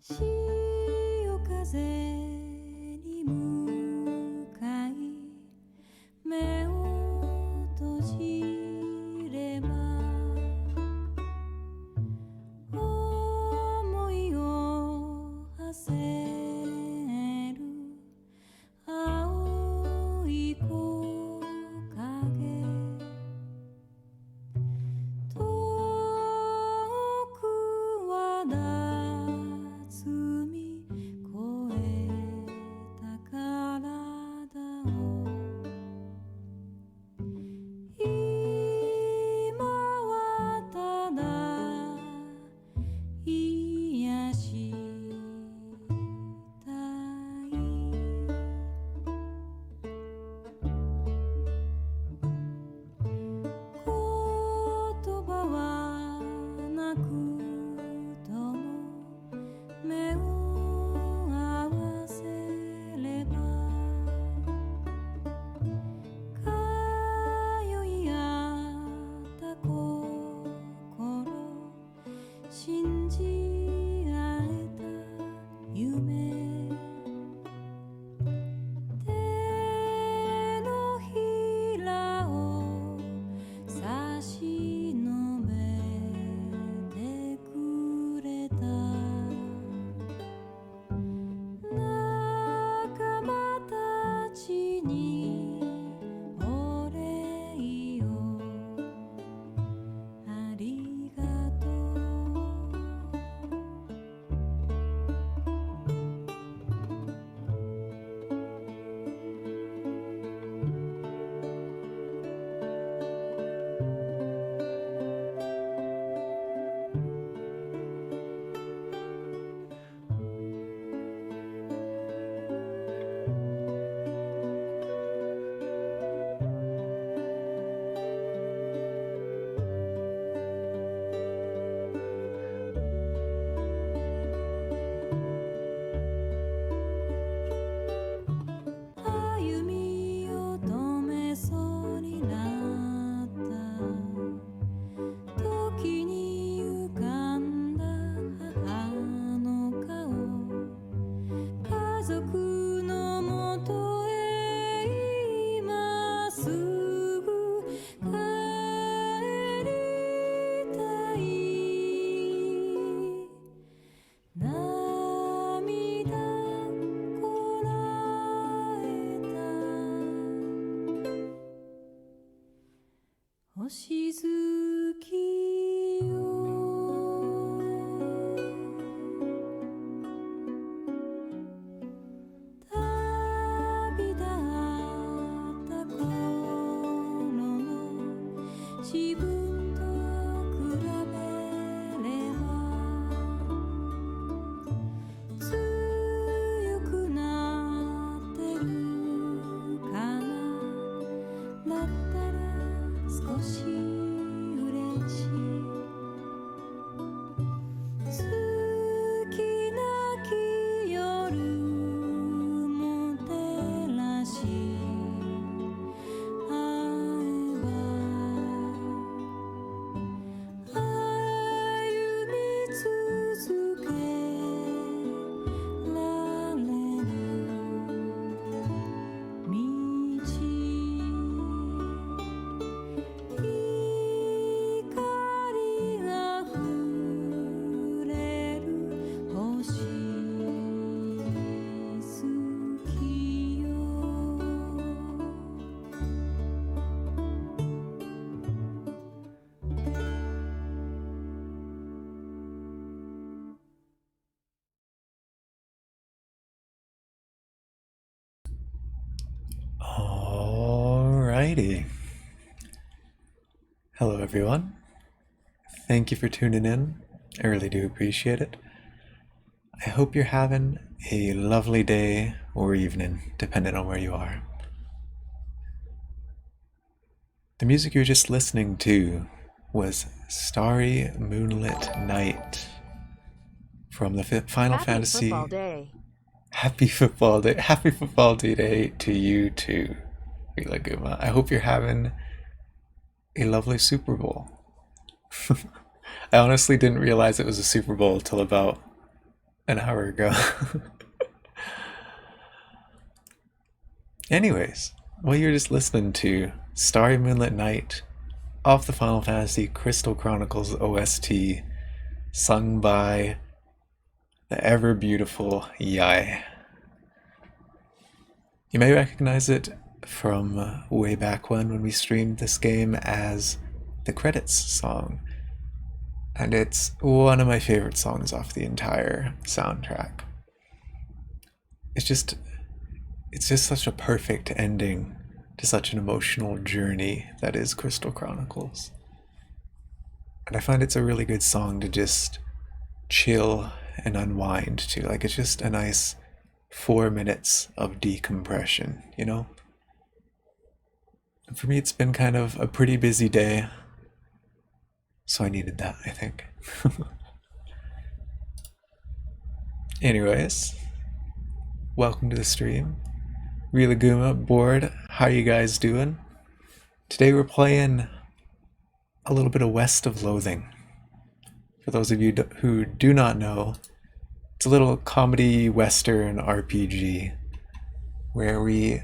潮風に向かい目を閉じれば思いを馳せる青い木陰遠くは夏み越えた体を今はただ癒したい言葉はなくとも目を合わせれば通い合った心信じ合えた夢手のひらを差し伸べてくれた仲間たちにお礼をありがとう歩みを止めそうになった時に浮かんだ母の顔家族のもとへ今すぐ帰りたい涙こらえた星月よ旅立った頃の自分と比べれば強くなってるかなだったら少し嬉しい好きなき夜も照らし会えば歩み続けられる道光が触れる星好きよAlrighty. Hello, everyone. Thank you for tuning in. I really do appreciate it. I hope you're having a lovely day or evening, depending on where you are. The music you were just listening to was Starry Moonlit Night from the Final Happy Fantasy. football day. Happy football day. Happy football day to you too, Rila Guma. I hope you're having a lovely Super Bowl. I honestly didn't realize it was a Super Bowl till about an hour ago. Anyways, well, you're just listening to Starry Moonlit Night off the Final Fantasy Crystal Chronicles OST, sung by the ever beautiful Yai. You may recognize it from way back when we streamed this game as the credits song. And it's one of my favorite songs off the entire soundtrack. It's just such a perfect ending to such an emotional journey that is Crystal Chronicles. And I find it's a really good song to just chill and unwind to. Like, it's just a nice 4 minutes of decompression, you know? And for me, it's been kind of a pretty busy day, so I needed that, I think. Anyways, welcome to the stream. Rilaguma, Board, how you guys doing? Today we're playing a little bit of West of Loathing. For those of you who do not know, it's a little comedy western RPG where we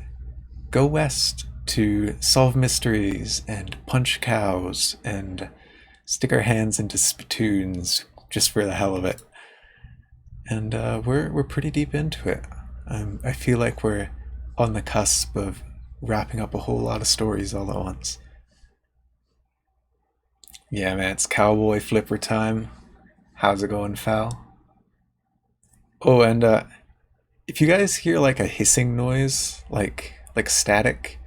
go west to solve mysteries and punch cows and stick our hands into spittoons just for the hell of it. And we're pretty deep into it. I feel like we're on the cusp of wrapping up a whole lot of stories all at once. Yeah, man, it's cowboy flipper time. How's it going, Fal? Oh, and if you guys hear like a hissing noise, like static,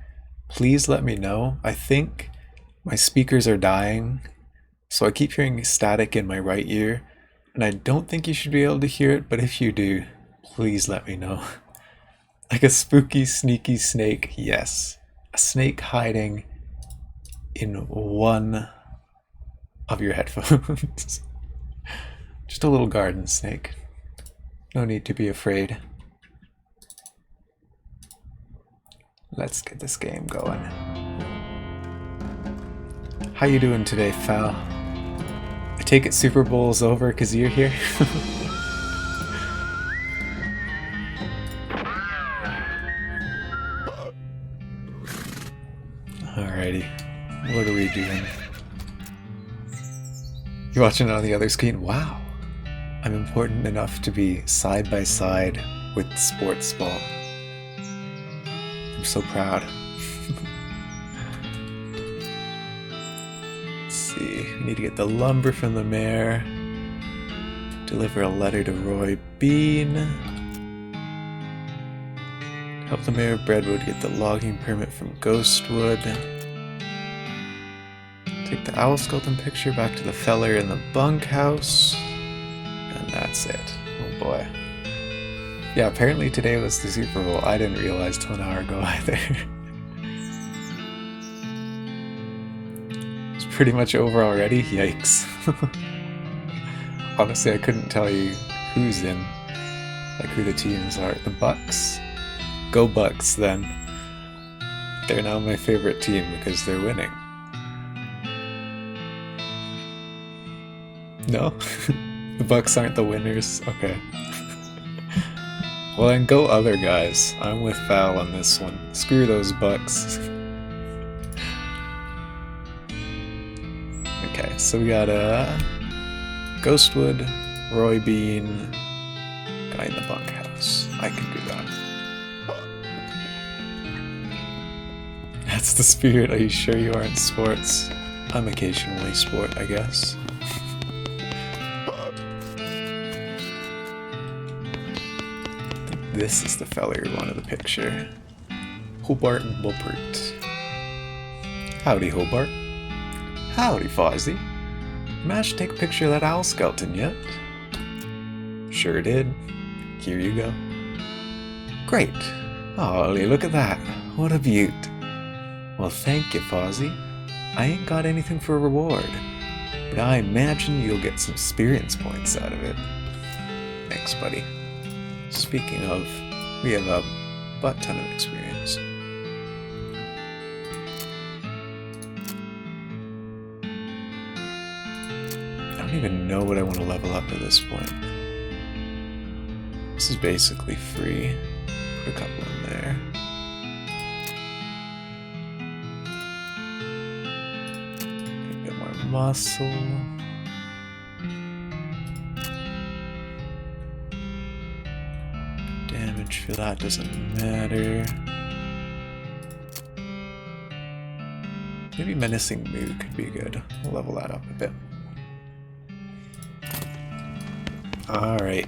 please let me know. I think my speakers are dying, so I keep hearing static in my right ear, and I don't think you should be able to hear it, but if you do, please let me know. Like a spooky, sneaky snake, yes. A snake hiding in one of your headphones. Just a little garden snake. No need to be afraid. Let's get this game going. How you doing today, Fal? I take it Super Bowl's over because you're here? Alrighty. What are we doing? You're watching it on the other screen? Wow. I'm important enough to be side by side with sports ball. I'm so proud. Let's see. We need to get the lumber from the mayor. Deliver a letter to Roy Bean. Help the mayor of Breadwood get the logging permit from Ghostwood. Take the owl skeleton picture back to the feller in the bunkhouse. And that's it. Oh boy. Yeah, apparently today was the Super Bowl. I didn't realize till an hour ago either. It's pretty much over already? Yikes. Honestly, I couldn't tell you who's in. Like who the teams are. The Bucks? Go Bucks then. They're now my favorite team because they're winning. No? The Bucks aren't the winners? Okay. Well then go other guys. I'm with Val on this one. Screw those Bucks. Okay, so we got Ghostwood, Roy Bean, guy in the bunkhouse. I can do that. That's the spirit. Are you sure you aren't sports? I'm occasionally sport, I guess. This is the feller who wanted the picture. Hobart and Bulpert. Howdy, Hobart. Howdy, Fozzie. Managed to take a picture of that owl skeleton yet? Sure did. Here you go. Great. Holy, look at that. What a beaut. Well, thank you, Fozzie. I ain't got anything for a reward, but I imagine you'll get some experience points out of it. Thanks, buddy. Speaking of, we have a butt ton of experience. I don't even know what I want to level up at this point. This is basically free. Put a couple in there. A bit more muscle. Damage for that doesn't matter. Maybe Menacing Mood could be good. We'll level that up a bit. Alright.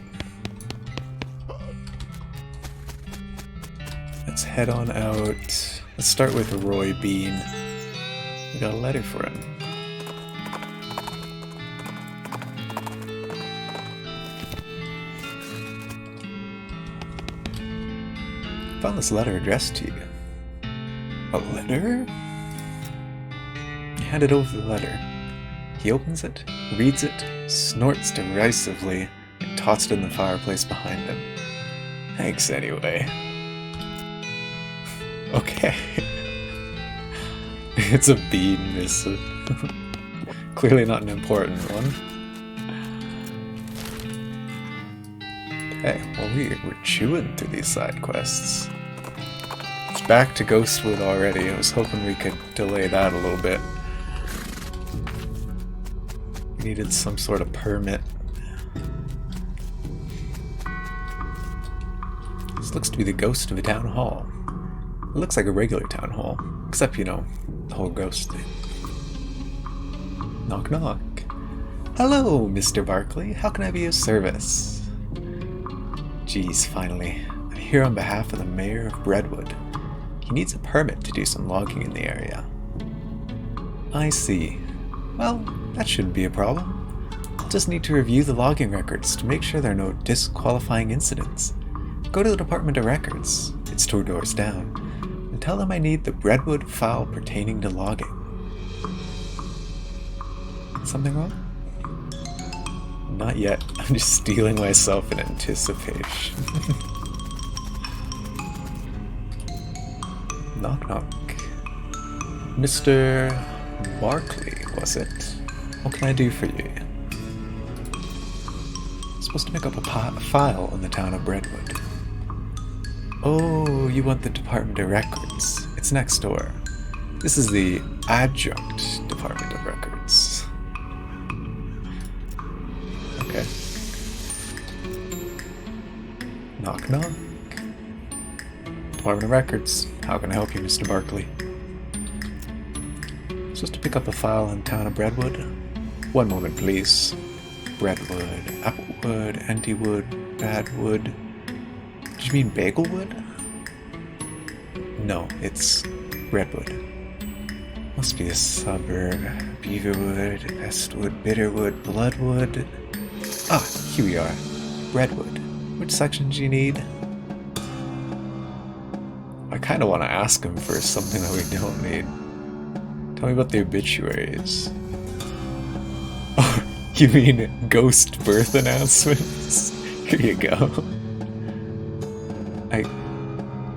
Let's head on out. Let's start with Roy Bean. We got a letter for him. Found this letter addressed to you. A letter? He handed over the letter. He opens it, reads it, snorts derisively, and tossed it in the fireplace behind him. Thanks anyway. Okay. It's a bean missive. Clearly not an important one. Okay, well we're chewing through these side quests. It's back to Ghostwood already. I was hoping we could delay that a little bit. We needed some sort of permit. This looks to be the ghost of a town hall. It looks like a regular town hall, except, you know, the whole ghost thing. Knock knock. Hello, Mr. Barkley. How can I be of service? Geez, finally. I'm here on behalf of the mayor of Brentwood. He needs a permit to do some logging in the area. I see. Well, that shouldn't be a problem. I'll just need to review the logging records to make sure there are no disqualifying incidents. Go to the Department of Records, it's 2 doors down, and tell them I need the Brentwood file pertaining to logging. Something wrong? Not yet. I'm just stealing myself in anticipation. Knock knock. Mr. Barkley, was it? What can I do for you? I'm supposed to pick up a file on the town of Brentwood. Oh, you want the Department of Records. It's next door. This is the Adjunct Department of Records. Okay. Knock knock. Department of Records. How can I help you, Mr. Barkley? Supposed to pick up a file on town of Brentwood? One moment, please. Brentwood, Applewood, Antiwood, Badwood. Did you mean Bagelwood? No, it's Redwood. Must be a suburb. Beaverwood, Bestwood, Bitterwood, Bloodwood. Ah, here we are. Redwood. Which section do you need? I kind of want to ask him for something that we don't need. Tell me about the obituaries. Oh, you mean ghost birth announcements? Here you go. I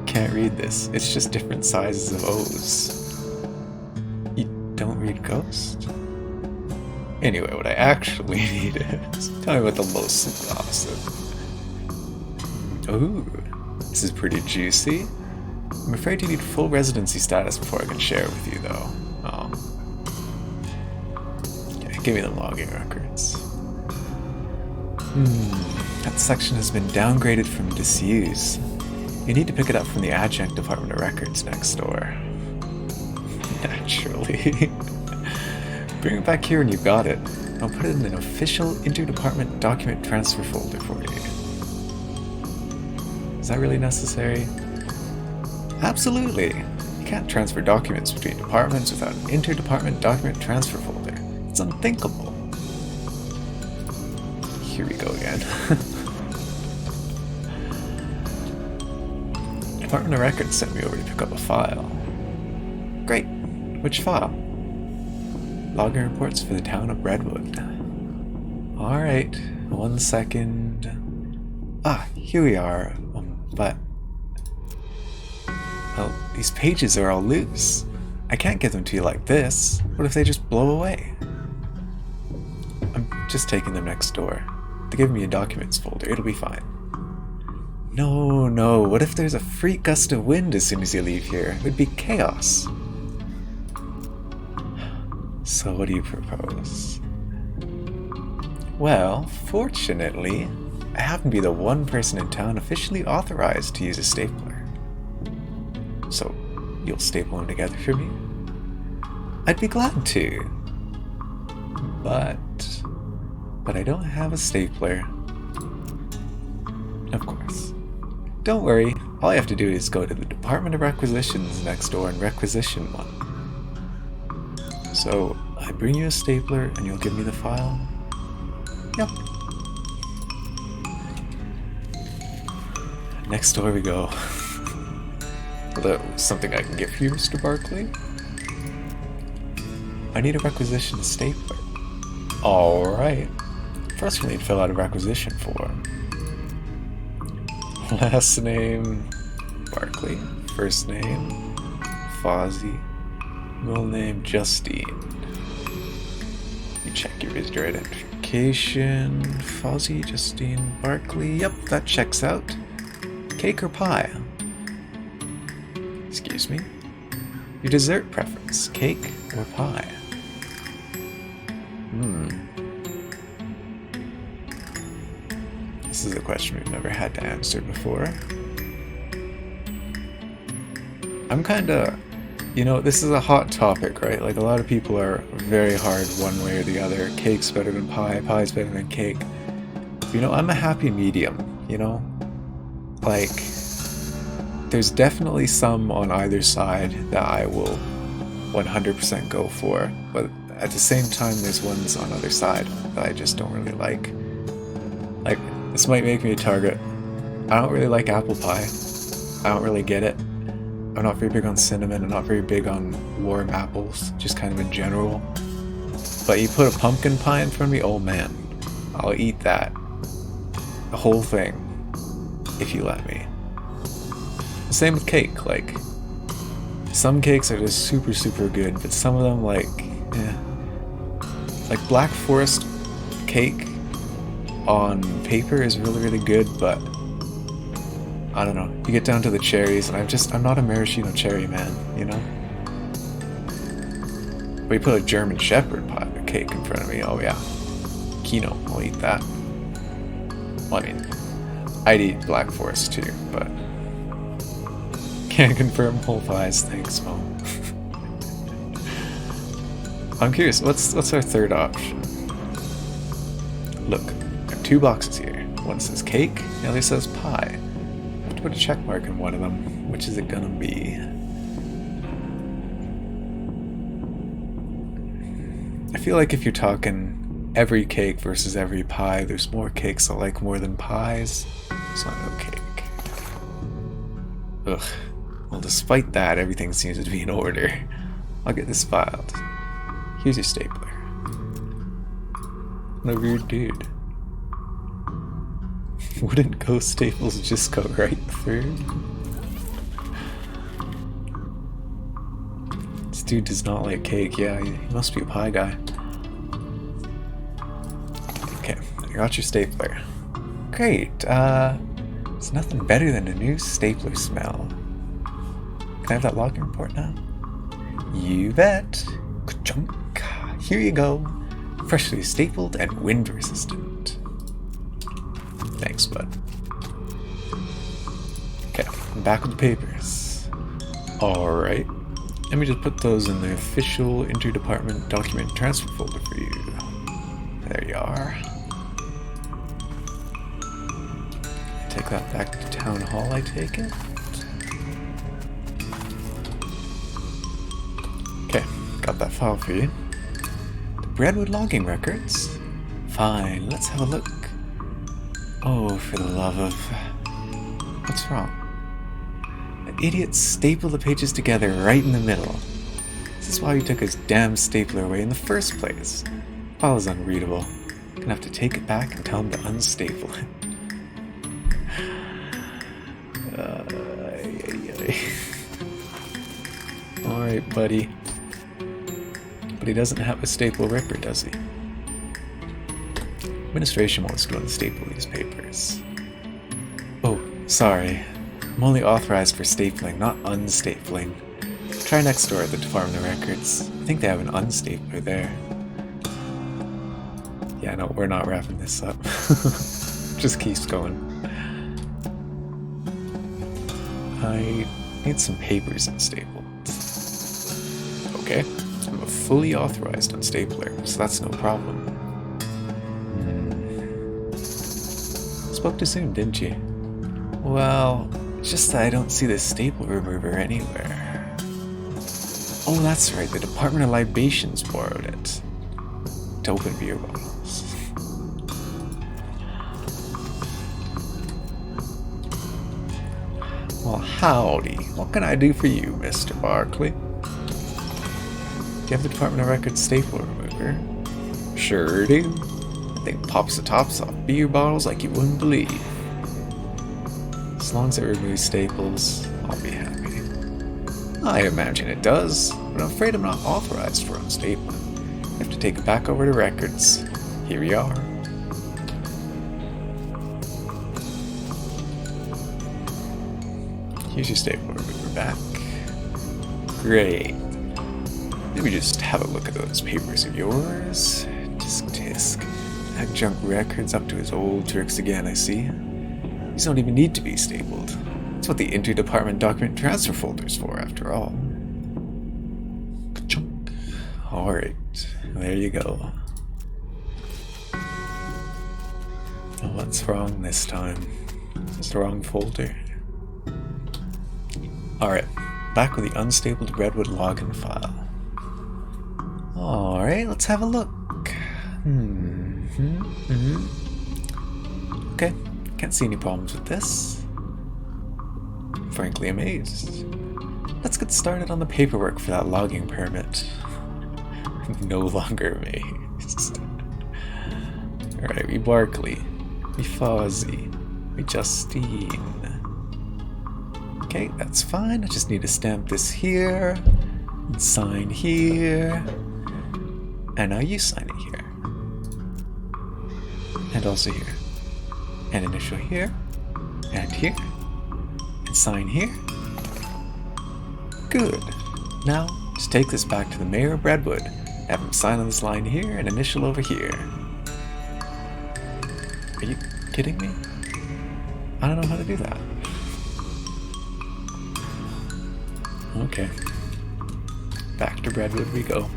can't read this. It's just different sizes of O's. You don't read ghost? Anyway, what I actually need is... Tell me about the loathing gossip. Ooh, this is pretty juicy. I'm afraid you need full residency status before I can share it with you, though. Oh. Okay, give me the logging records. That section has been downgraded from disuse. You need to pick it up from the Adjunct Department of Records next door. Naturally. Bring it back here when you've got it. I'll put it in an official interdepartment document transfer folder for you. Is that really necessary? Absolutely. You can't transfer documents between departments without an interdepartment document transfer folder. It's unthinkable. Here we go again. Department of Records sent me over to pick up a file. Great. Which file? Logging reports for the town of Brentwood. Alright, 1 second. Ah, here we are. But... well, these pages are all loose. I can't give them to you like this. What if they just blow away? I'm just taking them next door. They gave me a documents folder. It'll be fine. No, no, what if there's a freak gust of wind as soon as you leave here? It would be chaos. So what do you propose? Well, fortunately, I happen to be the one person in town officially authorized to use a stapler. So, you'll staple them together for me? I'd be glad to. But I don't have a stapler. Of course. Don't worry, all I have to do is go to the Department of Requisitions next door and requisition one. So, I bring you a stapler and you'll give me the file? Yep. Next door we go. Although, something I can get for you, Mr. Barkley? I need a requisition stapler. Alright. First we need to fill out a requisition form. Last name, Barkley. First name, Fozzie. Middle name, Justine. You check your visitor identification. Fozzie, Justine, Barkley. Yep, that checks out. Cake or pie? Excuse me? Your dessert preference, cake or pie? This is a question we've never had to answer before. I'm kinda... You know, this is a hot topic, right? Like, a lot of people are very hard one way or the other. Cake's better than pie, pie's better than cake. You know, I'm a happy medium, you know? Like, there's definitely some on either side that I will 100% go for, but at the same time there's ones on either side that I just don't really like. Like, this might make me a target. I don't really like apple pie. I don't really get it. I'm not very big on cinnamon, I'm not very big on warm apples, just kind of in general. But you put a pumpkin pie in front of me, oh man, I'll eat that. The whole thing, if you let me. Same with cake, like, some cakes are just super, super good, but some of them, like, Like, Black Forest cake on paper is really, really good, but I don't know. You get down to the cherries, and I'm not a maraschino cherry man, you know? But you put a German Shepherd pie cake in front of me, oh yeah. Kino, I'll eat that. Well, I mean, I'd eat Black Forest too, but can't confirm whole pies, thanks, Mom. I'm curious, what's our third option? Look, I have two boxes here. One says cake, the other says pie. I have to put a check mark in one of them. Which is it gonna be? I feel like if you're talking every cake versus every pie, there's more cakes I like more than pies, so I'll go cake. Ugh. Well, despite that, everything seems to be in order. I'll get this filed. Here's your stapler. What a weird dude. Wouldn't ghost staples just go right through? This dude does not like cake. Yeah, he must be a pie guy. Okay, I got your stapler. Great, there's nothing better than a new stapler smell. Can I have that login report now? You bet. Ka-chunk. Here you go. Freshly stapled and wind resistant. Thanks, bud. Okay, I'm back with the papers. Alright. Let me just put those in the official interdepartment document transfer folder for you. There you are. Take that back to town hall, I take it. Okay, got that file for you. The Brentwood logging records? Fine, let's have a look. Oh, for the love of... What's wrong? That idiot stapled the pages together right in the middle. This is why he took his damn stapler away in the first place. The file is unreadable. I'm gonna have to take it back and tell him to unstaple it. Alright, buddy. But he doesn't have a staple ripper, does he? Administration wants to go and staple these papers. Oh, Sorry. I'm only authorized for stapling, not unstapling. Try next door at the Department of Records. I think they have an unstapler there. Yeah, no, we're not wrapping this up. Just keeps going. I need some papers unstapled. Okay, I'm a fully authorized unstapler, so that's no problem. Spoke too soon, didn't you? Well, just that I don't see the staple remover anywhere. Oh, that's right, the Department of Libations borrowed it. To open beer bottles. Well, howdy. What can I do for you, Mr. Barkley? Do you have the Department of Records staple remover? Sure do. The thing pops the tops off beer bottles like you wouldn't believe. As long as it removes staples, I'll be happy. I imagine it does, but I'm afraid I'm not authorized for unstapling. I have to take it back over to Records. Here we are. Here's your staple remover back. Great. Let me just have a look at those papers of yours. Tisk. That junk Records up to his old tricks again, I see. These don't even need to be stapled. That's what the inter-department document transfer folder's for, after all. Ka-chunk. Alright, there you go. Oh, what's wrong this time? Is this the wrong folder? Alright, back with the unstapled Redwood login file. Alright, let's have a look. Okay, can't see any problems with this. I'm frankly amazed. Let's get started on the paperwork for that logging permit. I'm no longer amazed. Alright, we Barkley, we Fozzie, we Justine. Okay, that's fine. I just need to stamp this here, and sign here, and now you sign it here, and also here, and initial here, and here, and sign here. Good. Now, just take this back to the mayor of Redwood, have him sign on this line here, and initial over here. Are you kidding me? I don't know how to do that. Okay. Back to Redwood we go.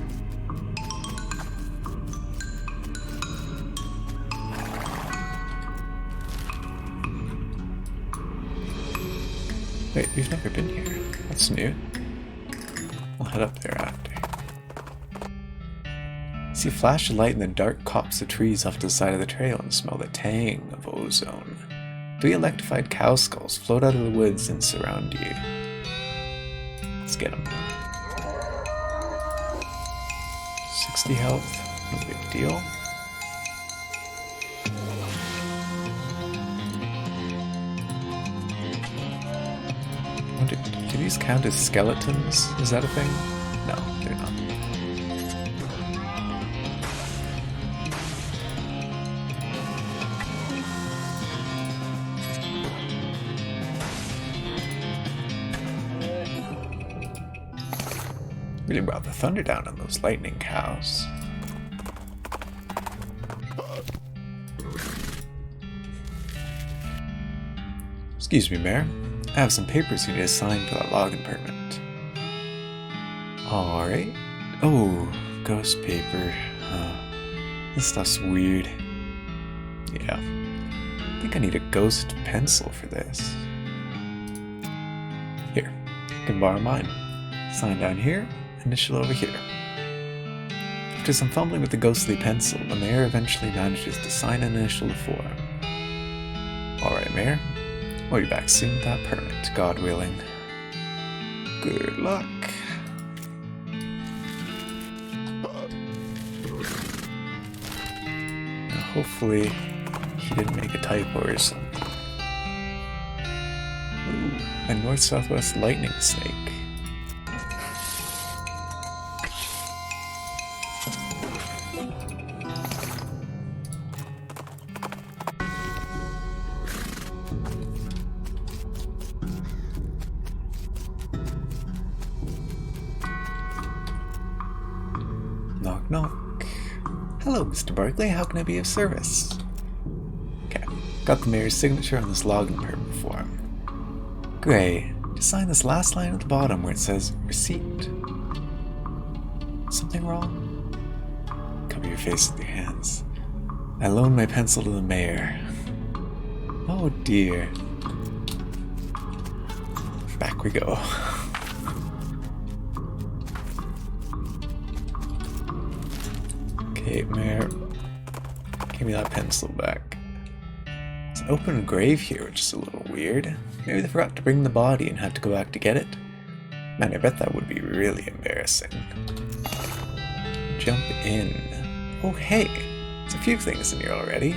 Wait, we've never been here. That's new. We'll head up there after. See a flash of light in the dark copse of trees off to the side of the trail and smell the tang of ozone. 3 electrified cow skulls float out of the woods and surround you. Let's get them. 60 health, no big deal. Do these count as skeletons? Is that a thing? No, they're not. Really brought the thunder down on those lightning cows. Excuse me, Mayor. I have some papers you need to sign for that logging permit. Alright. Oh, ghost paper. This stuff's weird. Yeah. I think I need a ghost pencil for this. Here, you can borrow mine. Sign down here. Initial over here. After some fumbling with the ghostly pencil, the mayor eventually manages to sign an initial to form. Alright, Mayor. We'll be back soon with that permit, God willing. Good luck. Now, hopefully, he didn't make a typo or something. Ooh, a north-southwest lightning snake. Knock knock. Hello, Mr. Barkley, how can I be of service? Okay, got the mayor's signature on this logging permit form. Great, just sign this last line at the bottom where it says receipt. Something wrong? Cover your face with your hands. I loaned my pencil to the mayor. Oh dear. Back we go. Okay, Mayor, give me that pencil back. There's an open grave here, which is a little weird. Maybe they forgot to bring the body and had to go back to get it. Man, I bet that would be really embarrassing. Jump in. Oh hey, there's a few things in here already.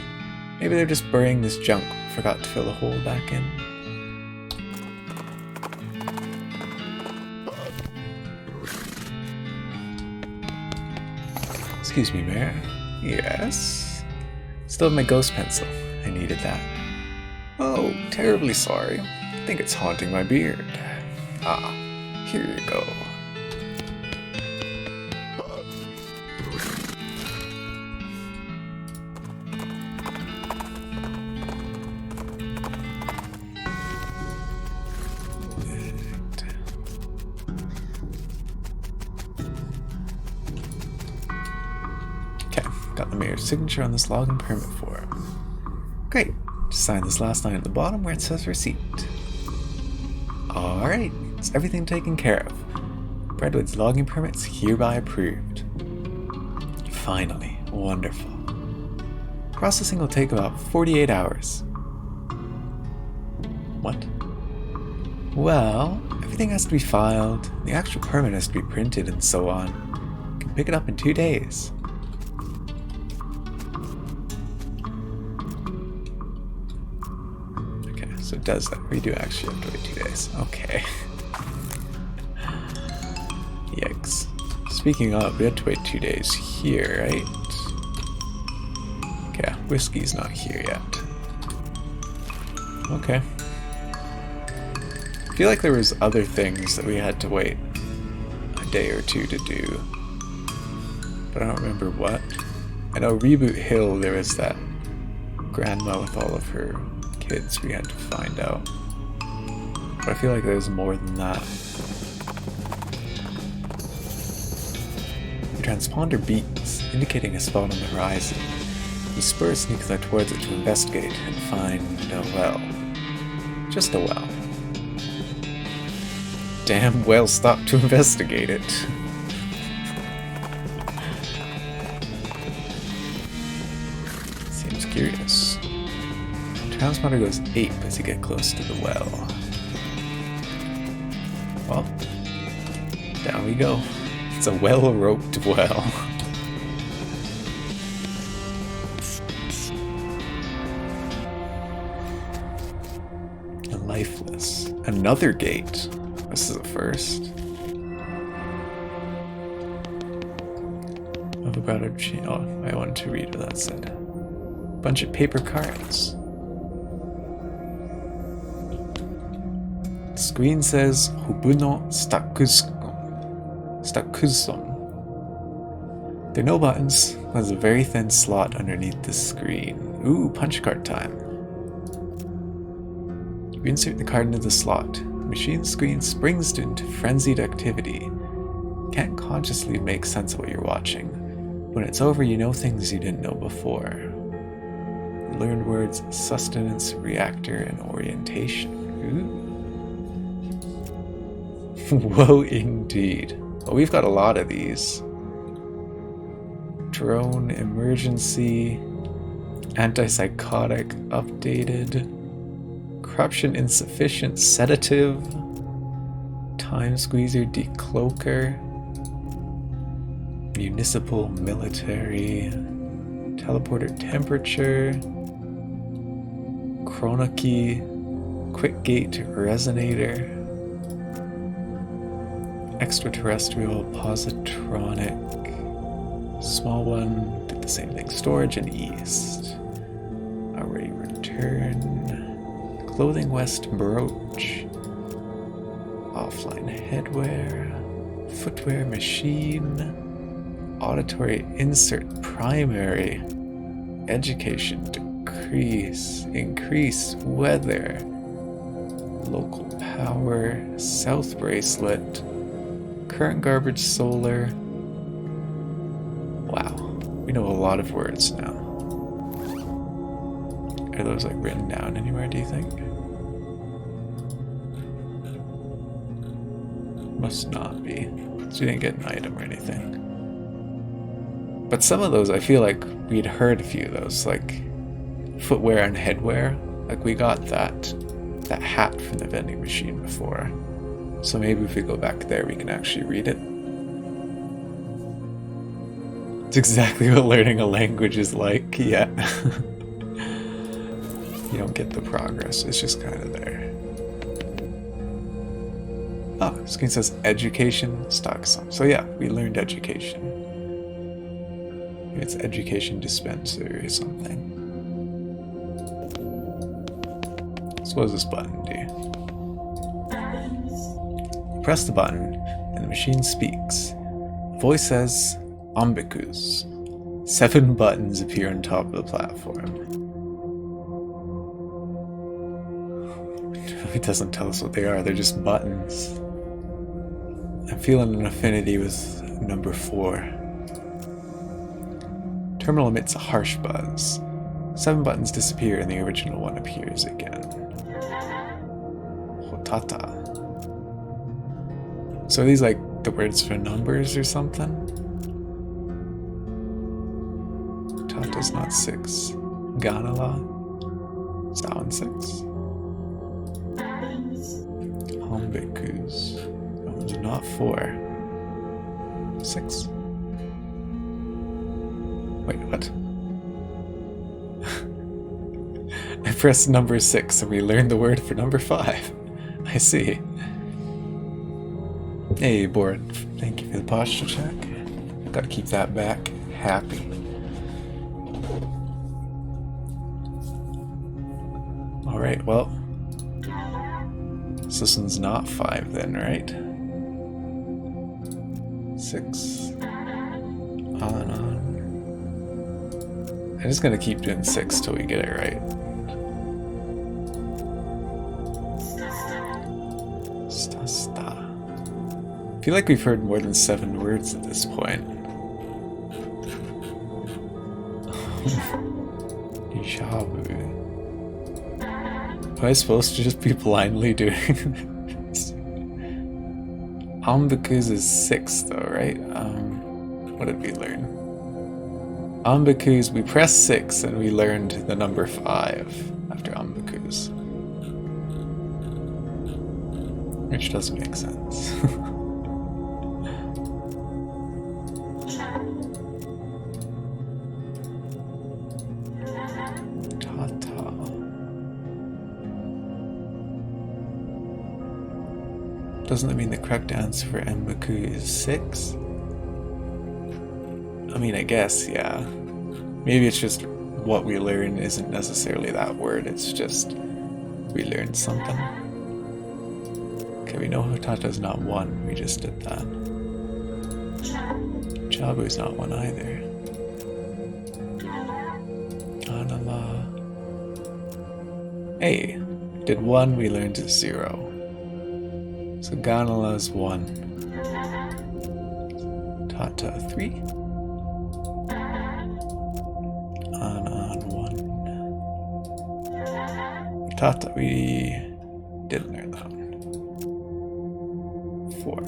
Maybe they're just burying this junk, forgot to fill the hole back in. Excuse me, Mayor. Yes? Still have my ghost pencil. I needed that. Oh, terribly sorry. I think it's haunting my beard. Ah, here you go. Got the mayor's signature on this login permit form. Great. Just sign this last line at the bottom where it says receipt. Alright, it's everything taken care of. Breadwood's logging permit's hereby approved. Finally, wonderful. Processing will take about 48 hours. What? Well, everything has to be filed, the actual permit has to be printed and so on. You can pick it up in 2 days. So it does that. We do actually have to wait 2 days. Okay. Yikes. Speaking of, we had to wait 2 days here, right? Okay, whiskey's not here yet. Okay. I feel like there was other things that we had to wait a day or two to do. But I don't remember what. I know Reboot Hill, there was that grandma with all of her kids we had to find out. But I feel like there's more than that. The transponder beeps, indicating a spot on the horizon. You spur a sneaker towards it to investigate and find a well. Just a well. Damn well stop to investigate it. Seems curious. Transponder goes ape as you get close to the well. Well, down we go. It's a well-roped well. And lifeless. Another gate. This is a first. Oh, I wanted to read what that said. Bunch of paper cards. Screen says Hubuno Stakuzon. There are no buttons. There's a very thin slot underneath the screen. Ooh, punch card time. You insert the card into the slot. The machine screen springs into frenzied activity. You can't consciously make sense of what you're watching. When it's over, you know things you didn't know before. You learned words sustenance, reactor, and orientation. Ooh. Whoa, indeed. Well, we've got a lot of these. Drone emergency, antipsychotic updated, corruption insufficient sedative, time squeezer decloaker, municipal military, teleporter temperature, chronoky, quick gate resonator, extraterrestrial positronic, small one, did the same thing, storage and east, array return, clothing west brooch, offline headwear, footwear machine, Auditory insert primary. Education decrease. Increase weather. Local power. South bracelet. Current garbage solar. Wow. We know a lot of words now. Are those like written down anywhere, do you think? Must not be. So we didn't get an item or anything. But some of those I feel like we'd heard a few of those, like footwear and headwear. Like we got that hat from the vending machine before. So maybe if we go back there we can actually read it. It's exactly what learning a language is like, yeah. You don't get the progress, it's just kind of there. Oh, screen says education, stock sum. So yeah, we learned education. Maybe it's education dispenser or something. So what does this button do? Press the button and the machine speaks. The voice says, Ambicus. 7 buttons appear on top of the platform. It doesn't tell us what they are, they're just buttons. I'm feeling an affinity with number 4. Terminal emits a harsh buzz. 7 buttons disappear and the original one appears again. Hotata. So are these like the words for numbers or something? Hotata's not 6. Ganala? Is that one 6? Ambicus. That one's not 4. 6. Wait, what? I pressed number 6 and we learned the word for number 5. I see. Hey, board. Thank you for the posture check. Gotta keep that back happy. Alright, well. So this one's not 5 then, right? 6. On and on. I'm just gonna keep doing 6 till we get it right. Sta. I feel like we've heard more than 7 words at this point. Ishabu. Am I supposed to just be blindly doing this? Ambicus is 6 though, right? What did we learn? Ambicus, we pressed 6 and we learned the number 5 after Ambicus. Which doesn't make sense. Tata. Doesn't that mean the correct answer for Ambiku is 6? I mean, I guess, yeah. Maybe it's just what we learn isn't necessarily that word, it's just we learned something. Okay, we know Hotata's not 1, we just did that. Chabu's not 1 either. Anala. Hey, did 1, we learned 0. So Ganala's 1. Tata 3. On 1. Tata, we didn't learn that one. 4.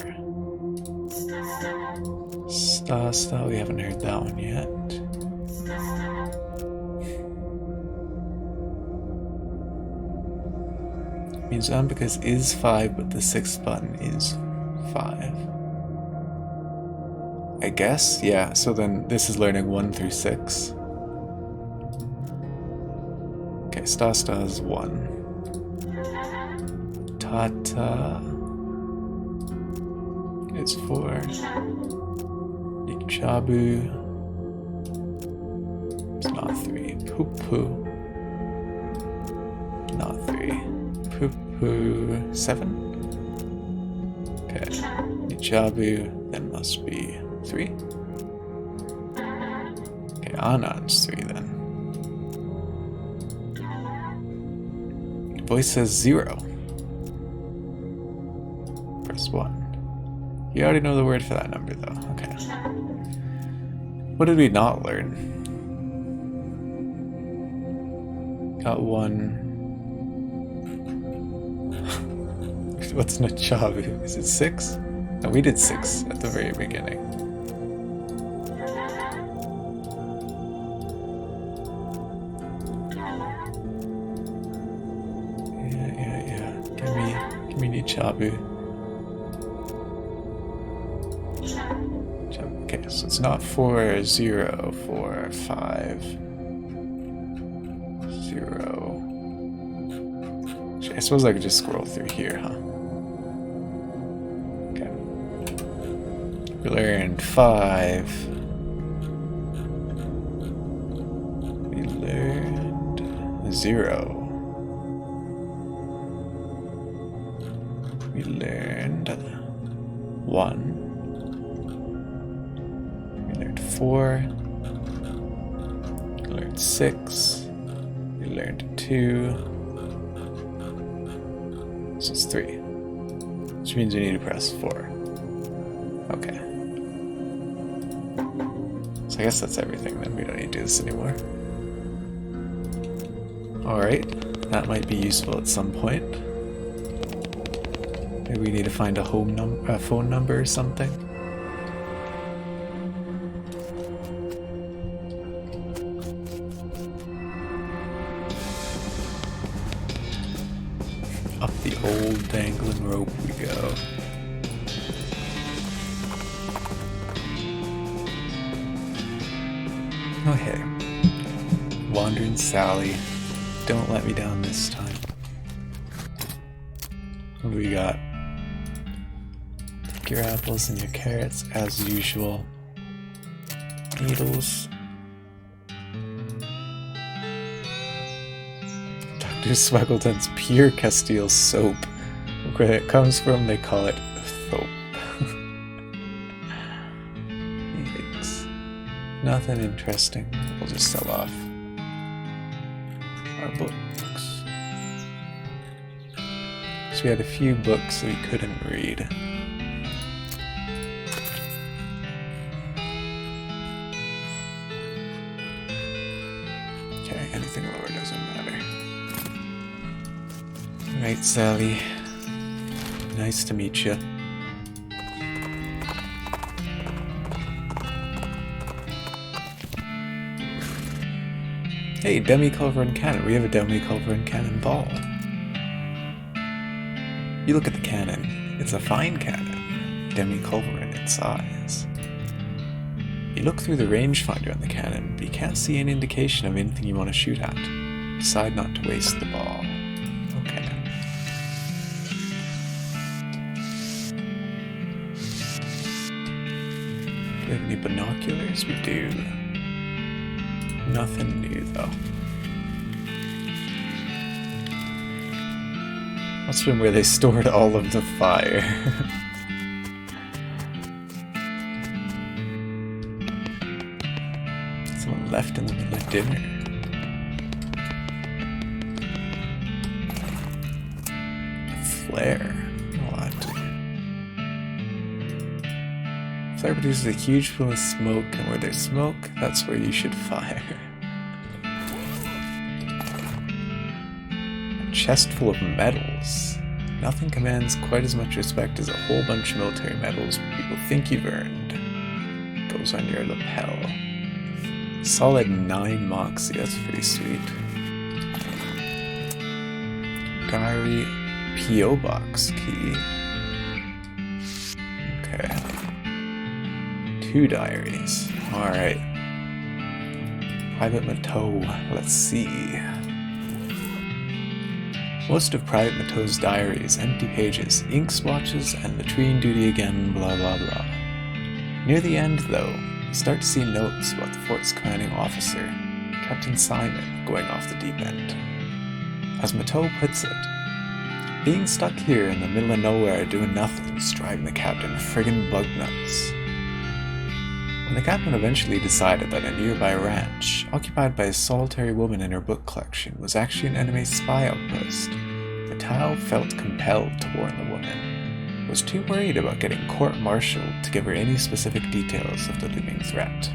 Sta, we haven't heard that one yet. Means Ambicus is 5, but the 6th button is 5. I guess? Yeah, so then this is learning 1 through 6. Okay, Sta is 1. Tata is 4. Chabu is not 3. Poo-poo. Not 3. Poo-poo 7. Okay. Chabu then must be 3. Anand's 3 then. Voice says 0. Press 1. You already know the word for that number though. Okay. What did we not learn? Got 1. What's Nachavu? Is it 6? No, we did 6 at the very beginning. Yeah. Give me Nachavu. Okay, so it's not 4, 0, 4, 5, 0. I suppose I could just scroll through here, huh? Okay. We learned 5. We learned 0. We learned 1. We learned 4. We learned 6. We learned 2. So it's 3. Which means we need to press 4. Okay. So I guess that's everything then. We don't need to do this anymore. Alright. That might be useful at some point. Maybe we need to find a phone number or something. Up the old dangling rope we go. Oh hey. Wandering Sally. Don't let me down this time. What do we got? Take your apples and your carrots as usual. Needles. Dr. Swaggleton's pure Castile soap. Where it comes from, they call it soap. Yikes. Nothing interesting. We'll just sell off our books. So we had a few books that we couldn't read. Okay, anything lower doesn't matter. Right, Sally. Nice to meet you. Hey, Demi-Culverin cannon. We have a Demi-Culverin cannon ball. You look at the cannon. It's a fine cannon. Demi-Culverin in size. You look through the rangefinder on the cannon, but you can't see any indication of anything you want to shoot at. Decide not to waste the ball. Okay. Do we have any binoculars? We do. Nothing new though. Must have been where they stored all of the fire. Someone left in the middle of dinner. A flare. What? Flare produces a huge plume of smoke, and where there's smoke, that's where you should fire. A chest full of medals. Nothing commands quite as much respect as a whole bunch of military medals people think you've earned. Goes on your lapel. Solid 9 moxie, that's pretty sweet. Diary P.O. Box key. Okay. 2 diaries. Alright. Private Mateau. Let's see. Most of Private Mateau's diaries, empty pages, ink swatches, and latrine duty again, blah blah blah. Near the end, though, you start to see notes about the fort's commanding officer, Captain Simon, going off the deep end. As Mateau puts it, being stuck here in the middle of nowhere doing nothing is driving the captain friggin' bug nuts. And the captain eventually decided that a nearby ranch, occupied by a solitary woman and her book collection, was actually an enemy spy outpost. But Tao felt compelled to warn the woman, was too worried about getting court-martialed to give her any specific details of the looming threat.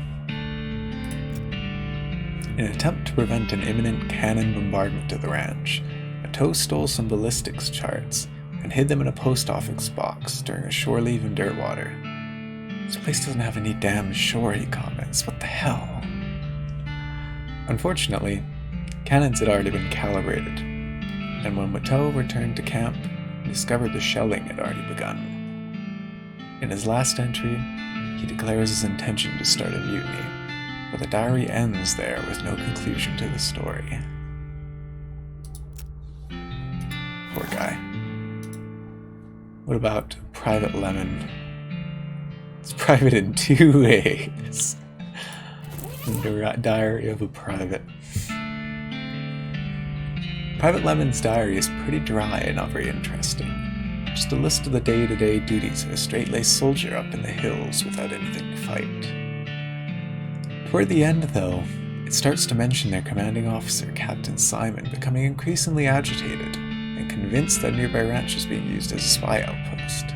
In an attempt to prevent an imminent cannon bombardment of the ranch, Matteau stole some ballistics charts and hid them in a post office box during a shore leave in Dirtwater. This place doesn't have any damn shore, he comments. What the hell? Unfortunately, cannons had already been calibrated, and when Matteau returned to camp, he discovered the shelling had already begun. In his last entry, he declares his intention to start a mutiny, but the diary ends there with no conclusion to the story. Poor guy. What about Private Lemon? It's private in 2 ways. The diary of a private. Private Lemon's diary is pretty dry and not very interesting. Just a list of the day-to-day duties of a straight-laced soldier up in the hills without anything to fight. Toward the end, though, it starts to mention their commanding officer, Captain Simon, becoming increasingly agitated and convinced that a nearby ranch is being used as a spy outpost.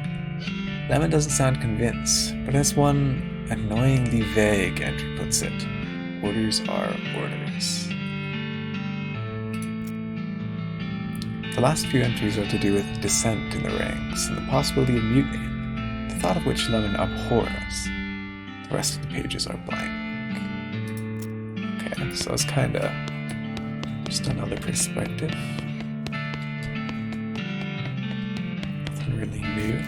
Lemon doesn't sound convinced, but as one annoyingly vague entry puts it, orders are orders. The last few entries are to do with dissent in the ranks and the possibility of mutiny, the thought of which Lemon abhors. The rest of the pages are blank. Okay, so it's kinda just another perspective. Nothing really new.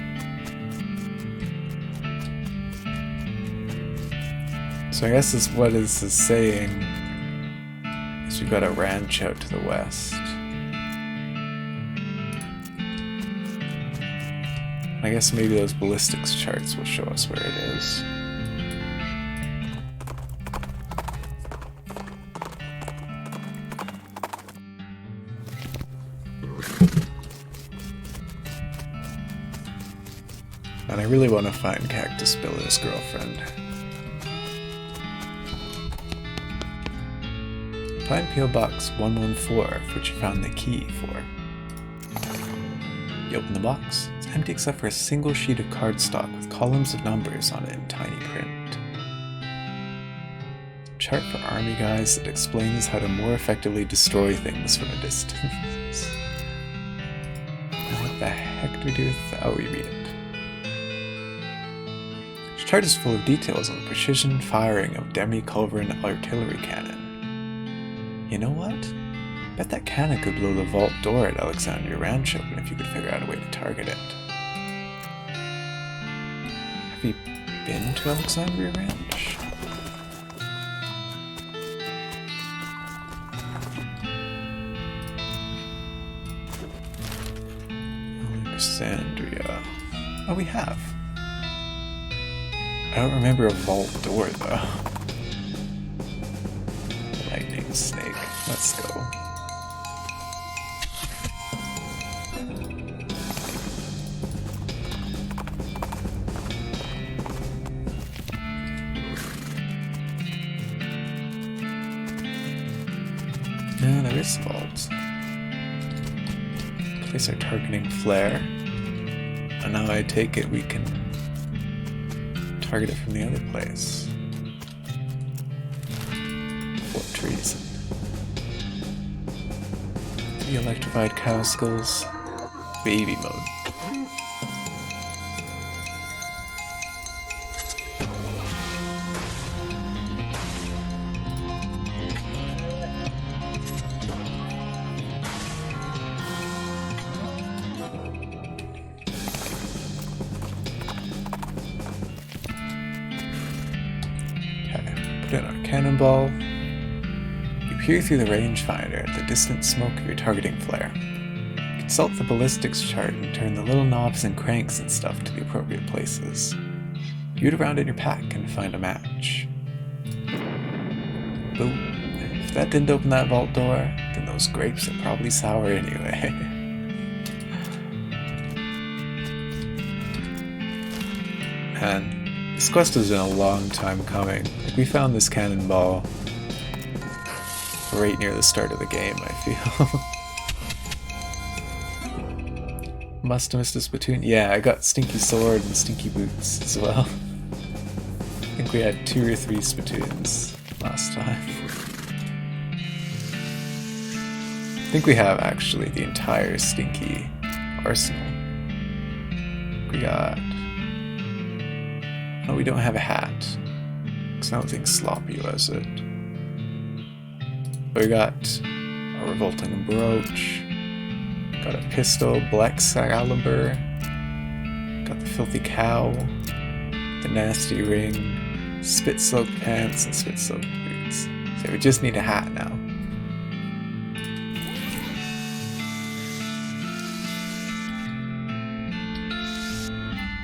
So I guess what this is saying is we've got a ranch out to the west. I guess maybe those ballistics charts will show us where it is. And I really want to find Cactus Bill and his girlfriend. Find P.O. Box 114, which you found the key for. You open the box. It's empty except for a single sheet of cardstock with columns of numbers on it in tiny print. A chart for army guys that explains how to more effectively destroy things from a distance. Now what the heck do we do with that? Oh, we read it. This chart is full of details on the precision firing of demi-culverin artillery cannon. You know what? Bet that cannon could blow the vault door at Alexandria Ranch open if you could figure out a way to target it. Have you been to Alexandria Ranch? Alexandria. Oh, we have. I don't remember a vault door, though. Lightning snake. Let's go. No, there is vault. Place our targeting flare. And now I take it we can target it from the other place. What reason? The electrified cow skulls. Baby mode. Put in our cannonball. You peer through the rangefinder at the distant smoke of your targeting flare. Consult the ballistics chart and turn the little knobs and cranks and stuff to the appropriate places. Root around in your pack and find a match. Boom. If that didn't open that vault door, then those grapes are probably sour anyway. Man, This quest has been a long time coming. Like, we found this cannonball right near the start of the game, I feel. Must have missed a spittoon. Yeah, I got Stinky Sword and Stinky Boots as well. I think we had 2 or 3 spittoons last time. I think we have actually the entire Stinky arsenal. We got... Oh, we don't have a hat. Because I don't think Sloppy was it. But we got a revolting brooch. Got a pistol, Black Excalibur. Got the filthy cow. The nasty ring. Spit-soaked pants and spit-soaked boots. So we just need a hat now.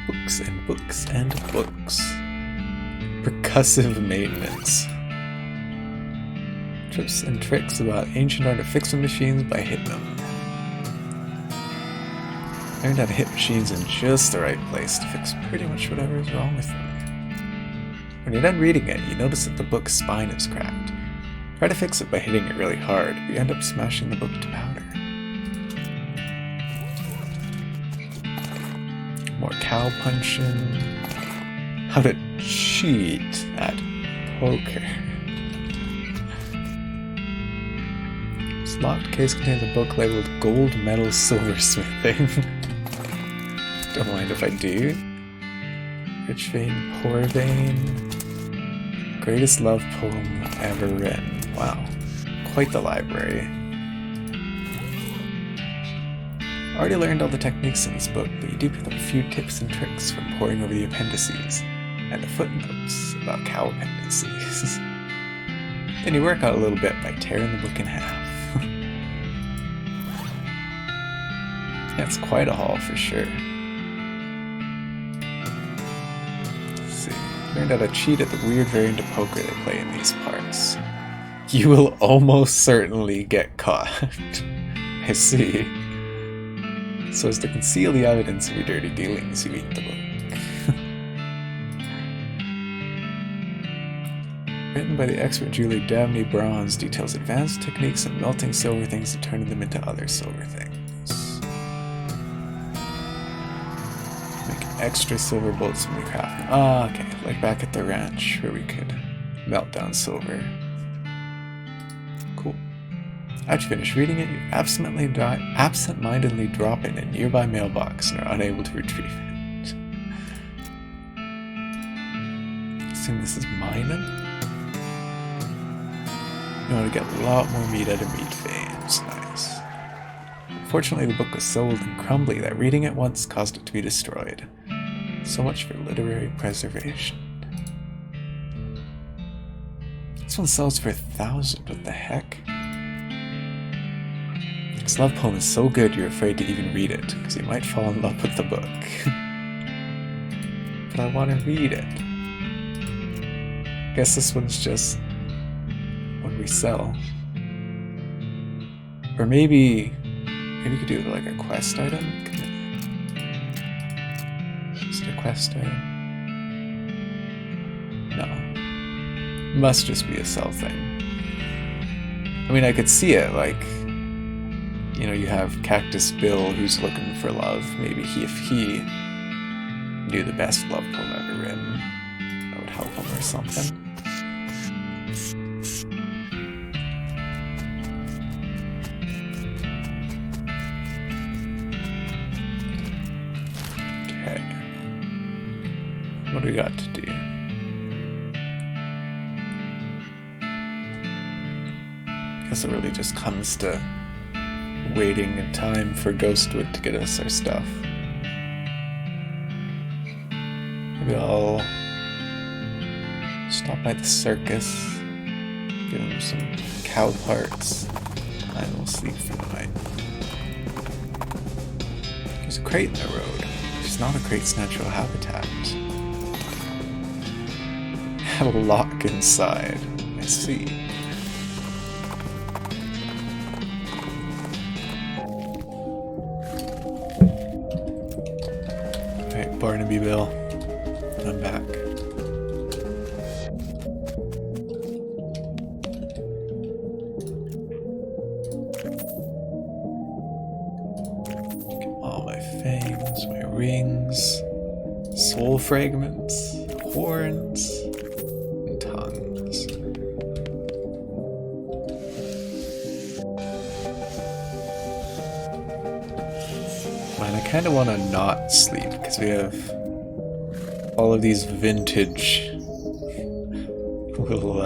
Books and books and books. Percussive maintenance. Tips and tricks about ancient art of fixing machines by hitting them. Learned how to hit machines in just the right place to fix pretty much whatever is wrong with them. When you're done reading it, you notice that the book's spine is cracked. Try to fix it by hitting it really hard, but you end up smashing the book to powder. More cow punching. How to cheat at poker. This locked case contains a book labeled Gold Medal Silversmithing. Don't mind if I do. Rich vein, poor vein. Greatest love poem ever written. Wow. Quite the library. I already learned all the techniques in this book, but you do pick up a few tips and tricks from poring over the appendices and the footnotes about cow appendices. Then you work out a little bit by tearing the book in half. That's quite a haul for sure. Let's see. Learned how to cheat at the weird variant of poker they play in these parts. You will almost certainly get caught. I see. So as to conceal the evidence of your dirty dealings, you eat the book. Written by the expert jeweler Dabney Bronze, details advanced techniques in melting silver things and turning them into other silver things. Make extra silver bullets from your craft. Ah, okay, like back at the ranch where we could melt down silver. Cool. After you finish reading it, you absent-mindedly drop it in a nearby mailbox and are unable to retrieve it. Assume this is mining? You want to get a lot more meat out of meat veins. Nice. Unfortunately, the book was so old and crumbly that reading it once caused it to be destroyed. So much for literary preservation. This one sells for 1,000. What the heck? This love poem is so good you're afraid to even read it, because you might fall in love with the book. But I want to read it. Guess this one's just when we sell. Or maybe you could do like a quest item. Just a quest item. No. Must just be a sell thing. I mean, I could see it, like, you know, you have Cactus Bill who's looking for love. Maybe if he knew the best love poem ever written, that would help him or something. Okay. What do we got to do? I guess it really just comes to waiting in time for Ghostwood to get us our stuff. Maybe I'll stop by the circus, give him some cow parts, and we'll sleep for the night. There's a crate in the road, which is not a crate's natural habitat. Have a lock inside. I see. Barnaby Bill, I'm back. rings, soul fragments, horns, and tongues. Man, I kind of want to not sleep because we have all of these vintage little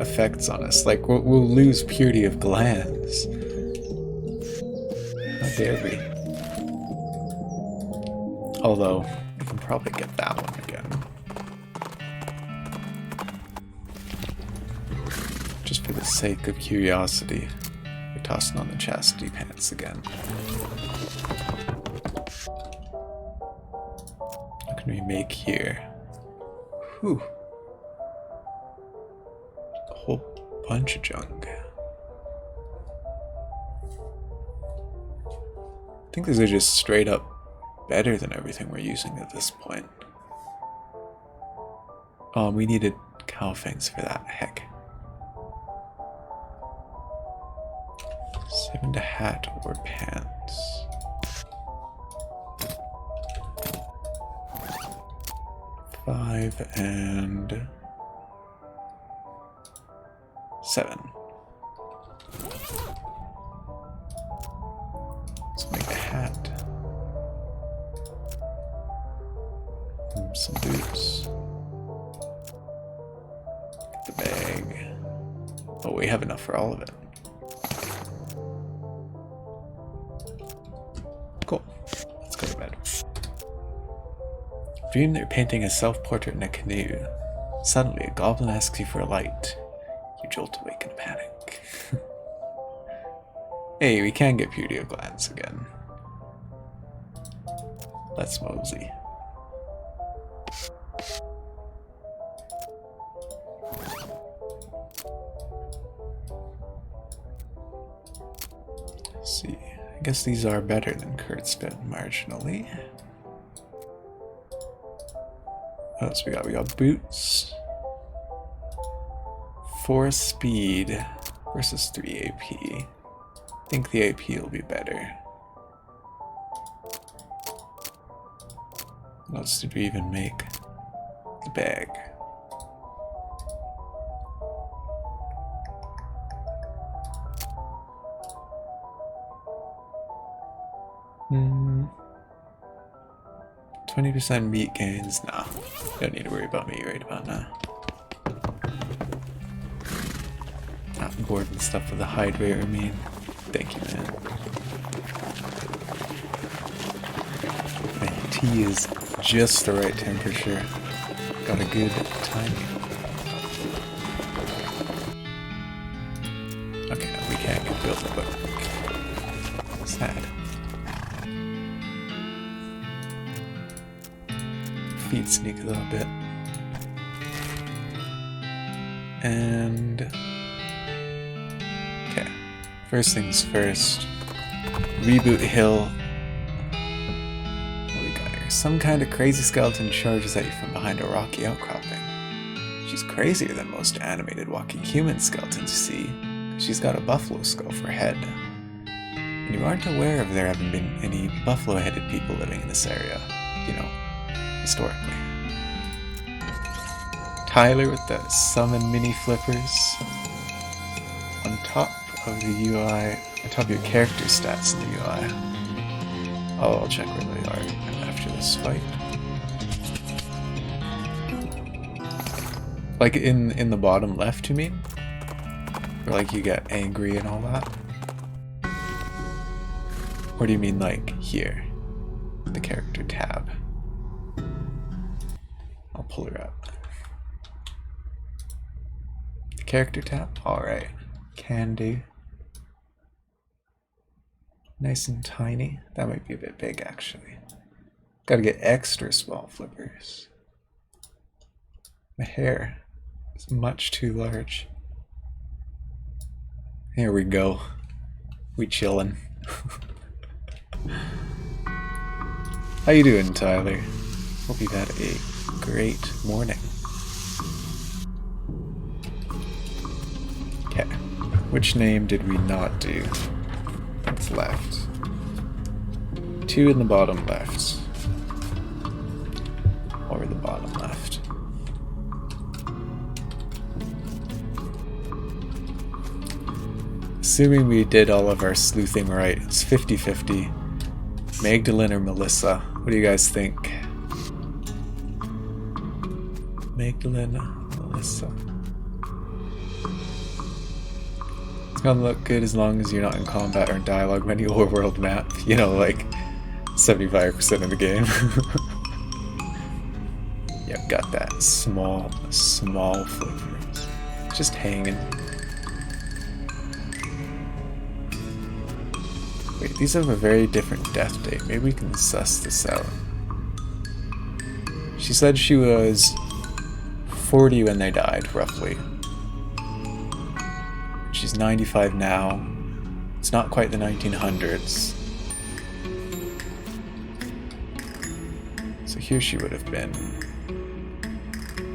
effects on us. Like, we'll lose purity of glands. How dare we? Although, we can probably get that one again. Just for the sake of curiosity, we're tossing on the chastity pants again. What can we make here? Whew. A whole bunch of junk. I think these are just straight up better than everything we're using at this point. Oh, we needed cow fangs for that. Heck. 7 to hat or pants. 5 and 7. Let's make a hat. Some boots. Get the bag. Oh, we have enough for all of it. Cool. Let's go to bed. Dream that you're painting a self-portrait in a canoe. Suddenly, a goblin asks you for a light. You jolt awake in a panic. Hey, we can get purity of glands again. Let's mosey. Let's see. I guess these are better than Kurtzbed marginally. What else we got? We got boots. 4 speed versus 3 AP. I think the AP will be better. What else did we even make? The bag. Hmm. 20% meat gains? Nah. Don't need to worry about meat right about now. Not bored and stuff with the hide rate, I mean. Thank you, man. My tea is just the right temperature. Got a good timing. Okay, no, we can't get built the book. Sad. Feet sneak a little bit. And okay, first things first. Reboot hill. What do we got here? Some kind of crazy skeleton charges at you from behind a rocky outcropping. She's crazier than most animated walking human skeletons you see. She's got a buffalo skull for a head. And you aren't aware of there having been any buffalo-headed people living in this area, you know, historically. Tyler with the summon mini flippers on top of the UI, on top of your character stats in the UI. Oh, I'll check where they are after this fight. Like in the bottom left, you mean? Where like you get angry and all that? Or do you mean like here? The character tab. I'll pull her up. The character tab? Alright. Can do. Nice and tiny. That might be a bit big actually. Gotta get extra small flippers. My hair is much too large. Here we go. We chillin'. How you doing, Tyler? Hope you've had a great morning. Okay. Which name did we not do? That's left. 2 in the bottom left. Assuming we did all of our sleuthing right, it's 50-50. Magdalene or Melissa? What do you guys think? Magdalene, Melissa. It's gonna look good as long as you're not in combat or in dialogue menu or world map. You know, like 75% of the game. Yep, got that. Small flippers. Just hanging. Wait, these have a very different death date. Maybe we can suss this out. She said she was 40 when they died, roughly. She's 95 now. It's not quite the 1900s. So here she would have been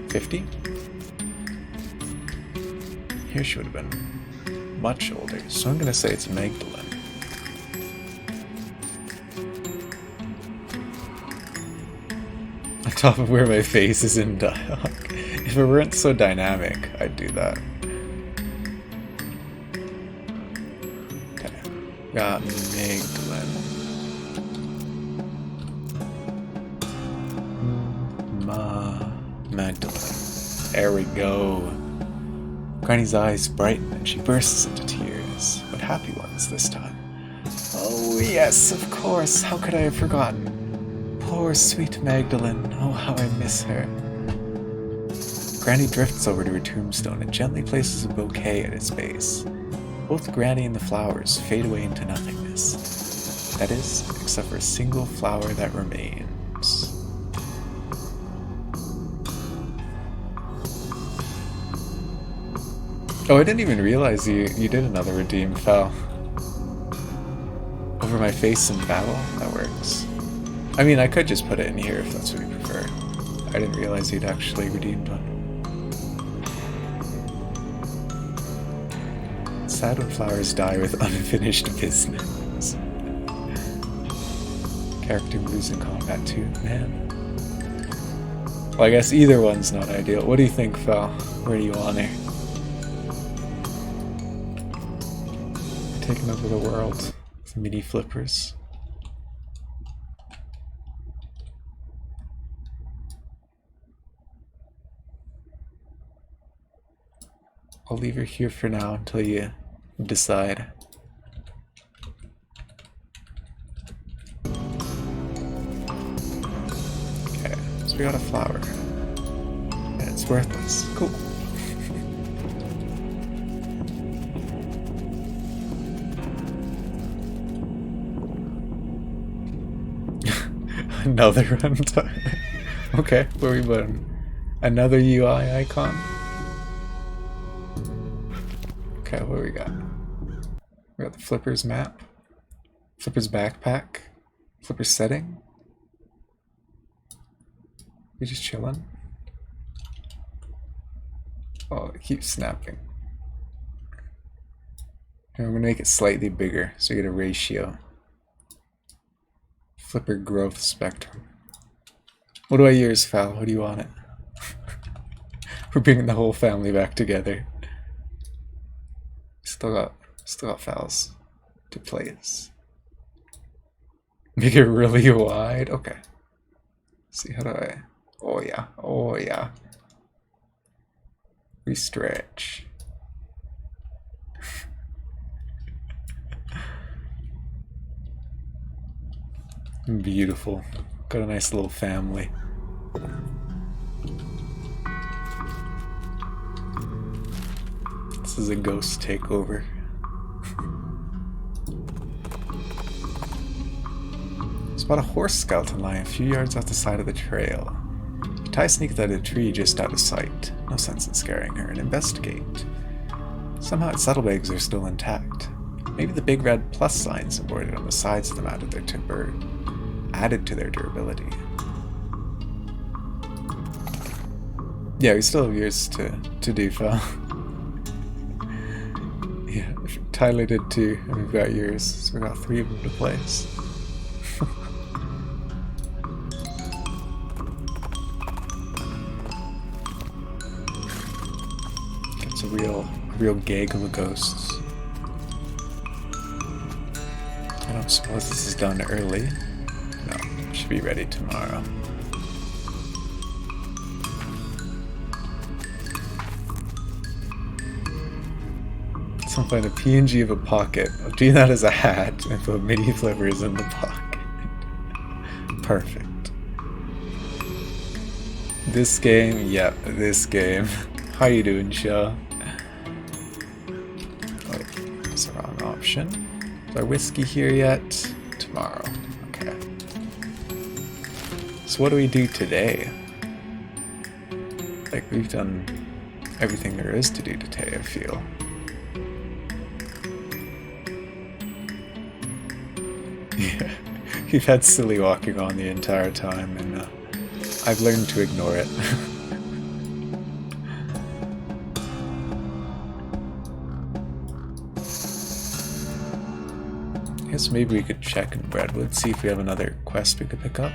50? Here she would have been much older. So I'm gonna say it's Magdalene. On top of where my face is in dialogue. If it weren't so dynamic, I'd do that. Okay. Got Magdalene. Magdalene. There we go. Granny's eyes brighten and she bursts into tears, but happy ones this time. Oh yes, of course. How could I have forgotten? Poor sweet Magdalene. Oh, how I miss her. Granny drifts over to her tombstone and gently places a bouquet at its base. Both Granny and the flowers fade away into nothingness. That is, except for a single flower that remains. Oh, I didn't even realize you did another redeem, Fel. Over my face in battle? That works. I mean, I could just put it in here if that's what you prefer. I didn't realize you'd actually redeemed one. Sad when flowers die with unfinished business. Character moves in combat too, man. Well, I guess either one's not ideal. What do you think, Fel? Where do you want her? Taking over the world with mini flippers. I'll leave her here for now until you decide. Okay, so we got a flower. And it's worthless. Cool. Another runtime. Okay, where are we putting? Another UI icon? Okay, what do we got? We got the Flipper's map. Flipper's backpack. Flipper's setting. We just chilling? Oh, it keeps snapping. Here, I'm gonna make it slightly bigger so you get a ratio. Flipper growth spectrum. What do I use, Fel? What do you want it? We're bringing the whole family back together. Still got Fels to play as. Make it really wide. Okay. Let's see, how do I? Oh yeah. Oh yeah. We stretch. Beautiful. Got a nice little family. This is a ghost takeover. Spot a horse skeleton lying a few yards off the side of the trail. Ty sneaks out of a tree just out of sight. No sense in scaring her, and investigate. Somehow its saddlebags are still intact. Maybe the big red plus signs embroidered on the sides of them added to their durability. Yeah, we still have years to do, Fel. Yeah, Tyler did too, and we've got yours, so we got 3 of them to place. It's a real gaggle of ghosts. I don't suppose this is done early. No, should be ready tomorrow. So find a PNG of a pocket. I'll do that as a hat and put mini flippers in the pocket. Perfect. This game, yep, this game. How you doing, Shaw? Oh, that's the wrong option. Is our whiskey here yet? Tomorrow. Okay. So what do we do today? Like, we've done everything there is to do today, I feel. Yeah, you've had silly walking on the entire time, and I've learned to ignore it. I guess maybe we could check in Redwood, see if we have another quest we could pick up.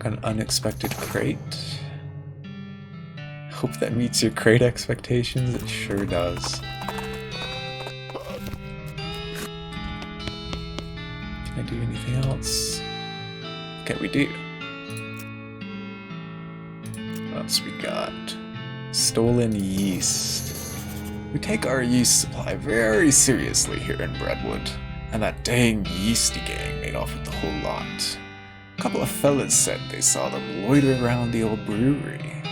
An unexpected crate. Hope that meets your crate expectations. It sure does. Can I do anything else? Okay, we do. What else we got? Stolen yeast. We take our yeast supply very seriously here in Redwood, and that dang yeasty gang made off with the whole lot. A couple of fellas said they saw them loiter around the old brewery,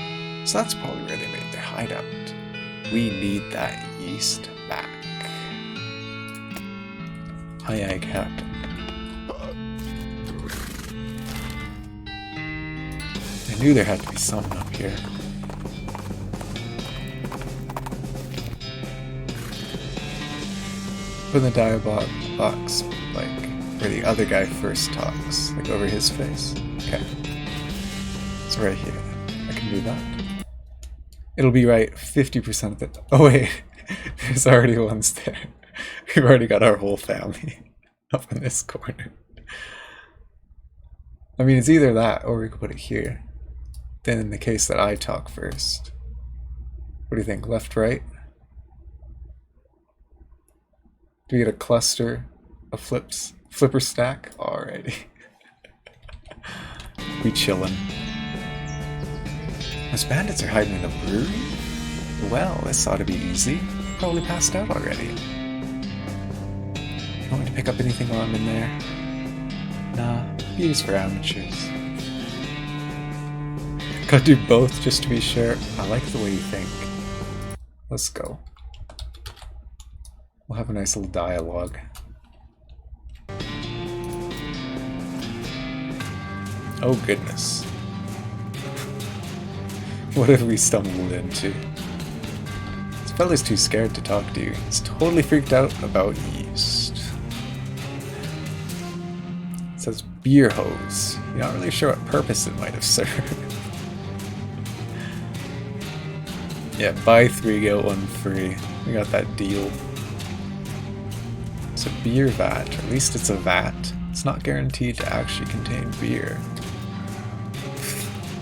so that's probably where they made their hideout. We need that yeast back. Aye aye, Captain. I knew there had to be something up here. Put in the dialogue box, like, where the other guy first talks, like over his face. Okay. It's right here. I can do that. It'll be right 50% of it. Oh wait, there's already ones there. We've already got our whole family up in this corner. I mean, it's either that, or we could put it here. Then in the case that I talk first. What do you think, left, right? Do we get a cluster of flipper stack? Alrighty. We chillin'. Those bandits are hiding in a brewery? Well, this ought to be easy. Probably passed out already. You want me to pick up anything while I'm in there? Nah, beer's for amateurs. Gotta do both just to be sure. I like the way you think. Let's go. We'll have a nice little dialogue. Oh goodness. What have we stumbled into? This fella's too scared to talk to you. He's totally freaked out about yeast. It says beer hose. You're not really sure what purpose it might have served. Yeah, buy 3, get 1 free. We got that deal. It's a beer vat, or at least it's a vat. It's not guaranteed to actually contain beer.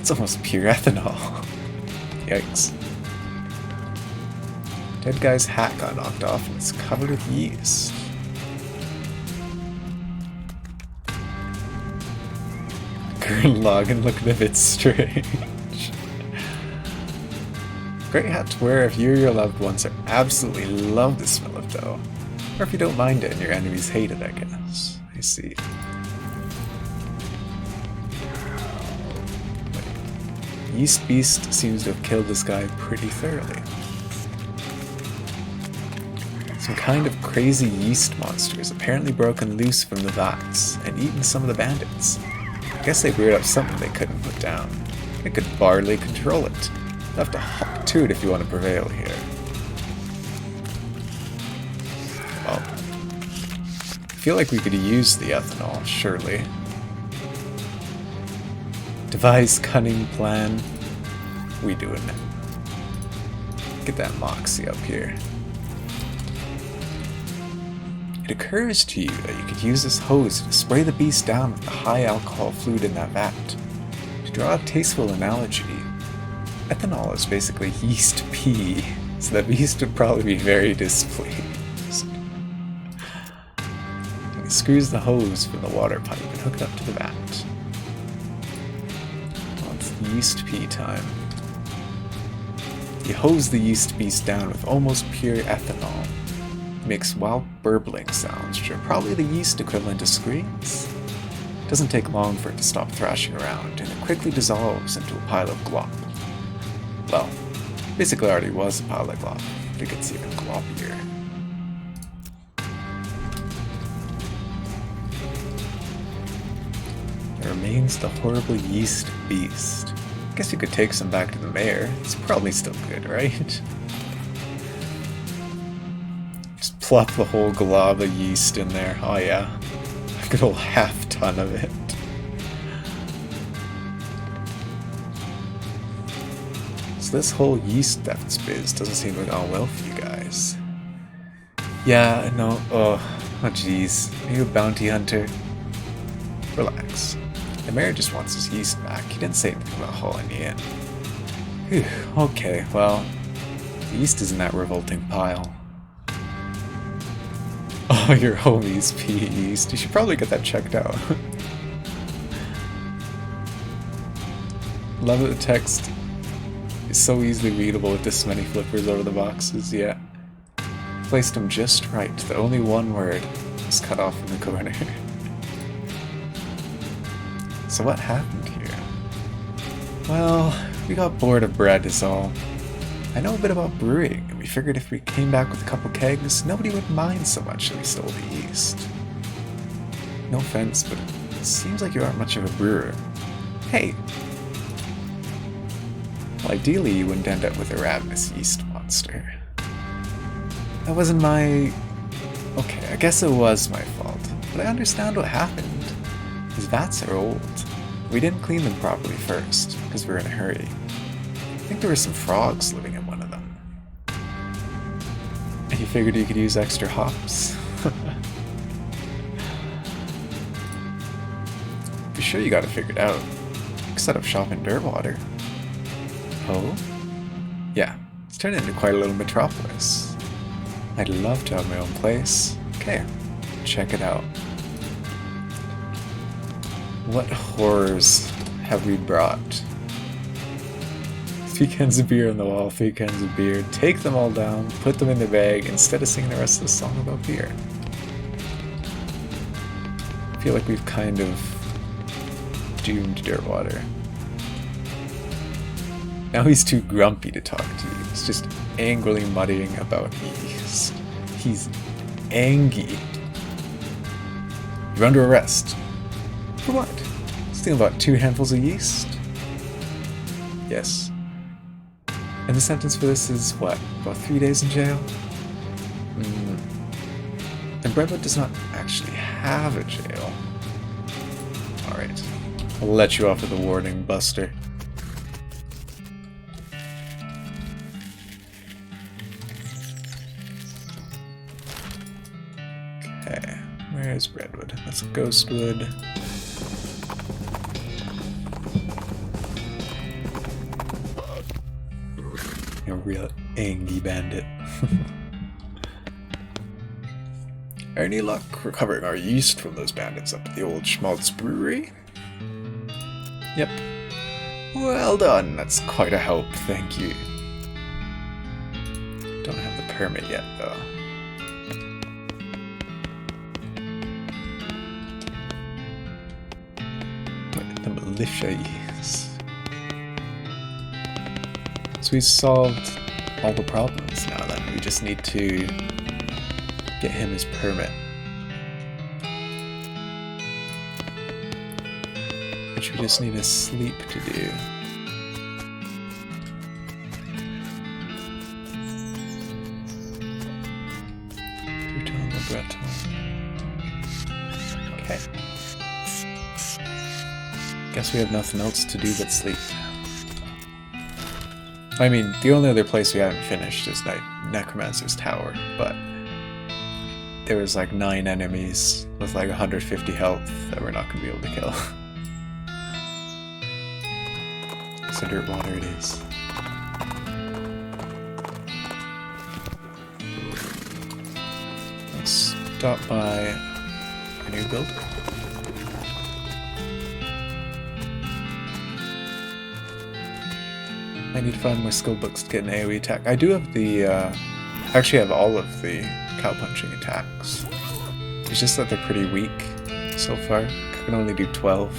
It's almost pure ethanol. Yikes. Dead guy's hat got knocked off and it's covered with yeast. Current login looking a bit strange. Great hat to wear if you or your loved ones are absolutely love the smell of dough. Or if you don't mind it and your enemies hate it, I guess. I see. Yeast Beast seems to have killed this guy pretty thoroughly. Some kind of crazy yeast monsters apparently broken loose from the vats and eaten some of the bandits. I guess they brewed up something they couldn't put down. They could barely control it. You'll have to hop to it if you want to prevail here. Well, I feel like we could use the ethanol, surely. Devise cunning plan. We doing it. Get that moxie up here. It occurs to you that you could use this hose to spray the beast down with the high alcohol fluid in that vat. To draw a tasteful analogy, ethanol is basically yeast pee, so that beast would probably be very displeased. screws the hose from the water pipe and hook it up to the vat. Well, it's yeast pea time. You hose the yeast beast down with almost pure ethanol. Makes wild burbling sounds, which are probably the yeast equivalent to screams. It doesn't take long for it to stop thrashing around, and it quickly dissolves into a pile of glop. Well, basically already was a pile of glop, but it gets even gloppier. There remains the horrible yeast beast. Guess you could take some back to the mayor. It's probably still good, right? Just plop the whole glob of yeast in there. Oh yeah. A good old half-ton of it. So this whole yeast theft biz doesn't seem to have gone well for you guys. Yeah, no, oh jeez. Are you a bounty hunter? Relax. The mayor just wants his yeast back. He didn't say anything about hauling you in. Whew, okay, well, the yeast is in that revolting pile. Oh, your homie's pea yeast. You should probably get that checked out. Love that the text is so easily readable with this many flippers over the boxes, yeah. Placed them just right. The only one word was cut off in the corner. So what happened here? Well, we got bored of bread is all. I know a bit about brewing, and we figured if we came back with a couple kegs, nobody would mind so much that we stole the yeast. No offense, but it seems like you aren't much of a brewer. Hey! Well, ideally you wouldn't end up with a ravenous yeast monster. That wasn't my... Okay, I guess it was my fault, but I understand what happened. These vats are old. We didn't clean them properly first, because we were in a hurry. I think there were some frogs living in one of them. And you figured you could use extra hops? Be sure you got it figured out. You can set up shop in Dirtwater. Oh? Yeah, it's turned into quite a little metropolis. I'd love to have my own place. Okay, check it out. What horrors have we brought? 3 cans of beer on the wall, 3 cans of beer. Take them all down, put them in the bag, instead of singing the rest of the song about beer. I feel like we've kind of doomed Dirtwater. Now he's too grumpy to talk to you. He's just angrily muttering about yeast. He's angry. You're under arrest. For what? Stealing about 2 handfuls of yeast? Yes. And the sentence for this is what? About 3 days in jail? And Brentwood does not actually have a jail. Alright. I'll let you off with a warning, Buster. Okay. Where's Redwood? That's Ghostwood. A real angry bandit. Any luck recovering our yeast from those bandits up to the old Schmaltz brewery? Yep. Well done, that's quite a help, thank you. Don't have the permit yet, though. Wait, the militia yeast. So we've solved all the problems now then. We just need to get him his permit. Which we just need a sleep to do. Okay. Guess we have nothing else to do but sleep. I mean, the only other place we haven't finished is Necromancer's Tower, but there was like 9 enemies with like 150 health that we're not going to be able to kill. So Dirtwater it is. Let's stop by new build. I need to find more skill books to get an AoE attack. I do have the, actually have all of the cow-punching attacks. It's just that they're pretty weak so far. I can only do 12.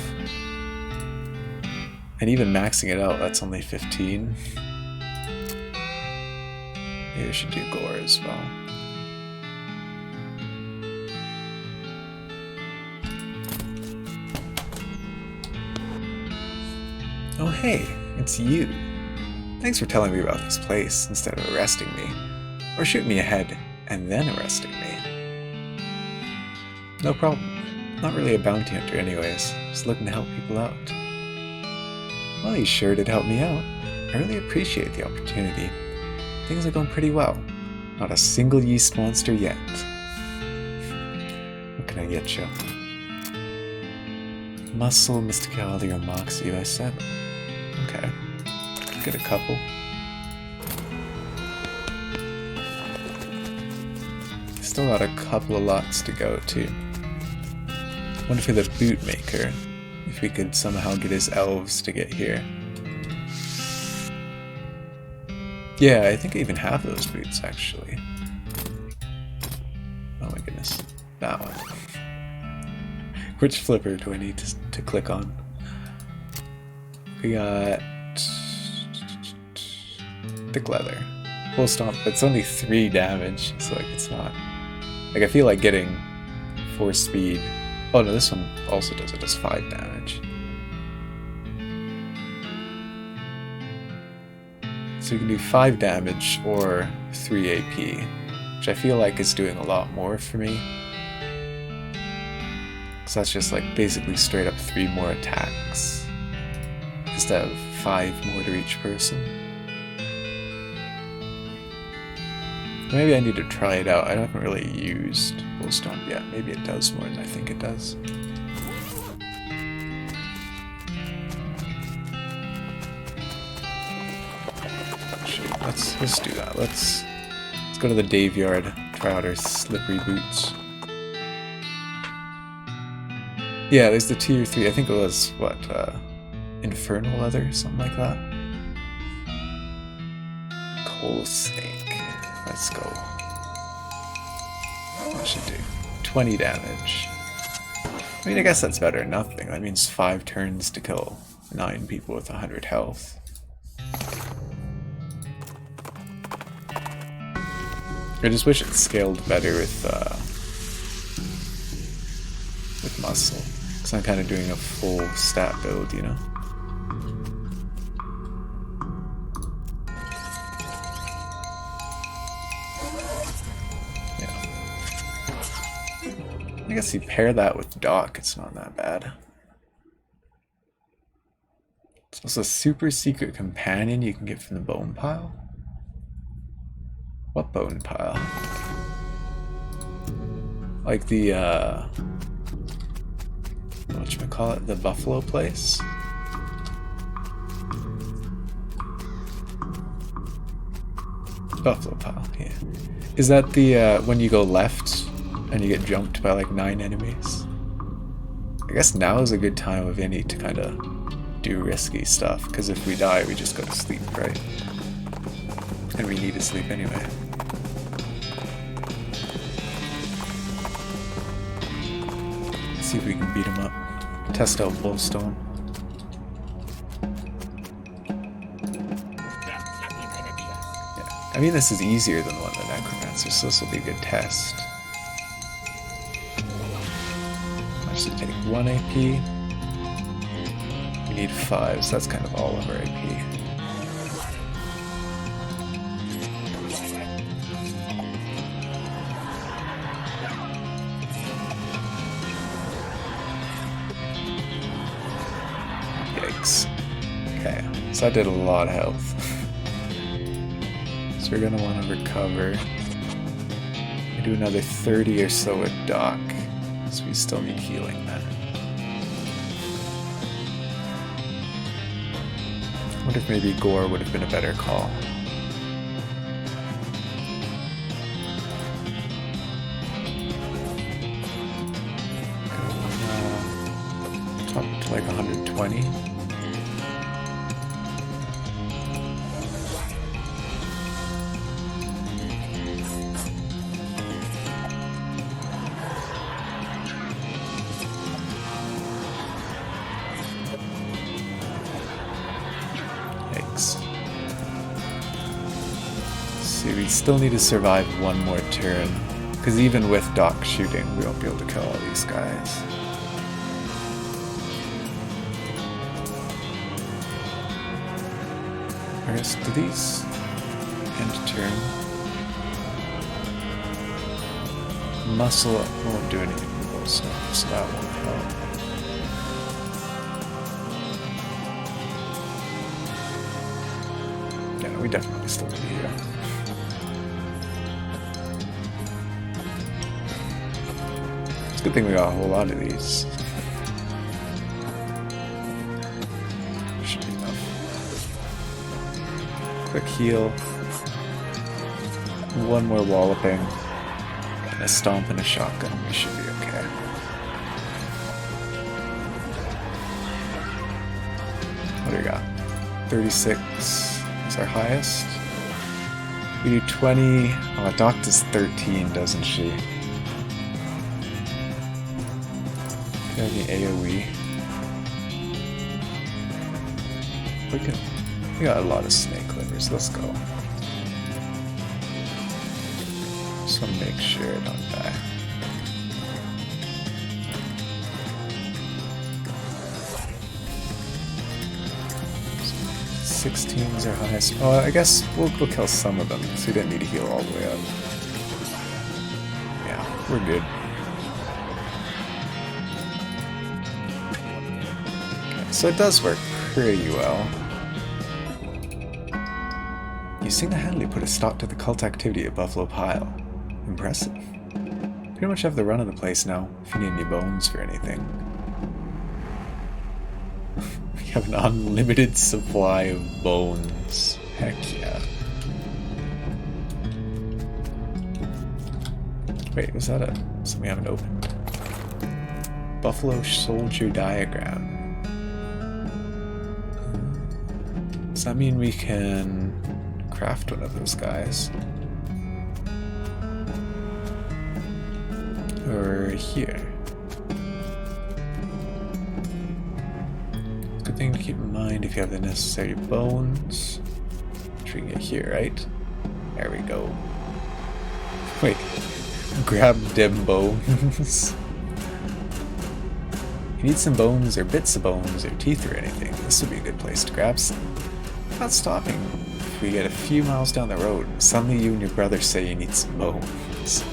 And even maxing it out, that's only 15. Maybe I should do gore as well. Oh hey, it's you. Thanks for telling me about this place instead of arresting me. Or shooting me ahead and then arresting me. No problem. Not really a bounty hunter anyways, just looking to help people out. Well, you sure did help me out. I really appreciate the opportunity. Things are going pretty well. Not a single yeast monster yet. What can I get you? Muscle, Mysticality, or Moxie by 7. Okay. Get a couple. Still got a couple of lots to go too. Wonder for the bootmaker, if we could somehow get his elves to get here. Yeah, I think I even have those boots actually. Oh my goodness. That one. Which flipper do I need to click on? We got thick leather. Full stomp, but it's only 3 damage, so like it's not. Like I feel like getting 4 speed. Oh no, this one also does it. Does 5 damage. So you can do 5 damage or 3 AP, which I feel like is doing a lot more for me. So that's just like basically straight up 3 more attacks instead of 5 more to each person. Maybe I need to try it out. I haven't really used Full Stomp yet. Maybe it does more than I think it does. Shoot, let's do that. Let's go to the Dave Yard, try out our slippery boots. Yeah, there's the tier 3. I think it was what, Infernal Leather, something like that. Coal Snake. Let's go. What should do? 20 damage. I mean, I guess that's better than nothing. That means 5 turns to kill 9 people with 100 health. I just wish it scaled better with muscle. Because I'm kind of doing a full stat build, you know? I guess you pair that with Doc, it's not that bad. It's also a super secret companion you can get from the bone pile. What bone pile? Like the, whatchamacallit, the buffalo place? Buffalo pile, yeah. Is that the, when you go left and you get jumped by like 9 enemies? I guess now is a good time of any to kind of do risky stuff, because if we die we just go to sleep, right? And we need to sleep anyway. Let's see if we can beat him up. Test out Bullstone. Yeah, I mean this is easier than the one of the Necromancer, so this will be a good test. To take 1 AP. We need 5, so that's kind of all of our AP. Yikes. Okay, so that did a lot of health. So we're gonna want to recover. We do another 30 or so with Doc. So we still need healing then. I wonder if maybe Gore would have been a better call. to like 120. See, we still need to survive one more turn, because even with Doc shooting, we won't be able to kill all these guys. I guess, do these end turn? Muscle up won't do anything with those stuff, so that won't help. Yeah, we definitely still need to heal. It's a good thing we got a whole lot of these. Should be enough. Quick heal. One more walloping. And a stomp and a shotgun. We should be okay. What do we got? 36 is our highest. We do 20. Oh, Doc does 13, doesn't she? The AoE. We got a lot of snake livers. Let's go. Just want to make sure I don't die. So 16 is our highest. Oh, I guess we'll kill some of them, so we didn't need to heal all the way up. Yeah, we're good. So it does work pretty well. Using the Handley put a stop to the cult activity at Buffalo Pile. Impressive. Pretty much have the run of the place now, if you need any bones for anything. We have an unlimited supply of bones. Heck yeah. Wait, was that something we haven't opened? Buffalo Soldier Diagram. Does that mean we can craft one of those guys? Or here? Good thing to keep in mind if you have the necessary bones. Which we can get here, right? There we go. Wait. Grab them bones. If you need some bones or bits of bones or teeth or anything, this would be a good place to grab some. Not stopping if we get a few miles down the road and suddenly you and your brother say you need some bones.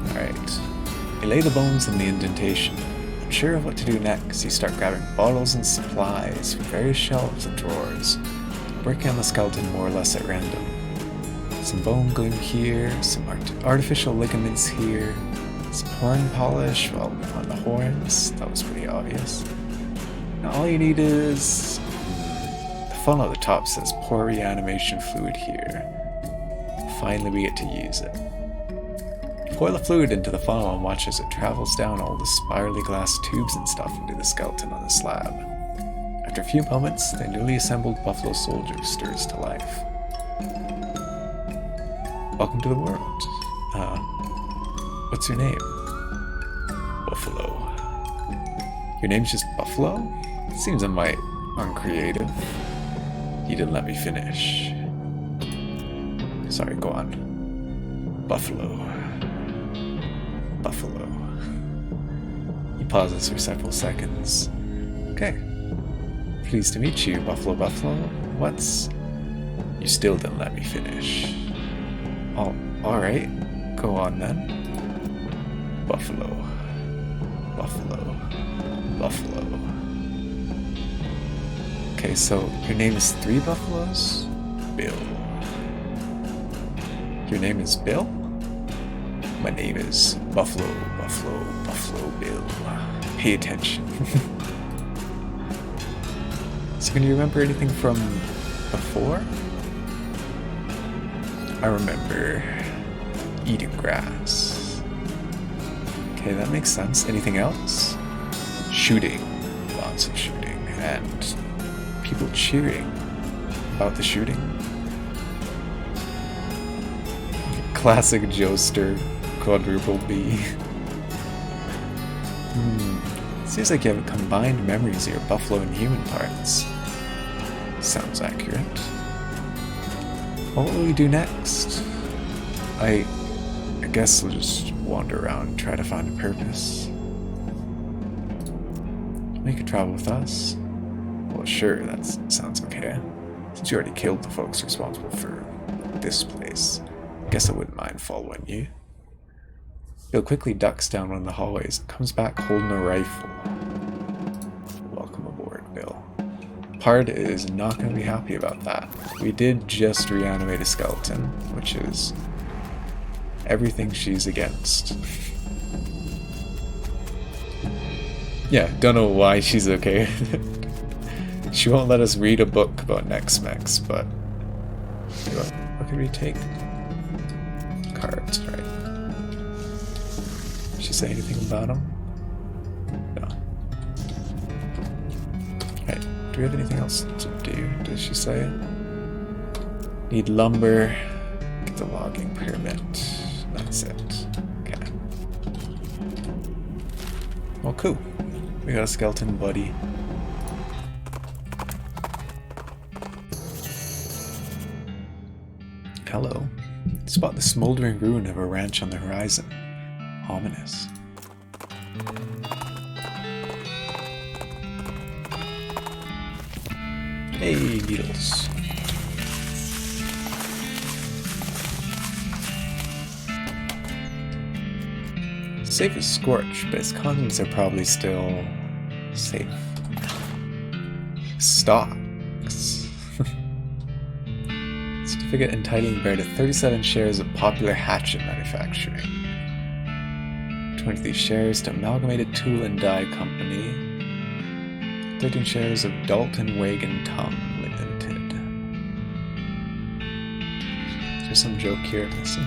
Alright. You lay the bones in the indentation. Unsure of what to do next, you start grabbing bottles and supplies from various shelves and drawers, working on the skeleton more or less at random. Some bone glue here, some artificial ligaments here, some horn polish, well, on the horns, that was pretty obvious. Now all you need is... the funnel at the top says pour reanimation fluid here. Finally we get to use it. Pour the fluid into the funnel and watch as it travels down all the spirally glass tubes and stuff into the skeleton on the slab. After a few moments, the newly assembled buffalo soldier stirs to life. Welcome to the world. What's your name? Buffalo. Your name's just Buffalo? Seems a mite uncreative. You didn't let me finish. Sorry, go on. Buffalo. Buffalo. He pauses for several seconds. Okay. Pleased to meet you, Buffalo. What's... You still didn't let me finish. Oh, alright. Go on then. Buffalo. Okay, so your name is 3 buffaloes? Bill. Your name is Bill? My name is Buffalo Bill. Pay attention. So can you remember anything from before? I remember eating grass. Okay, that makes sense. Anything else? Shooting. Lots of shooting. And people cheering about the shooting. Classic Joester quadruple B. Seems like you have combined memories of your buffalo and human parts. Sounds accurate. What will we do next? I guess we'll just wander around and try to find a purpose. You could travel with us. Well, sure, that sounds okay. Since you already killed the folks responsible for this place, I guess I wouldn't mind following you. Bill quickly ducks down one of the hallways and comes back holding a rifle. Welcome aboard, Bill. Pard is not going to be happy about that. We did just reanimate a skeleton, which is everything she's against. Yeah, don't know why she's okay with it. She won't let us read a book about Nex-Mex, but what could we take? Cards, right? Did she say anything about them? No. Right, do we have anything else to do? Did she say? Need lumber. Get the logging permit. That's it. Okay. Well, cool. We got a skeleton buddy. Hello. Spot the smoldering ruin of a ranch on the horizon. Ominous. Hey, needles. Safe as Scorch, but its contents are probably still safe. Stocks. Certificate entitling Bear to 37 shares of Popular Hatchet Manufacturing. 20 of these shares to Amalgamated Tool and Die Company. 13 shares of Dalton Wagon Tongue Limited. Is there some joke here missing?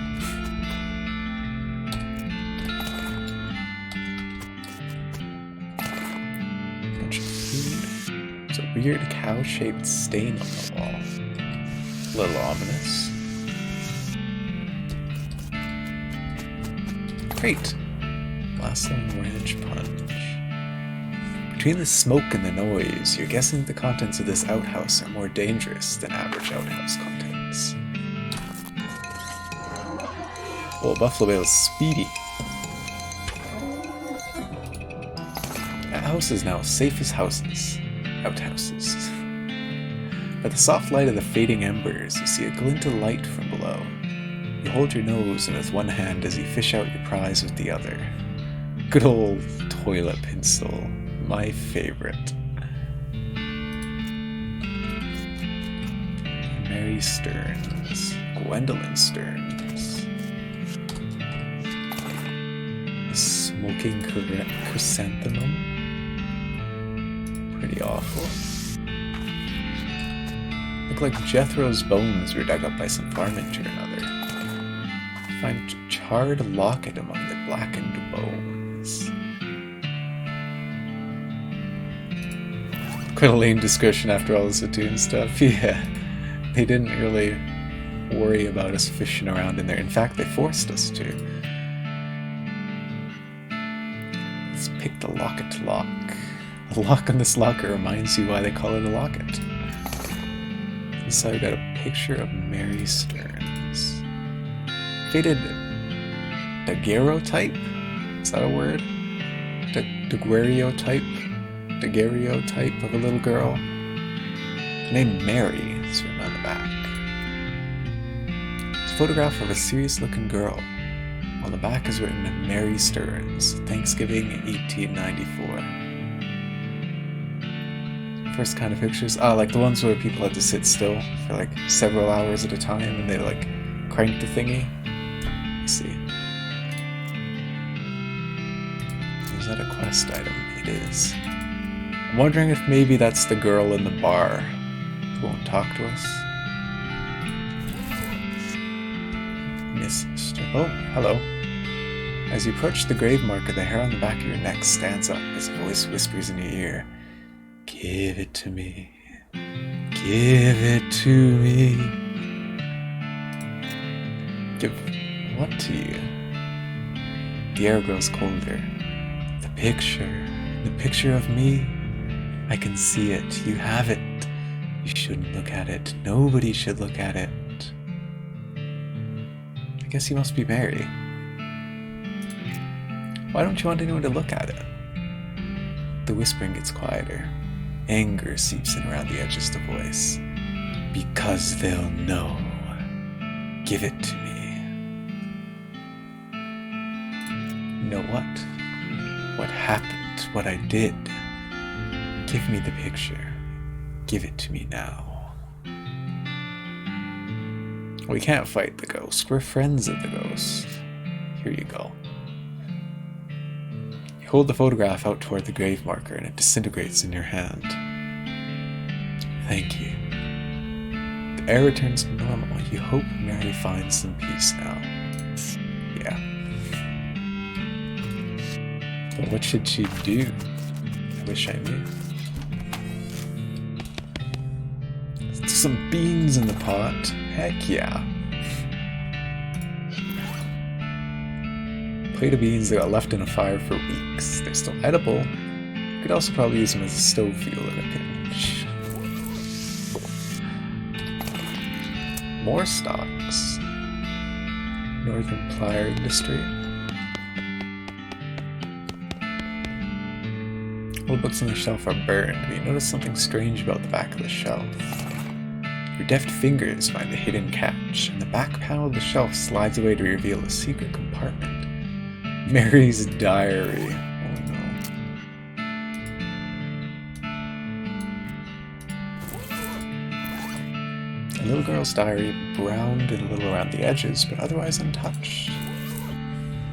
There's a weird cow-shaped stain on the wall. A little ominous. Great. Lasting Ranch Punch. Between the smoke and the noise, you're guessing the contents of this outhouse are more dangerous than average outhouse contents. Oh, Buffalo Bill's speedy. That house is now safe as houses. Outhouses. By the soft light of the fading embers, you see a glint of light from below. You hold your nose in with one hand as you fish out your prize with the other. Good old toilet pencil. My favorite. Mary Stearns. Gwendolyn Stearns. A smoking chrysanthemum. Pretty awful. Look like Jethro's bones were dug up by some varmint or another. Find charred locket among the blackened bones. Quite a lame description after all the Satoon stuff. Yeah, they didn't really worry about us fishing around in there. In fact, they forced us to. Let's pick the locket to lock. The lock on this locker reminds you why they call it a locket. Inside we got a picture of Mary Stearns. Faded daguerreotype? Is that a word? Daguerreotype? Daguerreotype of a little girl. The name Mary is written on the back. It's a photograph of a serious looking girl. On the back is written Mary Stearns, Thanksgiving 1894. First kind of pictures, like the ones where people had to sit still for like several hours at a time and they like cranked the thingy. Let's see. Is that a quest item? It is. I'm wondering if maybe that's the girl in the bar who won't talk to us. noise. Oh, hello. As you approach the grave marker, the hair on the back of your neck stands up as a voice whispers in your ear. Give it to me. Give it to me. Give what to you? The air grows colder. The picture of me. I can see it. You have it. You shouldn't look at it. Nobody should look at it. I guess you must be Mary. Why don't you want anyone to look at it? The whispering gets quieter. Anger seeps in around the edges of the voice. Because they'll know. Give it to me. Know what? What happened? What I did? Give me the picture. Give it to me now. We can't fight the ghost. We're friends of the ghost. Here you go. You hold the photograph out toward the grave marker and it disintegrates in your hand. Thank you. The air returns to normal. You hope Mary finds some peace now. Yeah. But what should she do? I wish I knew. Some beans in the pot. Heck yeah. Plate of beans that got left in a fire for weeks. They're still edible. You could also probably use them as a stove fuel in a pinch. More stocks. Northern Plier Industry. All the books on the shelf are burned, but you notice something strange about the back of the shelf. Your deft fingers find the hidden catch, and the back panel of the shelf slides away to reveal a secret compartment. Mary's diary. Oh no. A little girl's diary, browned and a little around the edges, but otherwise untouched.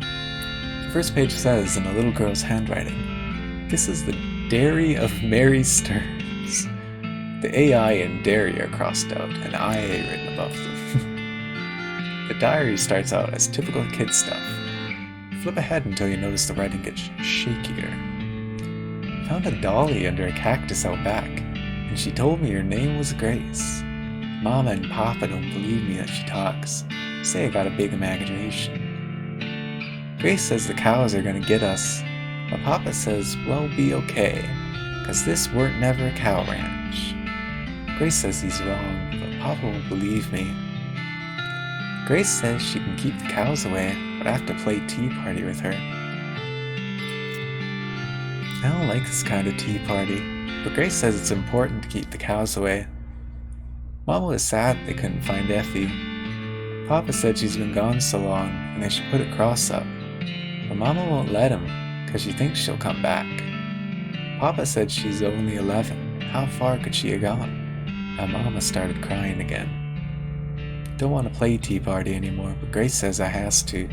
The first page says, in a little girl's handwriting, "This is the diary of Mary Stearns." The AI and dairy are crossed out, and IA written above them. The diary starts out as typical kid stuff. Flip ahead until you notice the writing gets shakier. Found a dolly under a cactus out back, and she told me her name was Grace. Mama and Papa don't believe me that she talks. Say I got a big imagination. Grace says the cows are gonna get us, but Papa says we'll be okay, 'cause this weren't never a cow ranch. Grace says he's wrong, but Papa won't believe me. Grace says she can keep the cows away, but I have to play tea party with her. I don't like this kind of tea party, but Grace says it's important to keep the cows away. Mama was sad they couldn't find Effie. Papa said she's been gone so long, and they should put a cross up. But Mama won't let him, 'cause she thinks she'll come back. Papa said she's only 11. How far could she have gone? And Mama started crying again. Don't want to play tea party anymore, but Grace says I has to.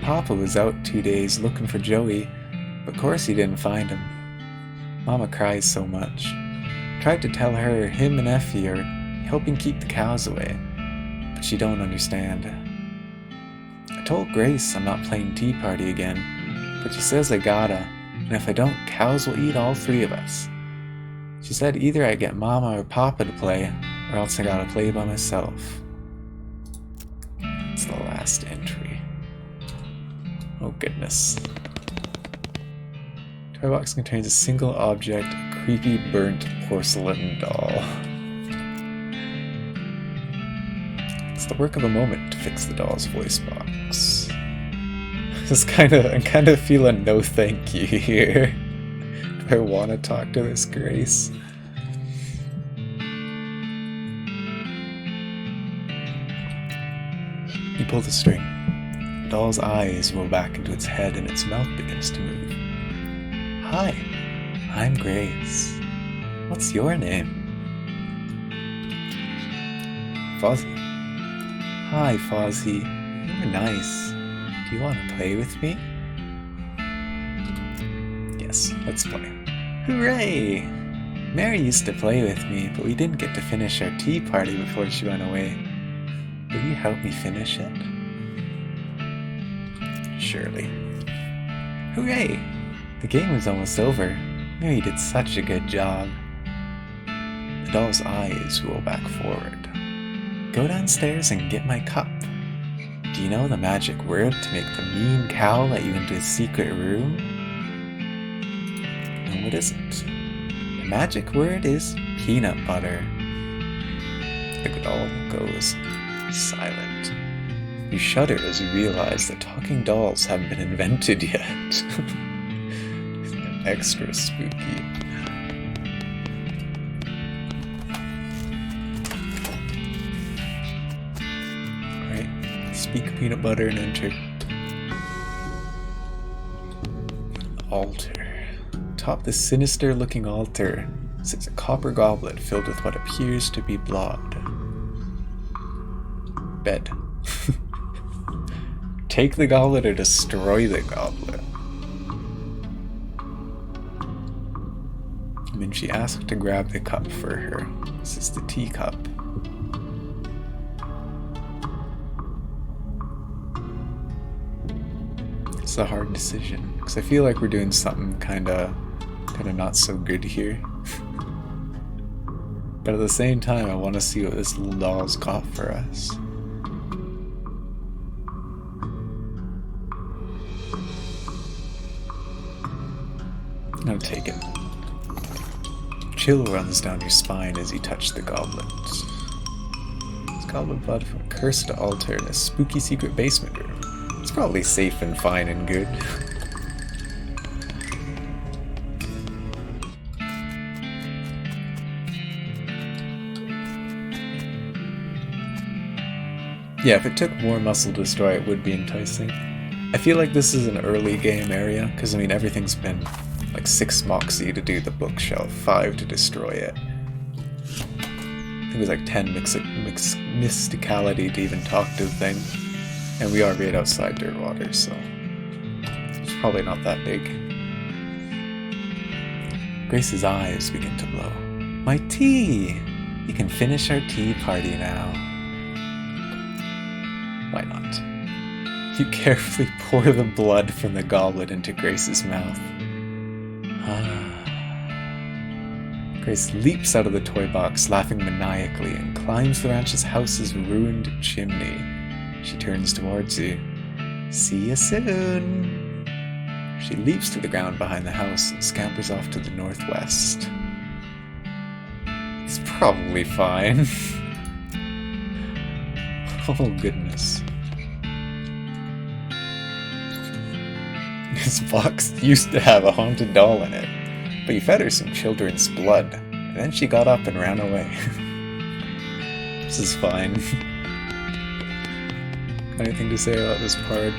Papa was out 2 days looking for Joey, but of course he didn't find him. Mama cries so much. Tried to tell her him and Effie are helping keep the cows away, but she don't understand. I told Grace I'm not playing tea party again, but she says I gotta, and if I don't, cows will eat all 3 of us. She said either I get Mama or Papa to play, or else I gotta play by myself. That's the last entry. Oh goodness. Toy box contains a single object, a creepy burnt porcelain doll. It's the work of a moment to fix the doll's voice box. I'm kind of feeling no thank you here. Do I want to talk to this Grace? You pull the string. The doll's eyes roll back into its head and its mouth begins to move. Hi, I'm Grace. What's your name? Fozzie. Hi, Fozzie. You're nice. Do you want to play with me? Yes, let's play. Hooray! Mary used to play with me, but we didn't get to finish our tea party before she went away. Will you help me finish it? Surely. Hooray! The game was almost over. Mary did such a good job. The doll's eyes roll back forward. Go downstairs and get my cup. Do you know the magic word to make the mean cow let you into a secret room? No, what is it? The magic word is peanut butter. The doll goes silent. You shudder as you realize that talking dolls haven't been invented yet. Extra spooky. Alright, speak peanut butter and enter. Altar. Atop the sinister looking altar sits a copper goblet filled with what appears to be blood. Bed. Take the goblet or destroy the goblet. And then she asked to grab the cup for her. This is the teacup. It's a hard decision, because I feel like we're doing something kinda not so good here. But at the same time, I want to see what this little doll's got for us. No, take it. Chill runs down your spine as you touch the goblet. It's goblet blood from a cursed altar in a spooky secret basement room. It's probably safe and fine and good. Yeah, if it took more muscle to destroy, it would be enticing. I feel like this is an early game area, because I mean everything's been like 6 Moxie to do the bookshelf, 5 to destroy it. I think it was like 10 mysticality to even talk to the thing. And we are right outside Dirtwater, so it's probably not that big. Grace's eyes begin to glow. My tea! You can finish our tea party now. Why not? You carefully pour the blood from the goblet into Grace's mouth. Grace leaps out of the toy box, laughing maniacally, and climbs the ranch's house's ruined chimney. She turns towards you. See you soon. She leaps to the ground behind the house and scampers off to the northwest. It's probably fine. Oh goodness. This box used to have a haunted doll in it, but you fed her some children's blood, and then she got up and ran away. This is fine. Anything to say about this part?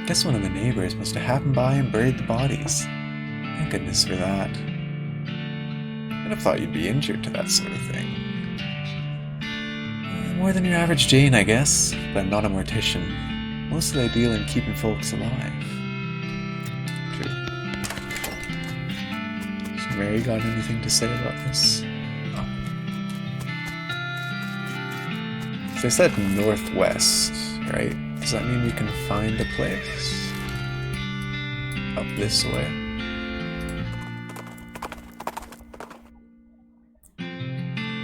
Guess one of the neighbors must have happened by and buried the bodies. Thank goodness for that. I'd have thought you'd be injured to that sort of thing. More than your average Jane, I guess, but I'm not a mortician. Mostly I deal in keeping folks alive. True. Has Mary got anything to say about this? No. So they said northwest, right? Does that mean we can find a place? Up this way.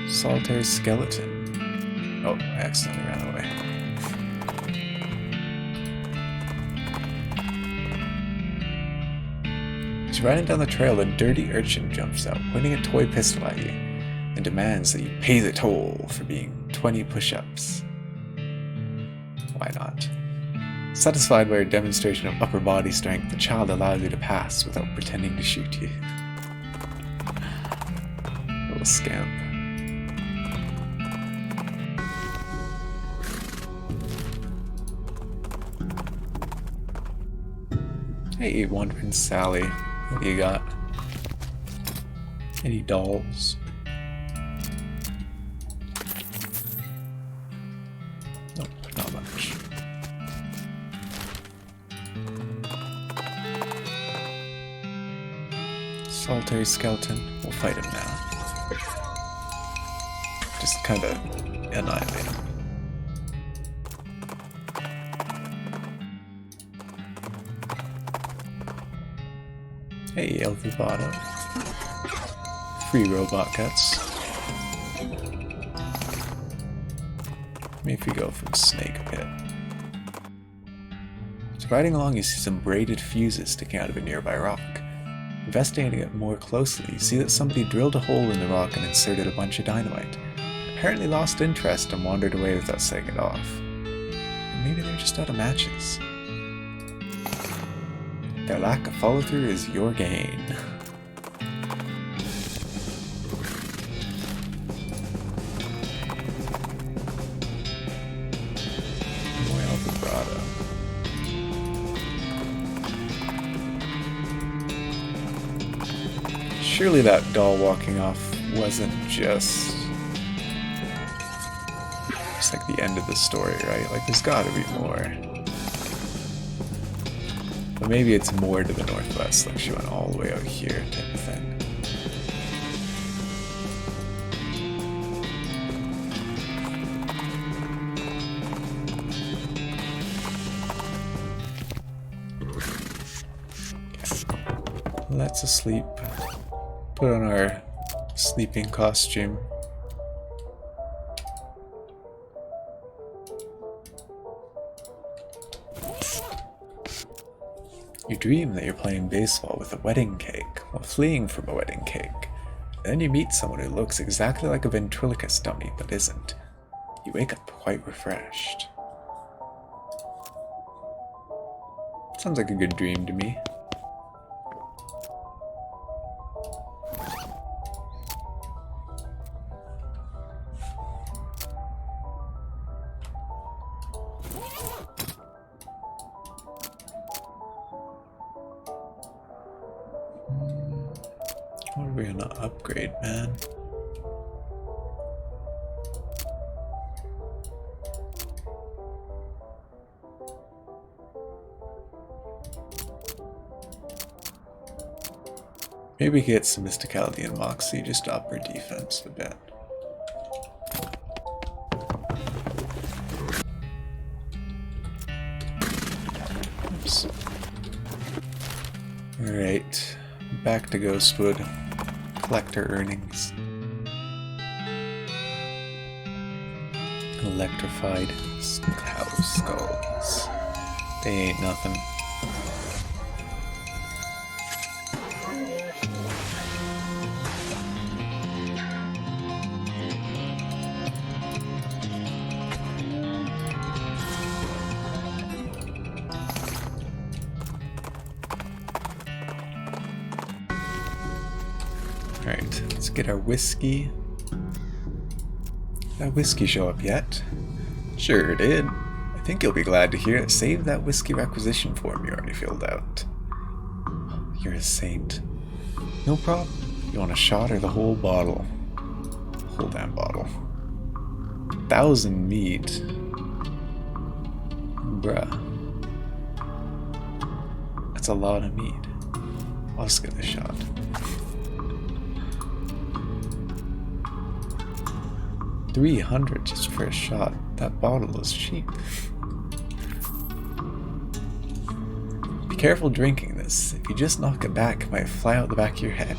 Solitary skeleton. Oh, I accidentally ran away. As you're riding down the trail, a dirty urchin jumps out, pointing a toy pistol at you, and demands that you pay the toll for being 20 push-ups. Why not? Satisfied by your demonstration of upper body strength, the child allows you to pass without pretending to shoot you. Little scamp. Hey, Wandering Sally, what do you got? Any dolls? Nope, not much. Solitary skeleton. We'll fight him now. Just kind of annihilate him. Hey, Elvivado. Free robot cuts. Maybe if we go from Snake Pit. So riding along, you see some braided fuses sticking out of a nearby rock. Investigating it more closely, you see that somebody drilled a hole in the rock and inserted a bunch of dynamite. Apparently lost interest and wandered away without setting it off. Or maybe they're just out of matches. Their lack of follow-through is your gain. More Elvivado. Surely that doll walking off wasn't just like the end of the story, right? Like, there's gotta be more. But maybe it's more to the northwest, like she went all the way out here type of thing. Okay. Let's asleep. Put on our sleeping costume. You dream that you're playing baseball with a wedding cake while fleeing from a wedding cake. Then you meet someone who looks exactly like a ventriloquist dummy but isn't. You wake up quite refreshed. Sounds like a good dream to me. What are we gonna upgrade, man? Maybe get some Mysticality and Moxie just to up our defense a bit. Oops. Alright, back to Ghostwood. Collector earnings. Electrified cow skulls. They ain't nothing. Alright, let's get our whiskey. Did that whiskey show up yet? Sure did. I think you'll be glad to hear it. Save that whiskey requisition form you already filled out. You're a saint. No problem. You want a shot or the whole bottle? Whole damn bottle. 1,000 mead. Bruh. That's a lot of mead. I'll just get a shot. $300 just for a shot. That bottle is cheap. Be careful drinking this. If you just knock it back, it might fly out the back of your head.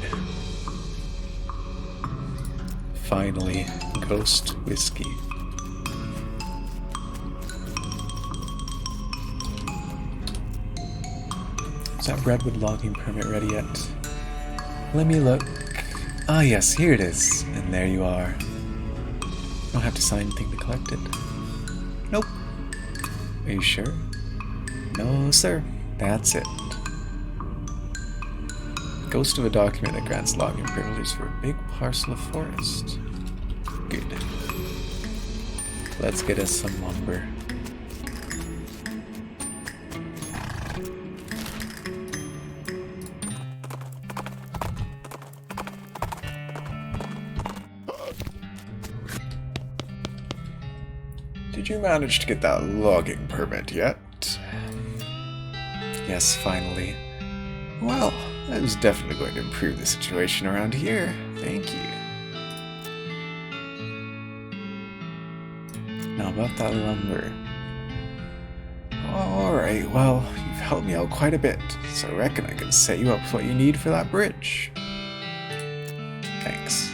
Finally, ghost whiskey. Is that redwood logging permit ready yet? Let me look. Ah yes, here it is. And there you are. Don't have to sign anything to collect it. Nope. Are you sure? No, sir. That's it. Ghost of a document that grants logging privileges for a big parcel of forest. Good. Let's get us some lumber. Did you manage to get that logging permit yet? Yes, finally. Well, that is definitely going to improve the situation around here. Thank you. Now about that lumber. Alright, well, you've helped me out quite a bit, so I reckon I can set you up with what you need for that bridge. Thanks.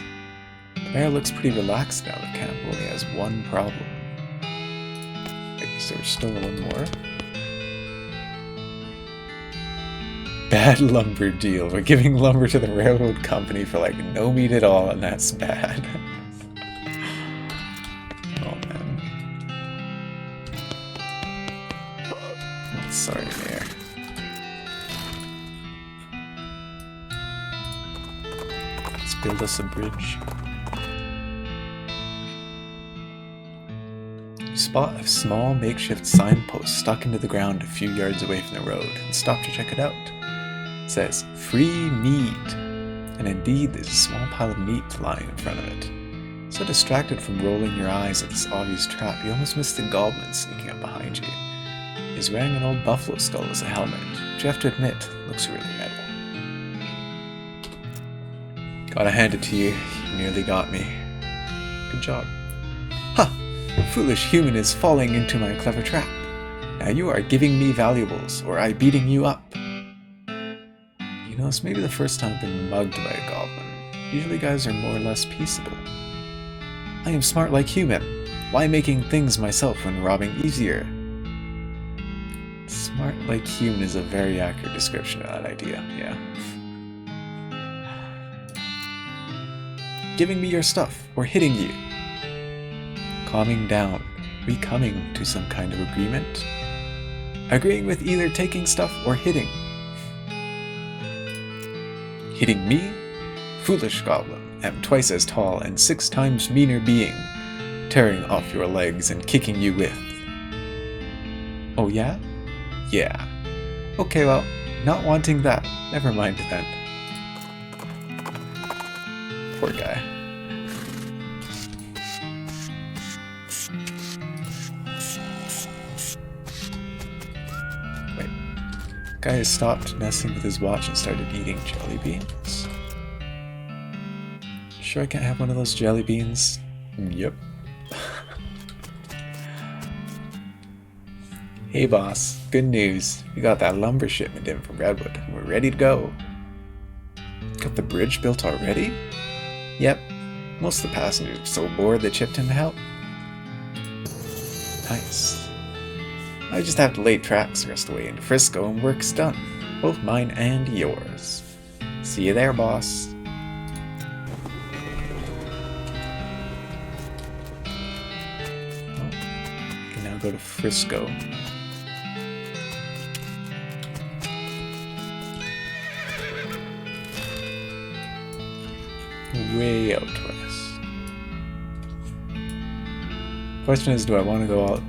The mayor looks pretty relaxed now. The camp only has one problem. I guess there's still one more. Bad lumber deal. We're giving lumber to the railroad company for like no meat at all, and that's bad. Oh man. Oh, sorry, Mayor. Let's build us a bridge. You spot a small makeshift signpost stuck into the ground a few yards away from the road and stop to check it out. It says, "Free meat," and indeed there's a small pile of meat lying in front of it. So distracted from rolling your eyes at this obvious trap, you almost missed the goblin sneaking up behind you. He's wearing an old buffalo skull as a helmet, which you have to admit looks really metal. Gotta hand it to you, you nearly got me. Good job. Ha! Foolish human is falling into my clever trap. Now you are giving me valuables, or I beating you up. You know, it's maybe the first time I've been mugged by a goblin. Usually guys are more or less peaceable. I am smart like human. Why making things myself when robbing easier? Smart like human is a very accurate description of that idea, yeah. Giving me your stuff, or hitting you. Calming down. We coming to some kind of agreement? Agreeing with either taking stuff or hitting. Hitting me? Foolish goblin, am twice as tall and 6 times meaner being, tearing off your legs and kicking you with. Oh yeah? Yeah. Okay, well, not wanting that. Never mind then. Poor guy. Wait. Guy has stopped messing with his watch and started eating jelly beans. Sure I can't have one of those jelly beans? Yep. Hey boss, good news. We got that lumber shipment in from Redwood and we're ready to go. Got the bridge built already? Yep. Most of the passengers were so bored they chipped in to help. Nice. I just have to lay tracks the rest of the way into Frisco and work's done. Both mine and yours. See you there, boss. Oh, I can now go to Frisco. Way out west. Question is, do I want to go out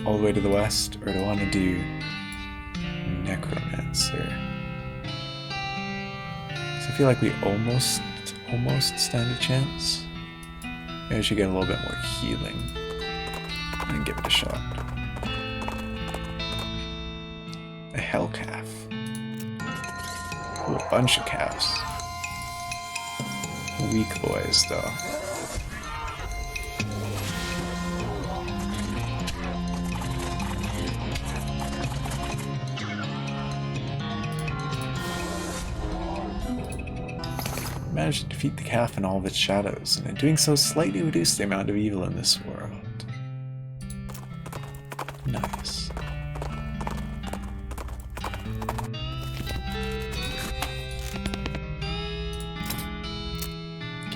all the way to the west, or do I want to do Necromancer? So I feel like we almost stand a chance. Maybe I should get a little bit more healing and give it a shot. A hell calf. Ooh, a bunch of calves. Weak boys, though. Managed to defeat the calf and all of its shadows, and in doing so slightly reduced the amount of evil in this world. Nice.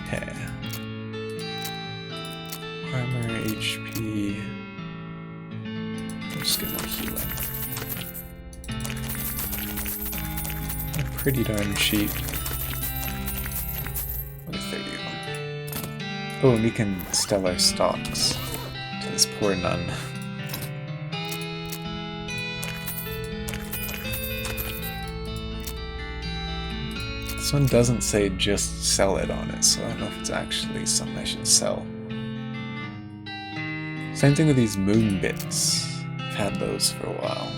Okay. Armor, HP. Let's get more healing. A pretty darn cheap. Oh, and we can sell our stocks to this poor nun. This one doesn't say just sell it on it, so I don't know if it's actually something I should sell. Same thing with these moon bits. I've had those for a while.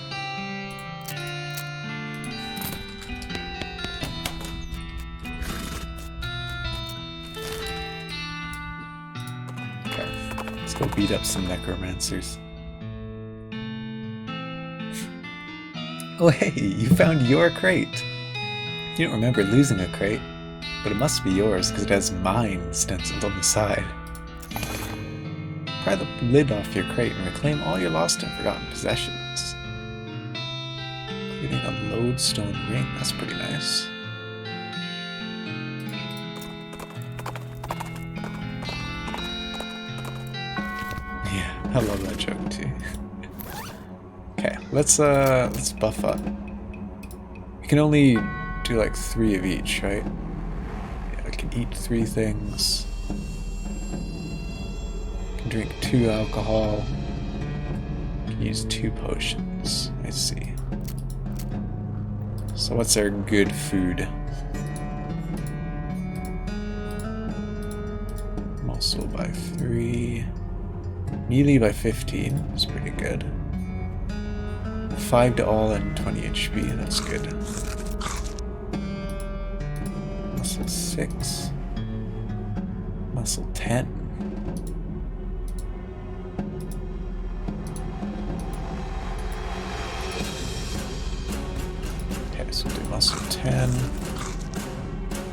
Go beat up some necromancers. Oh hey, you found your crate! You don't remember losing a crate, but it must be yours because it has mine stenciled on the side. Pry the lid off your crate and reclaim all your lost and forgotten possessions. Including a lodestone ring, that's pretty nice. Yeah, I love that joke too. Okay, let's buff up. We can only do like 3 of each, right? Yeah, I can eat 3 things. Can drink 2 alcohol. Can use 2 potions. I see. So what's our good food? Muscle by 3. Melee by 15. That's pretty good. 5 to all and 20 HP. That's good. Muscle 6. Muscle 10. Okay, so we'll do muscle 10.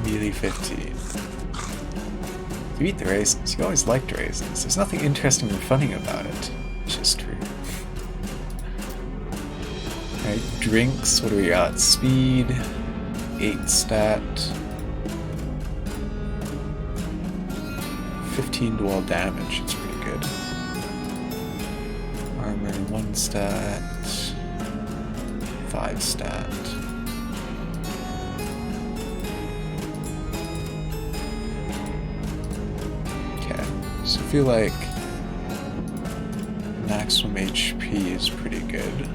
Melee 15. You eat the raisins. You always liked raisins. There's nothing interesting or funny about it. It's just true. Alright, drinks. What do we got? Speed. 8 stat. 15 to all damage. It's pretty good. Armor 1 stat. 5 stat. So I feel like maximum HP is pretty good.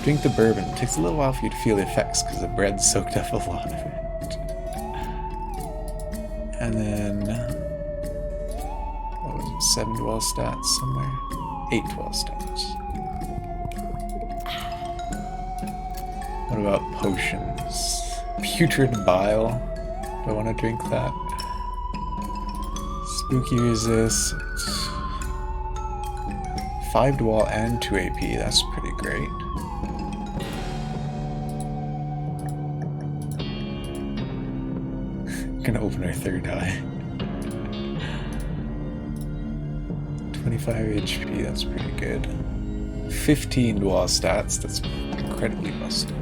Drink the bourbon. It takes a little while for you to feel the effects because the bread soaked up a lot of it. And then, what was it, 7 dwell stats somewhere? 8 dwell stats. What about potions? Putrid bile. Do I want to drink that? Spooky resist. 5 to wall and 2 AP, that's pretty great. Gonna open our 3rd eye. 25 HP, that's pretty good. 15 to wall stats, that's incredibly busted.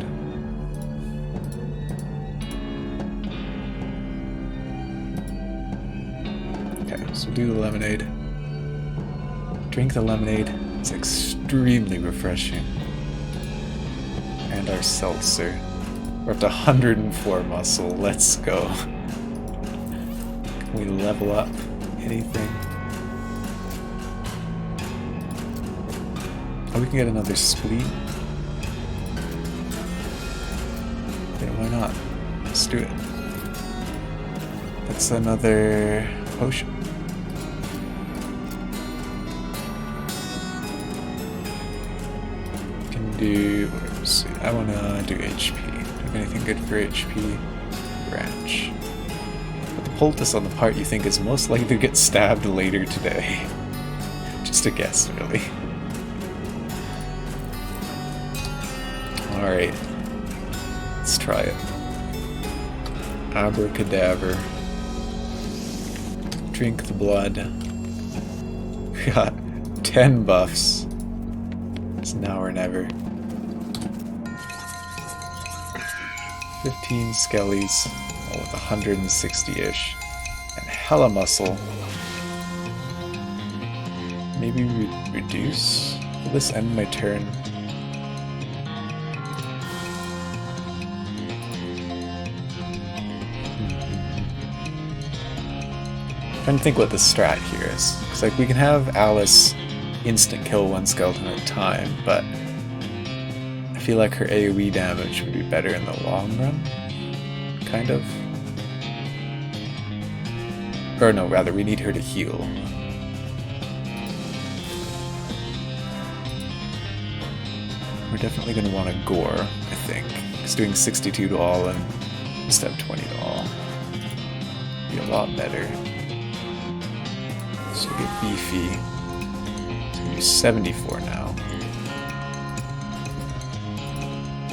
So do the lemonade. Drink the lemonade. It's extremely refreshing. And our seltzer. We're up to 104 muscle. Let's go. Can we level up anything? Oh, we can get another spleen. Yeah, why not? Let's do it. That's another potion. Do, let's see, I wanna do HP. Do you have anything good for HP? Branch. Put the poultice on the part you think is most likely to get stabbed later today. Just a guess, really. Alright. Let's try it. Abracadabra. Drink the blood. We got 10 buffs. It's now or never. 15 skellies, all with 160-ish, and hella muscle. Maybe reduce? Will this end my turn? I'm trying to think what the strat here is. It's like we can have Alice instant kill 1 skeleton at a time, but I feel like her AoE damage would be better in the long run, kind of. Or no, rather, we need her to heal. We're definitely going to want to gore, I think. Because doing 62 to all and instead of 20 to all would be a lot better. So we'll get beefy. So we do 74 now.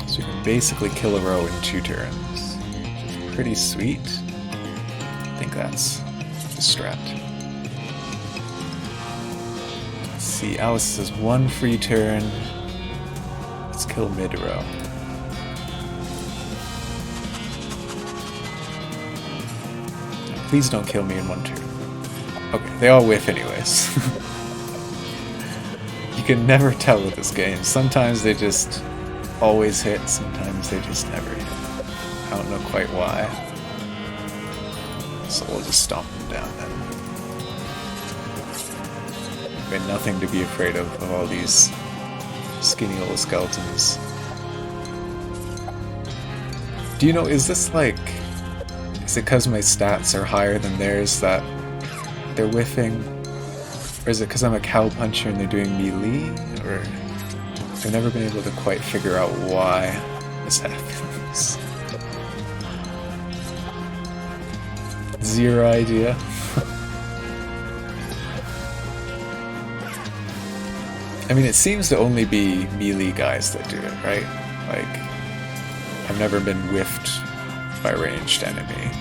So we can basically kill a row in 2 turns. Which is pretty sweet. I think that's the strat. Let's see, Alice says 1 free turn. Let's kill mid-row. Please don't kill me in 1 turn. Okay, they all whiff anyways. You can never tell with this game. Sometimes they just always hit, sometimes they just never hit. I don't know quite why. So we'll just stomp them down then. Got nothing to be afraid of all these skinny little skeletons. Do you know, is this like... Is it because my stats are higher than theirs that they're whiffing? Or is it because I'm a cow puncher and they're doing melee? Or I've never been able to quite figure out why this happens. Zero idea. I mean, it seems to only be melee guys that do it, right? Like, I've never been whiffed by a ranged enemy.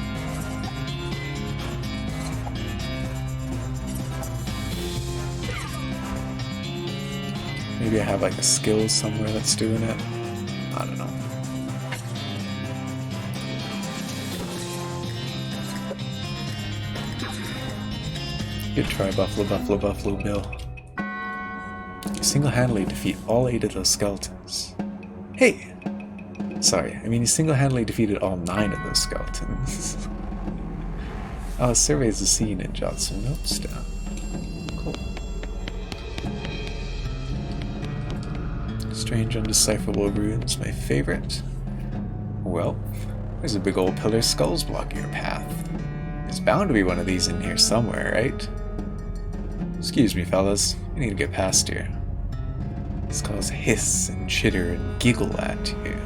Maybe I have like a skill somewhere that's doing it. I don't know. Good try, Buffalo Bill. You single-handedly defeat all 8 of those skeletons. Hey! Sorry, I mean you single-handedly defeated all 9 of those skeletons. Surveys the scene and jots some notes down. Cool. Strange undecipherable runes, my favorite. Well, there's a big old pillar skulls blocking your path. There's bound to be one of these in here somewhere, right? Excuse me, fellas. I need to get past here. Skulls hiss and chitter and giggle at you.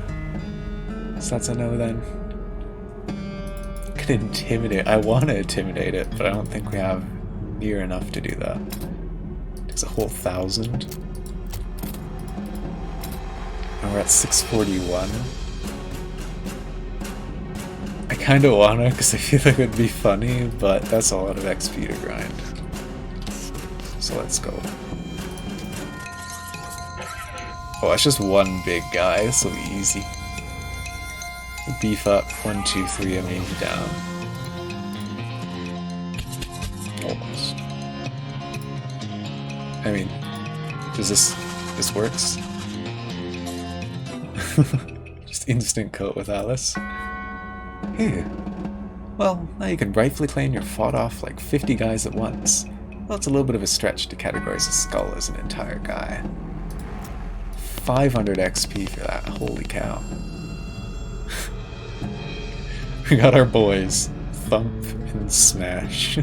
So that's a no then. Could intimidate. I want to intimidate it, but I don't think we have near enough to do that. It's a whole 1,000. And we're at 641. I kind of want to because I feel like it would be funny, but that's a lot of XP to grind. So let's go. Oh, it's just one big guy. This will be easy. Beef up. 1, 2, 3. I'm aiming down. Almost. I mean, does this works? Just instant coat with Alice. Hey. Well, now you can rightfully claim you fought off like 50 guys at once. Well, it's a little bit of a stretch to categorize a skull as an entire guy. 500 XP for that. Holy cow. We got our boys. Thump and Smash.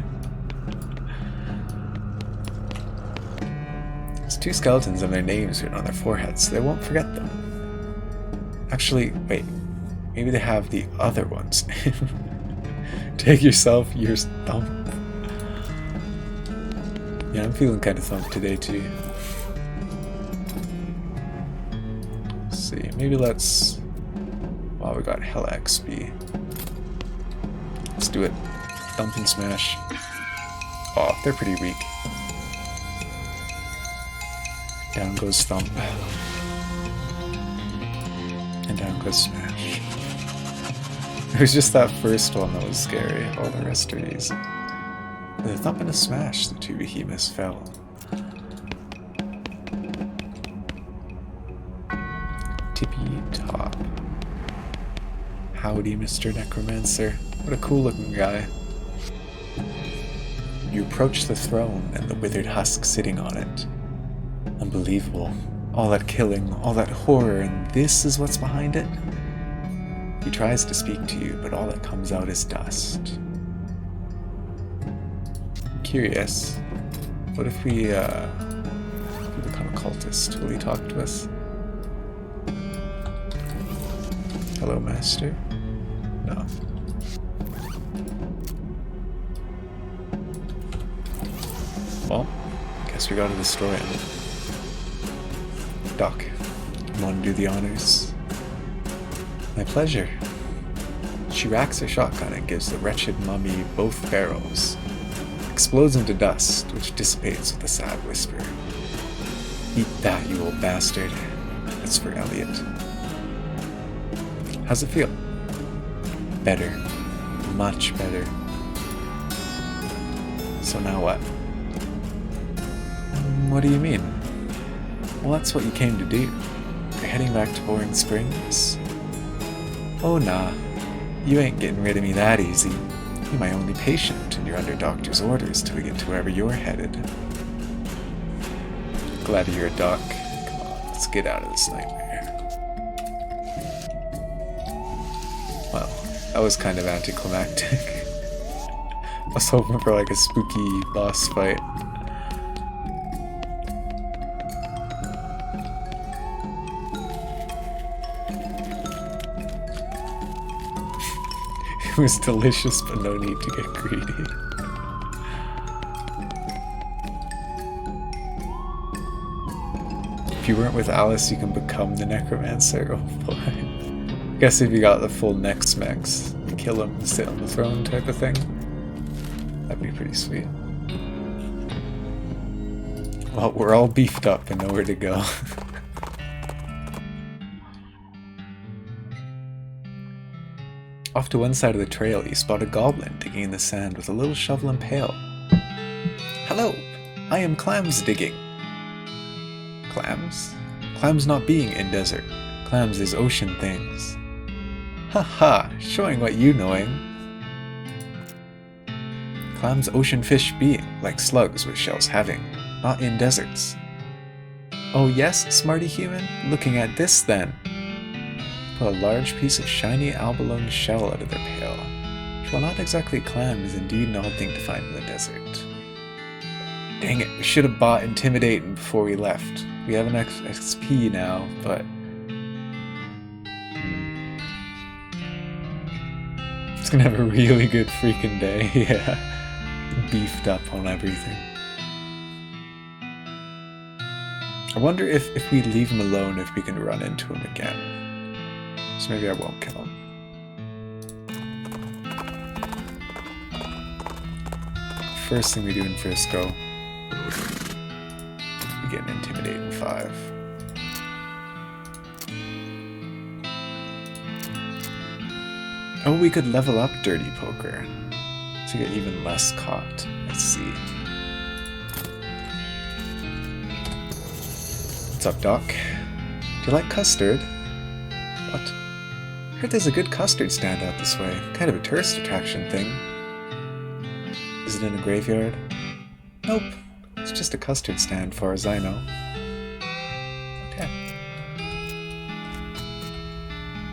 There's 2 skeletons and their names written on their foreheads, so they won't forget them. Actually, wait. Maybe they have the other ones. Take yourself, your Thump. Yeah, I'm feeling kind of thumped today too. Let's see, maybe let's... Wow, we got hella XP. Let's do it. Thump and Smash. Oh, they're pretty weak. Down goes Thump. And down goes Smash. It was just that first one that was scary. All the rest are easy. With a thump and a smash, the 2 behemoths fell. Tippy top. Howdy, Mr. Necromancer. What a cool looking guy. You approach the throne and the withered husk sitting on it. Unbelievable. All that killing, all that horror, and this is what's behind it? He tries to speak to you, but all that comes out is dust. I'm curious. What if we become a cultist? Will he talk to us? Hello, Master? No. Well, guess we gotta destroy him. Doc, you wanna do the honors? My pleasure. She racks her shotgun and gives the wretched mummy both barrels. Explodes into dust, which dissipates with a sad whisper. Eat that, you old bastard. That's for Elliot. How's it feel? Better. Much better. So now what? What do you mean? Well, that's what you came to do. You're heading back to Boring Springs? Oh nah. You ain't getting rid of me that easy. You're my only patient, and you're under doctor's orders till we get to wherever you're headed. Glad to hear it, Doc. Come on, let's get out of this nightmare. Well, that was kind of anticlimactic. I was hoping for like a spooky boss fight. It was delicious, but no need to get greedy. If you weren't with Alice, you can become the necromancer. Oh boy. I guess if you got the full Nex-Mex, you kill him and sit on the throne type of thing. That'd be pretty sweet. Well, we're all beefed up and nowhere to go. Off to one side of the trail, you spot a goblin digging in the sand with a little shovel and pail. Hello, I am clams digging. Clams? Clams not being in desert. Clams is ocean things. Haha, showing what you knowing. Clams ocean fish being, like slugs with shells having, not in deserts. Oh yes, smarty human, looking at this then. Pull a large piece of shiny abalone shell out of their pail, which while not exactly clam is indeed an odd thing to find in the desert. Dang it, we should have bought Intimidating before we left. We have an XP now, but... It's gonna have a really good freaking day, yeah. Beefed up on everything. I wonder if we leave him alone, if we can run into him again. So maybe I won't kill him. First thing we do in Frisco, we get an Intimidating 5. Oh, we could level up Dirty Poker to get even less caught. Let's see. What's up, Doc? Do you like custard? What? I heard there's a good custard stand out this way. Kind of a tourist attraction thing. Is it in a graveyard? Nope. It's just a custard stand, far as I know. Okay.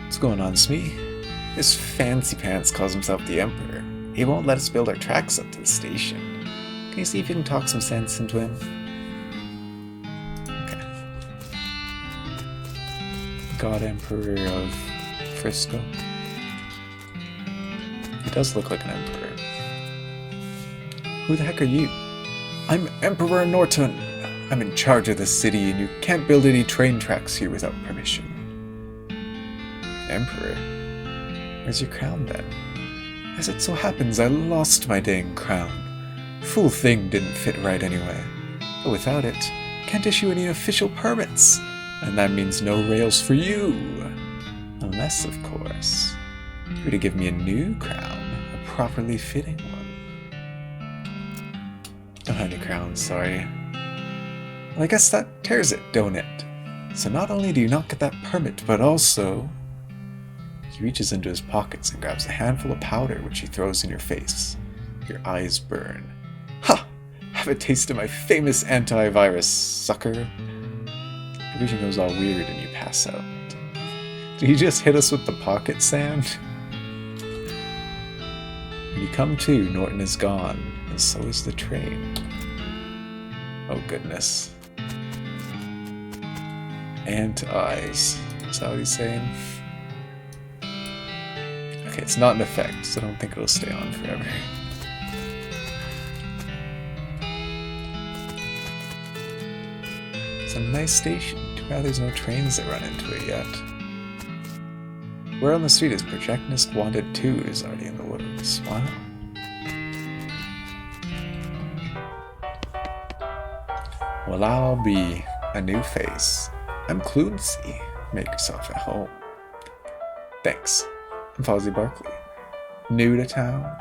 What's going on, Smee? This fancy pants calls himself the Emperor. He won't let us build our tracks up to the station. Can you see if you can talk some sense into him? Okay. God Emperor of Frisco. He does look like an emperor. Who the heck are you? I'm Emperor Norton. I'm in charge of the city, and you can't build any train tracks here without permission. Emperor? Where's your crown then? As it so happens, I lost my dang crown. Fool thing didn't fit right anyway. But without it, can't issue any official permits. And that means no rails for you. Unless, of course, you were to give me a new crown, a properly fitting one. Don't have any crowns, sorry. Well, I guess that tears it, don't it? So not only do you not get that permit, but also... He reaches into his pockets and grabs a handful of powder, which he throws in your face. Your eyes burn. Ha! Have a taste of my famous antivirus, sucker. Everything goes all weird and you pass out. Did he just hit us with the pocket sand? When you come to, Norton is gone, and so is the train. Oh goodness. Anti-eyes. Is that what he's saying? Okay, it's not an effect, so I don't think it'll stay on forever. It's a nice station. Too bad there's no trains that run into it yet. Word on the street is Projectionist Wanted 2 is already in the works. Wow. Well, I'll be a new face. I'm Clumsy. Make yourself at home. Thanks. I'm Fozzie Barkley. New to town.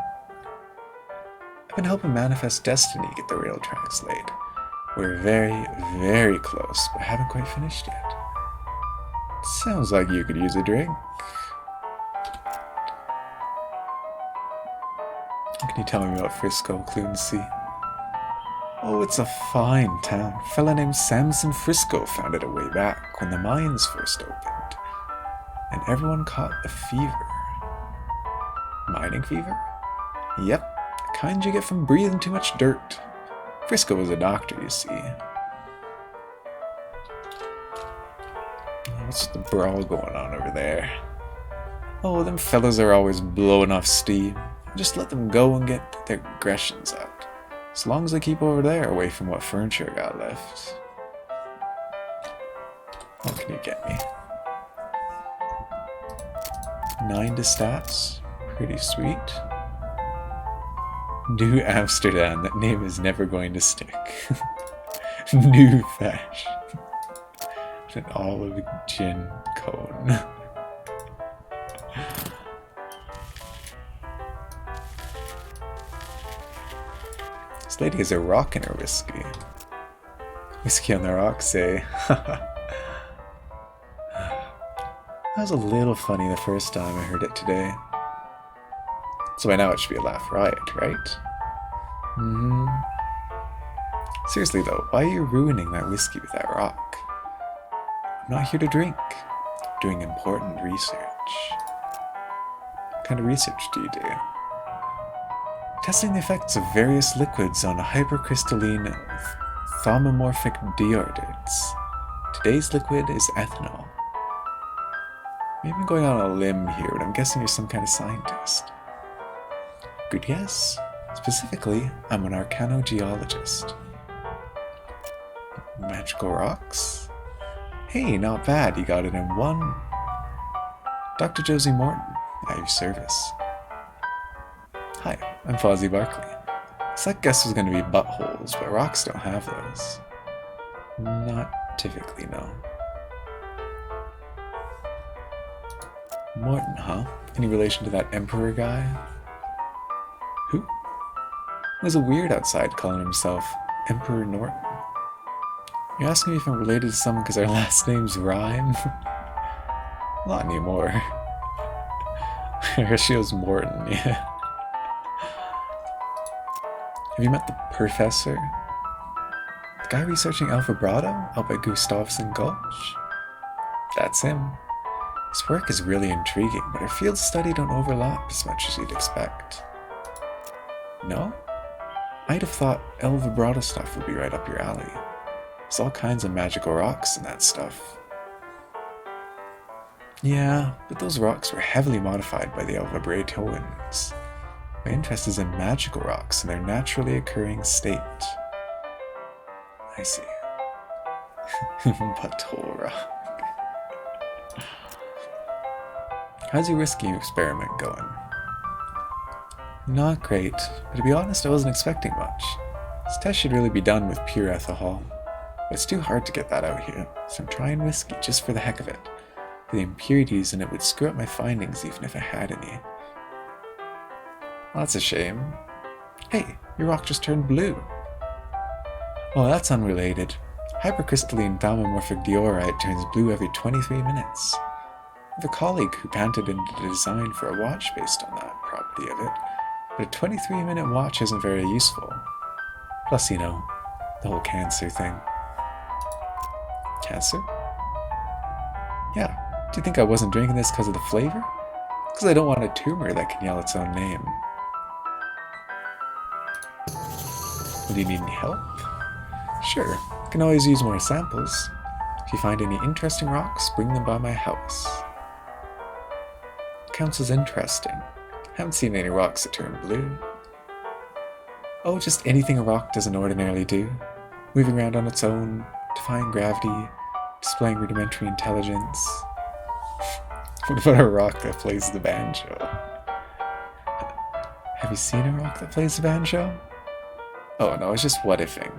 I've been helping Manifest Destiny get the rail tracks laid. We're very, very close, but haven't quite finished yet. Sounds like you could use a drink. What can you tell me about Frisco, Clumsy? Oh, it's a fine town. A fella named Samson Frisco founded it way back when the mines first opened. And everyone caught the fever. Mining fever? Yep, the kind you get from breathing too much dirt. Frisco was a doctor, you see. What's the brawl going on over there? Oh, them fellas are always blowing off steam. Just let them go and get their aggressions out. As long as they keep over there away from what furniture got left. What can you get me? 9 to stats. Pretty sweet. New Amsterdam. That name is never going to stick. New fashion. An olive gin cone. This lady has a rock in her whiskey. Whiskey on the rocks, eh? That was a little funny the first time I heard it today. So by now it should be a laugh riot, right? Seriously though, why are you ruining that whiskey with that rock? I'm not here to drink. I'm doing important research. What kind of research do you do? Testing the effects of various liquids on hypercrystalline thaumatomorphic deodorants. Today's liquid is ethanol. Maybe I'm going on a limb here, but I'm guessing you're some kind of scientist. Good guess. Specifically, I'm an arcanogeologist. Magical rocks? Hey, not bad, you got it in one. Dr. Josie Morton, at your service. Hi, I'm Fozzie Barkley. I second guess was going to be buttholes, but rocks don't have those. Not typically, no. Morton, huh? Any relation to that Emperor guy? Who? There's a weird outside calling himself Emperor Norton. You're asking me if I'm related to someone because our last names rhyme? Not anymore. Horatio's Morton, yeah. Have you met the Professor? The guy researching Alpha Brado out by Gustavson Gulch? That's him. His work is really intriguing, but our field study don't overlap as much as you'd expect. No? I'd have thought El Vibrato stuff would be right up your alley. There's all kinds of magical rocks and that stuff. Yeah, but those rocks were heavily modified by the El Vibratoans. My interest is in magical rocks and their naturally occurring state. I see. Butthole rock. How's your whiskey experiment going? Not great, but to be honest, I wasn't expecting much. This test should really be done with pure ethanol, but it's too hard to get that out here, so I'm trying whiskey just for the heck of it. For the impurities in it would screw up my findings even if I had any. Well, that's a shame. Hey, your rock just turned blue. Oh, that's unrelated. Hypercrystalline thaumatomorphic diorite turns blue every 23 minutes. I have a colleague who patented a design for a watch based on that property of it, but a 23-minute watch isn't very useful. Plus, you know, the whole cancer thing. Cancer? Yeah. Do you think I wasn't drinking this because of the flavor? Because I don't want a tumor that can yell its own name. Do you need any help? Sure, I can always use more samples. If you find any interesting rocks, bring them by my house. Counts as interesting. Haven't seen any rocks that turn blue. Oh, just anything a rock doesn't ordinarily do. Moving around on its own, defying gravity, displaying rudimentary intelligence. What about a rock that plays the banjo? Have you seen a rock that plays the banjo? Oh no, it's just what-ifing.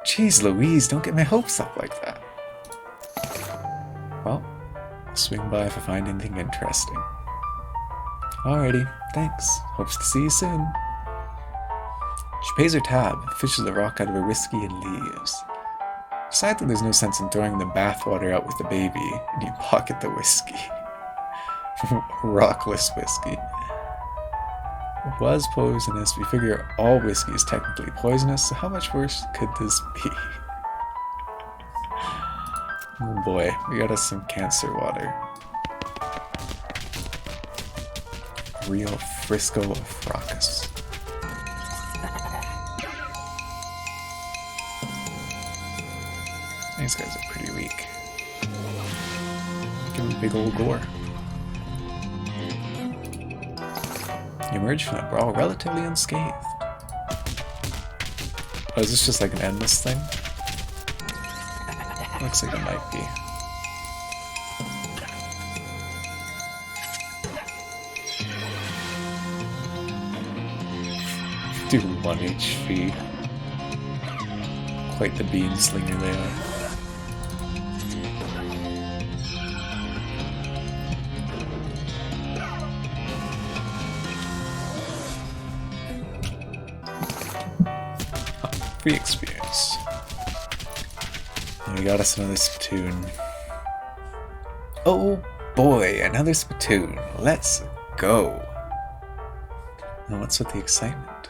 Jeez Louise, don't get my hopes up like that. Well, I'll swing by if I find anything interesting. Alrighty, thanks. Hopes to see you soon. She pays her tab, fishes the rock out of her whiskey, and leaves. Decide that there's no sense in throwing the bathwater out with the baby, and you pocket the whiskey. Rockless whiskey. It was poisonous. We figure all whiskey is technically poisonous, so how much worse could this be? Oh boy, we got us some cancer water. Real Frisco Fracas. These guys are pretty weak. Give them a big old gore. You emerge from that brawl relatively unscathed. Oh, is this just like an endless thing? Looks like it might be. Do 1 HP. Quite the bean slinger they are. Free experience. And we got us another spittoon. Oh boy, another spittoon. Let's go. Now what's with the excitement?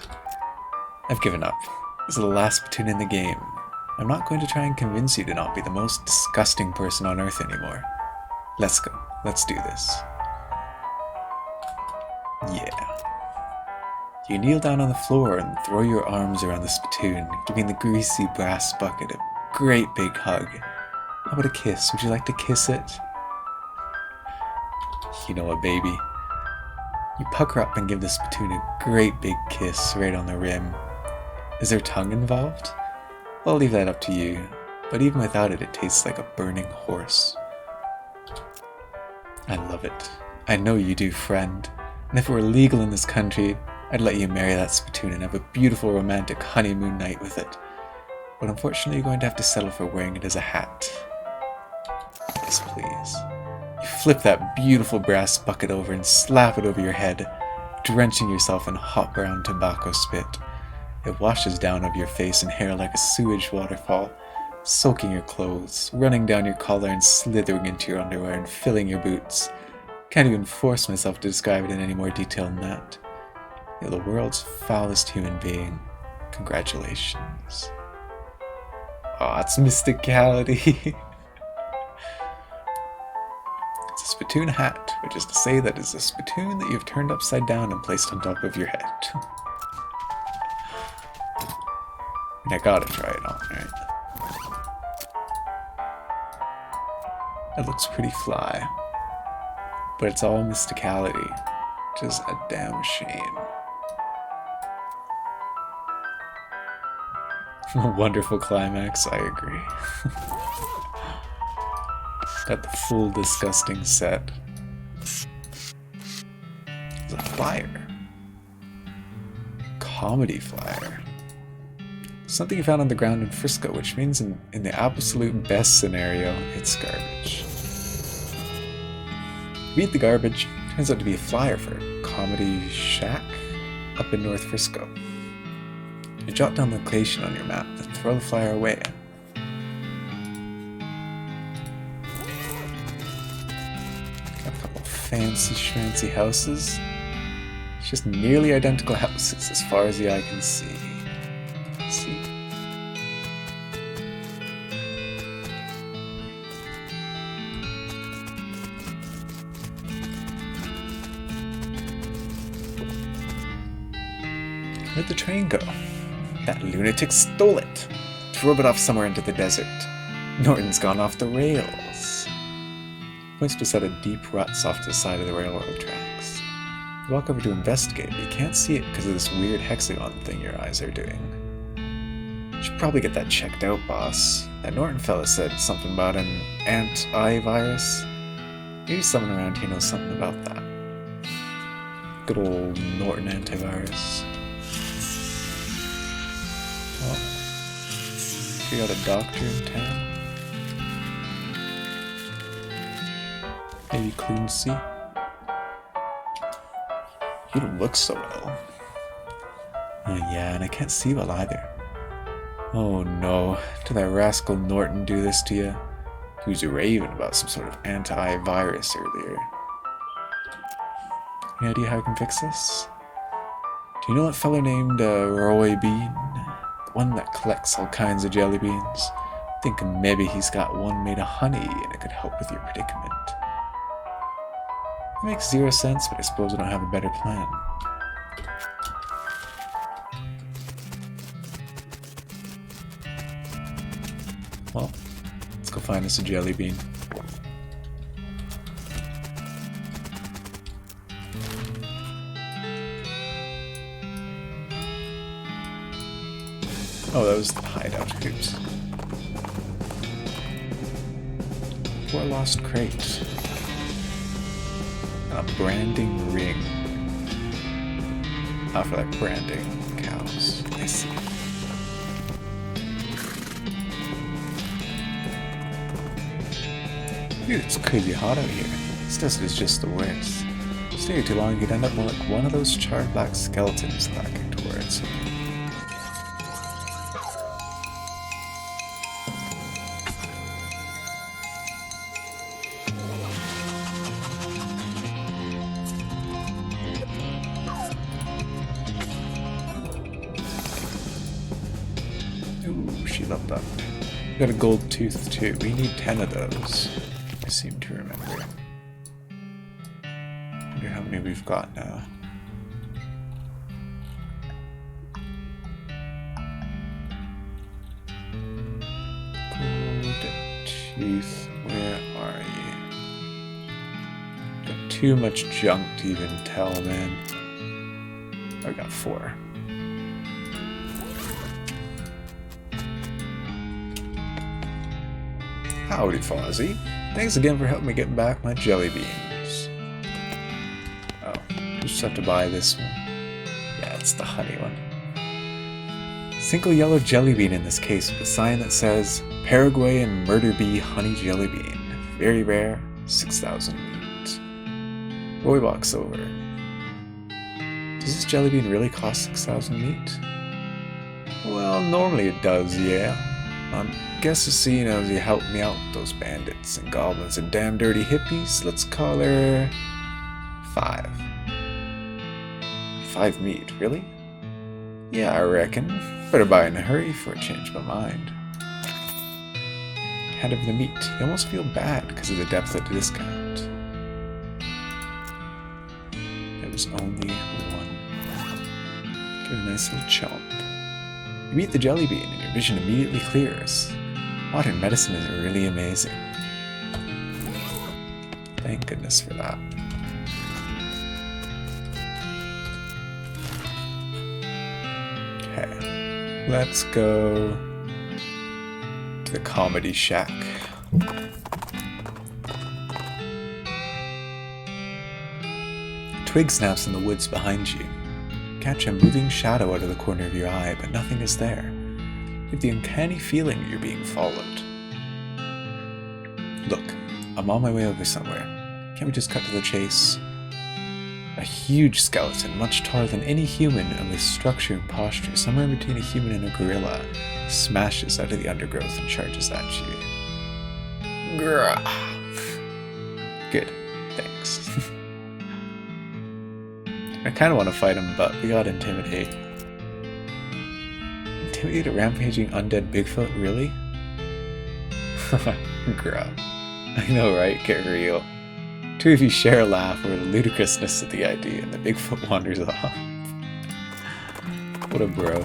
I've given up. This is the last spittoon in the game. I'm not going to try and convince you to not be the most disgusting person on Earth anymore. Let's go. Let's do this. Yeah. You kneel down on the floor and throw your arms around the spittoon, giving the greasy brass bucket a great big hug. How about a kiss? Would you like to kiss it? You know what, baby. You pucker up and give the spittoon a great big kiss right on the rim. Is there tongue involved? I'll leave that up to you, but even without it, it tastes like a burning horse. I love it. I know you do, friend. And if it were legal in this country, I'd let you marry that spittoon and have a beautiful romantic honeymoon night with it. But unfortunately, you're going to have to settle for wearing it as a hat. Yes, please. You flip that beautiful brass bucket over and slap it over your head, drenching yourself in hot brown tobacco spit. It washes down over your face and hair like a sewage waterfall, soaking your clothes, running down your collar and slithering into your underwear and filling your boots. Can't even force myself to describe it in any more detail than that. You're the world's foulest human being. Congratulations. Aw, it's mysticality. It's a spittoon hat, which is to say that it's a spittoon that you've turned upside down and placed on top of your head. I gotta try it on, right? It looks pretty fly. But it's all mysticality, which is a damn shame. Wonderful climax, I agree. Got the full disgusting set. It's a flyer. Comedy flyer. Something you found on the ground in Frisco, which means in the absolute best scenario, it's garbage. Read the garbage. Turns out to be a flyer for a comedy shack up in North Frisco. You jot down the location on your map, then throw the flyer away. Got a couple fancy schmancy houses. It's just nearly identical houses as far as the eye can see. See? Where'd the train go? That lunatic stole it. Drove it off somewhere into the desert. Norton's gone off the rails. Points to a set of deep ruts off to the side of the railroad tracks. You walk over to investigate, but you can't see it because of this weird hexagon thing your eyes are doing. You should probably get that checked out, boss. That Norton fella said something about an antivirus. Maybe someone around here knows something about that. Good old Norton antivirus. Well, we got a doctor in town. Maybe Clumsy. You don't look so well. Yeah, and I can't see well either. Oh no, did that rascal Norton do this to you? He was raving about some sort of antivirus earlier. Any idea how I can fix this? Do you know that fella named Roy Bean? The one that collects all kinds of jelly beans? Thinking maybe he's got one made of honey and it could help with your predicament. It makes zero sense, but I suppose I don't have a better plan. Well, let's go find us a jelly bean. Oh, that was the hideout. Oops. Poor lost crate. A branding ring. Oh, for like branding cows. I see. Dude, it's crazy hot out here. This desert is just the worst. Stay here too long, you'd end up more like one of those charred black skeletons lacking towards you. Ooh, she leveled up. Got a gold tooth too. We need 10 of those. I seem to remember. Wonder how many we've got now. Gold tooth, where are you? Got too much junk to even tell, man. I got 4. Howdy, Fozzie. Thanks again for helping me get back my jelly beans. Oh, just have to buy this one. Yeah, it's the honey one. Single yellow jelly bean in this case with a sign that says Paraguayan murder bee honey jelly bean. Very rare, 6,000 meat. Roy walks over. Does this jelly bean really cost 6,000 meat? Well, normally it does, yeah. Guess seeing as you helped me out with those bandits and goblins and damn dirty hippies, let's call her 5. 5 meat, really? Yeah, I reckon. Better buy in a hurry before I change my mind. Head of the meat. You almost feel bad because of the depth of the discount. There was only 1. Give it a nice little chomp. You eat the jelly bean and your vision immediately clears. Modern medicine is really amazing. Thank goodness for that. Okay, let's go to the comedy shack. A twig snaps in the woods behind you. Catch a moving shadow out of the corner of your eye, but nothing is there. You have the uncanny feeling you're being followed. Look, I'm on my way over somewhere. Can't we just cut to the chase? A huge skeleton, much taller than any human and with structure and posture, somewhere between a human and a gorilla, smashes out of the undergrowth and charges at you. Grah. Good, thanks. I kind of want to fight him, but we gotta intimidate. Intimidate a rampaging undead Bigfoot, really? Grub. I know, right? Get real. Two of you share a laugh over the ludicrousness of the idea, and the Bigfoot wanders off. What a bro.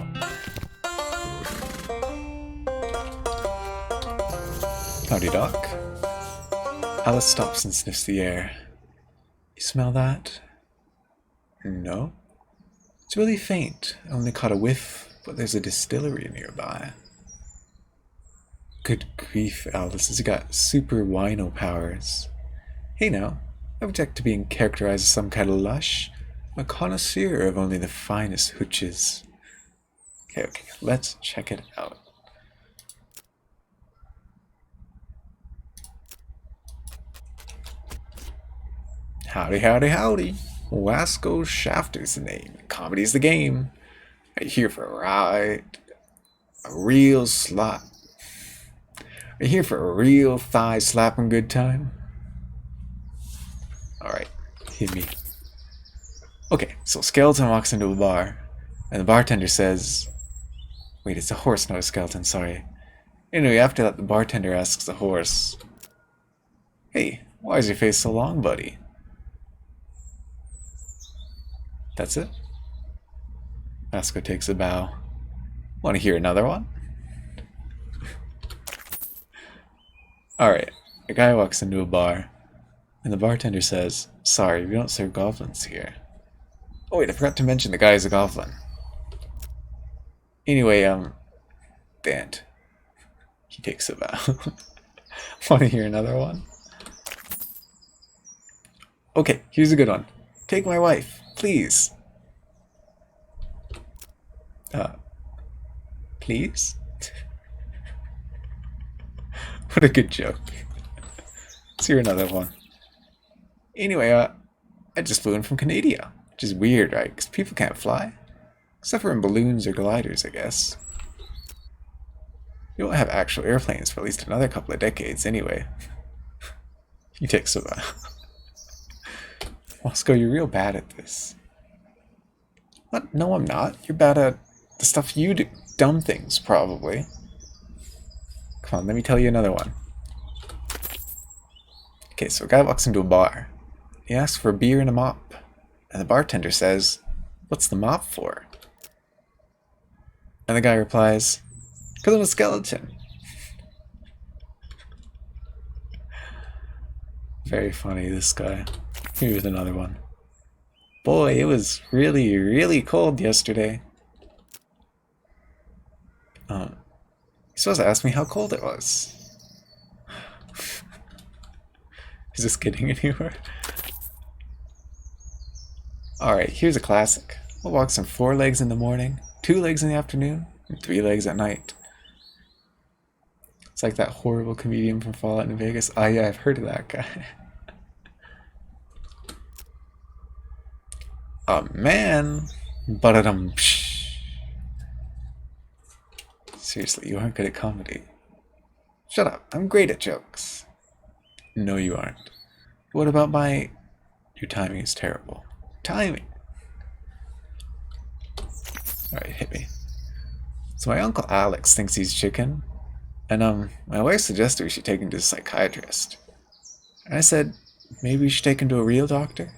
Howdy, Doc. Alice stops and sniffs the air. You smell that? No. It's really faint. I only caught a whiff, but there's a distillery nearby. Good grief, Alice has got super wino powers. Hey now, I object to being characterized as some kind of lush. I'm a connoisseur of only the finest hooches. Okay, let's check it out. Howdy, howdy, howdy. Wasco Shafter's the name. Comedy's the game. Are you here for a ride? A real slap. Are you here for a real thigh slapping good time? Alright, hit me. Okay, so Skeleton walks into a bar, and the bartender says... Wait, it's a horse, not a skeleton, sorry. Anyway, after that, the bartender asks the horse... Hey, why is your face so long, buddy? That's it? Vasco takes a bow. Want to hear another one? Alright, a guy walks into a bar, and the bartender says, Sorry, we don't serve goblins here. Oh wait, I forgot to mention the guy is a goblin. Anyway, Dant. He takes a bow. Want to hear another one? Okay, here's a good one. Take my wife, please. Please? What a good joke. Let's hear another one. Anyway, I just flew in from Canada, which is weird, right? Because people can't fly. Except for in balloons or gliders, I guess. You won't have actual airplanes for at least another couple of decades, anyway. He takes a bow. Wasco, you're real bad at this. What? No, I'm not. You're bad at the stuff you do. Dumb things, probably. Come on, let me tell you another one. Okay, so a guy walks into a bar. He asks for a beer and a mop. And the bartender says, What's the mop for? And the guy replies, Because I'm a skeleton. Very funny, this guy. Here's another one. Boy, it was really, really cold yesterday. You're supposed to ask me how cold it was. Is this getting anywhere? Alright, here's a classic. What walks on 4 legs in the morning, 2 legs in the afternoon, and 3 legs at night? It's like that horrible comedian from Fallout New Vegas. Oh yeah, I've heard of that guy. A man, but seriously, you aren't good at comedy. Shut up, I'm great at jokes. No, you aren't. What about your timing is terrible. Timing! Alright, hit me. So my Uncle Alex thinks he's chicken, and my wife suggested we should take him to a psychiatrist. And I said, maybe we should take him to a real doctor?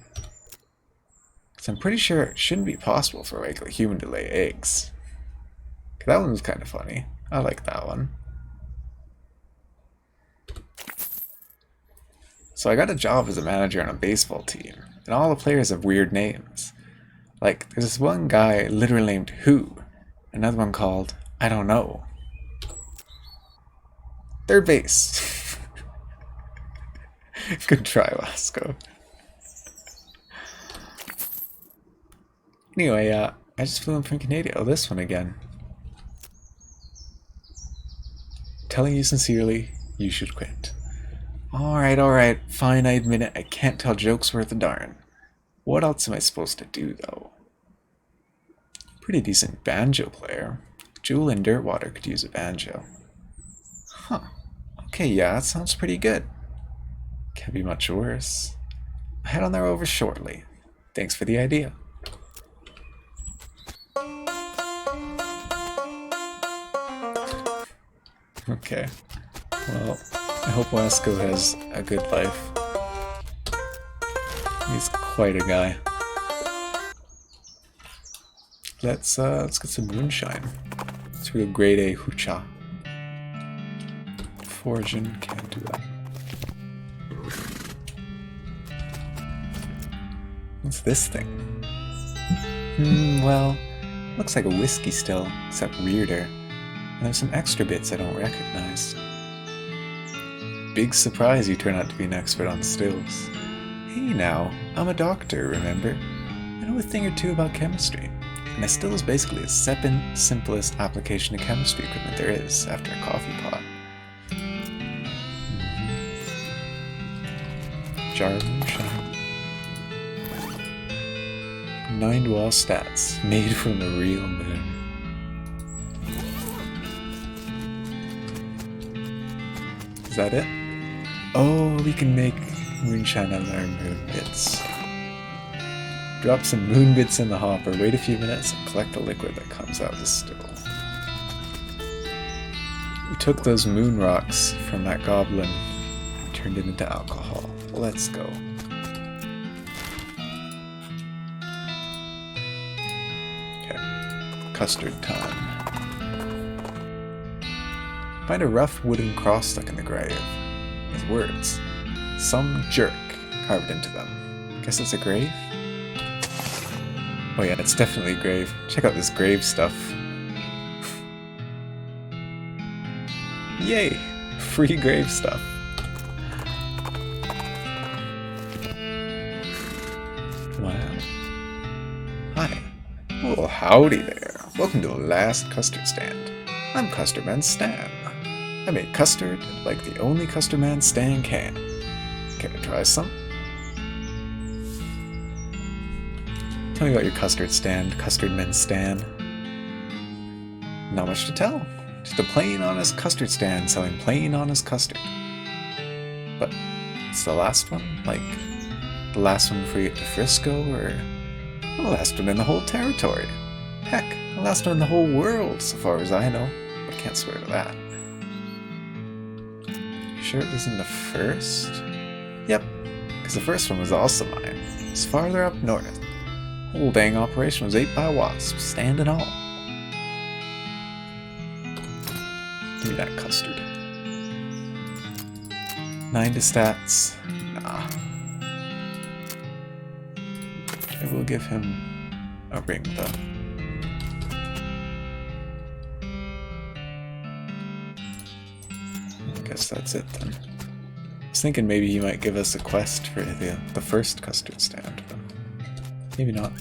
Because I'm pretty sure it shouldn't be possible for a regular human to lay eggs. That one was kind of funny. I like that one. So I got a job as a manager on a baseball team, and all the players have weird names. Like, there's this one guy literally named Who, another one called I Don't Know. Third base. Good try, Wasco. Anyway, I just flew in from Canada. Oh, this one again. Telling you sincerely, you should quit. Alright, fine, I admit it, I can't tell jokes worth a darn. What else am I supposed to do, though? Pretty decent banjo player. Jewel and Dirtwater could use a banjo. Huh. Okay, yeah, that sounds pretty good. Can't be much worse. I'll head on there over shortly. Thanks for the idea. Okay. Well, I hope Wasco has a good life. He's quite a guy. Let's get some moonshine. Let's do a grade A hoocha. Foraging, can't do that. What's this thing? Well, looks like a whiskey still, except weirder. And there's some extra bits I don't recognize. big surprise you turn out to be an expert on stills. Hey now, I'm a doctor, remember? I know a thing or two about chemistry, and a still is basically the simplest application of chemistry equipment there is after a coffee pot. Jar of moonshine. 9 wall stats, made from the real moon. Is that it? Oh, we can make moonshine out of our moon bits. Drop some moon bits in the hopper, wait a few minutes, and collect the liquid that comes out of the still. We took those moon rocks from that goblin and turned it into alcohol. Let's go. Okay, custard time. Find a rough wooden cross stuck in the grave, with words. Some jerk carved into them. Guess it's a grave? Oh yeah, it's definitely a grave. Check out this grave stuff. Yay! Free grave stuff. Wow. Hi. Well, howdy there. Welcome to the last custard stand. I'm Custard Man Stan. I make custard like the only Custard Man Stan can. Care to try some? Tell me about your custard stand, Custard Man Stan. Not much to tell. Just a plain honest custard stand selling plain honest custard. But it's the last one? Like, the last one before you get to Frisco, or the last one in the whole territory? Heck, the last one in the whole world, so far as I know. But I can't swear to that. You sure it isn't the first? Yep, because the first one was also mine. It's farther up north. Whole dang operation was ate by wasps, stand and all. Give me that custard. 9 to stats. Nah. I will give him a ring though. I guess that's it then. I was thinking maybe he might give us a quest for the first custard stand, but maybe not.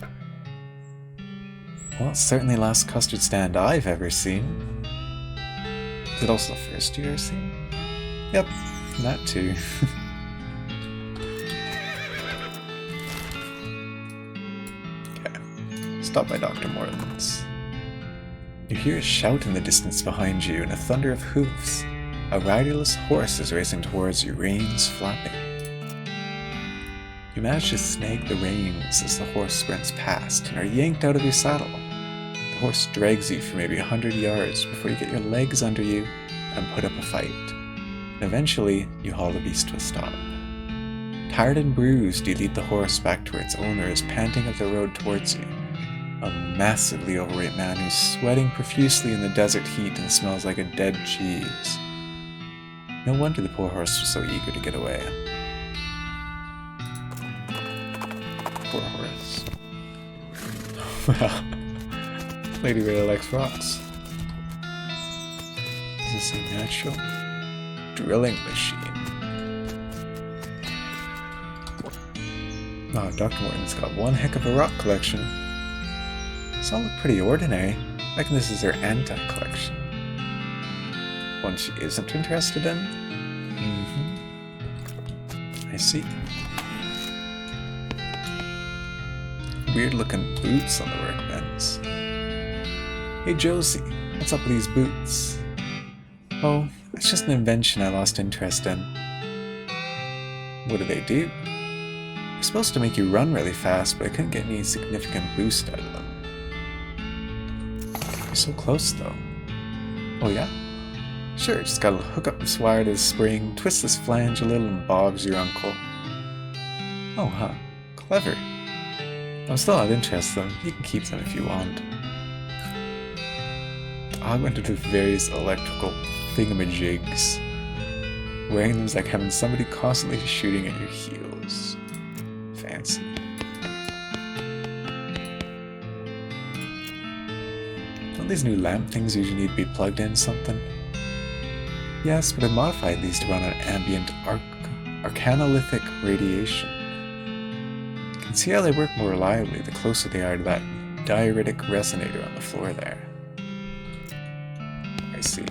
Well, it's certainly the last custard stand I've ever seen. Is it also the first you've ever seen? Yep, that too. Okay, stop by Dr. Morland's. You hear a shout in the distance behind you and a thunder of hoofs. A riderless horse is racing towards you, reins flapping. You manage to snag the reins as the horse sprints past and are yanked out of your saddle. The horse drags you for maybe 100 yards before you get your legs under you and put up a fight. And eventually, you haul the beast to a stop. Tired and bruised, you lead the horse back to where its owner is panting up the road towards you. A massively overweight man who's sweating profusely in the desert heat and smells like a dead cheese. No wonder the poor horse was so eager to get away. Poor horse. Well, lady really likes rocks. Is this a natural? Drilling machine. Wow, Dr. Morton's got one heck of a rock collection. These all look pretty ordinary. I reckon this is her anti-collection. One she isn't interested in? I see. Weird looking boots on the workbench. Hey Josie, what's up with these boots? Oh, it's just an invention I lost interest in. What do? They're supposed to make you run really fast, but I couldn't get any significant boost out of them. You're so close though. Oh yeah? Sure, just gotta hook up this wire to the spring, twist this flange a little, and Bob's your uncle. Oh, huh. Clever. I'm still not interested though. You can keep them if you want. Augmented with various electrical thingamajigs. Wearing them is like having somebody constantly shooting at your heels. Fancy. Don't these new lamp things usually need to be plugged in something? Yes, but I modified these to run on ambient arcanolithic radiation. You can see how they work more reliably the closer they are to that diuretic resonator on the floor there. I see.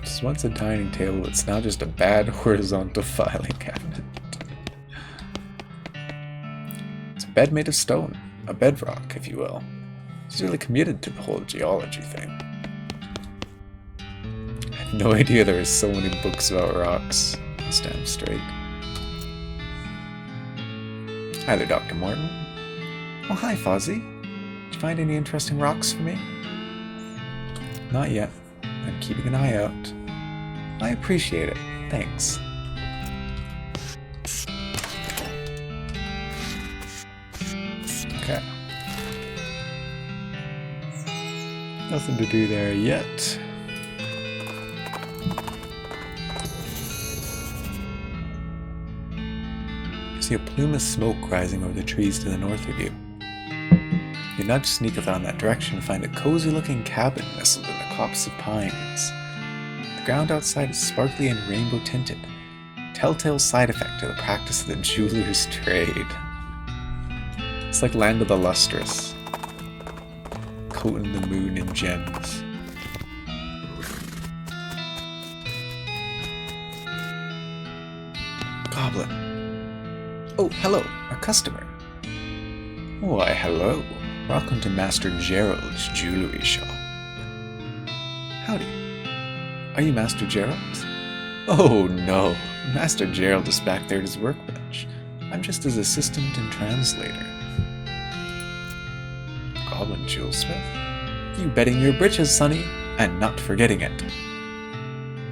Just once a dining table, it's now just a bad horizontal filing cabinet. It's a bed made of stone, a bedrock, if you will. He's really committed to the whole geology thing. I had no idea there were so many books about rocks. That's damn straight. Hi there, Dr. Morton. Oh, hi, Fozzie. Did you find any interesting rocks for me? Not yet. I'm keeping an eye out. I appreciate it. Thanks. Okay. Nothing to do there yet. You see a plume of smoke rising over the trees to the north of you. You nudge Sneaketh on that direction and find a cozy-looking cabin nestled in a copse of pines. The ground outside is sparkly and rainbow-tinted, telltale side effect of the practice of the jeweler's trade. It's like Land of the Lustrous, coating the moon in gems. Goblin. Oh, hello, a customer. Why, hello. Welcome to Master Gerald's jewelry shop. Howdy. Are you Master Gerald? Oh no, Master Gerald is back there at his workbench. I'm just his assistant and translator. Goblin Jewelsmith? You betting your britches, sonny, and not forgetting it.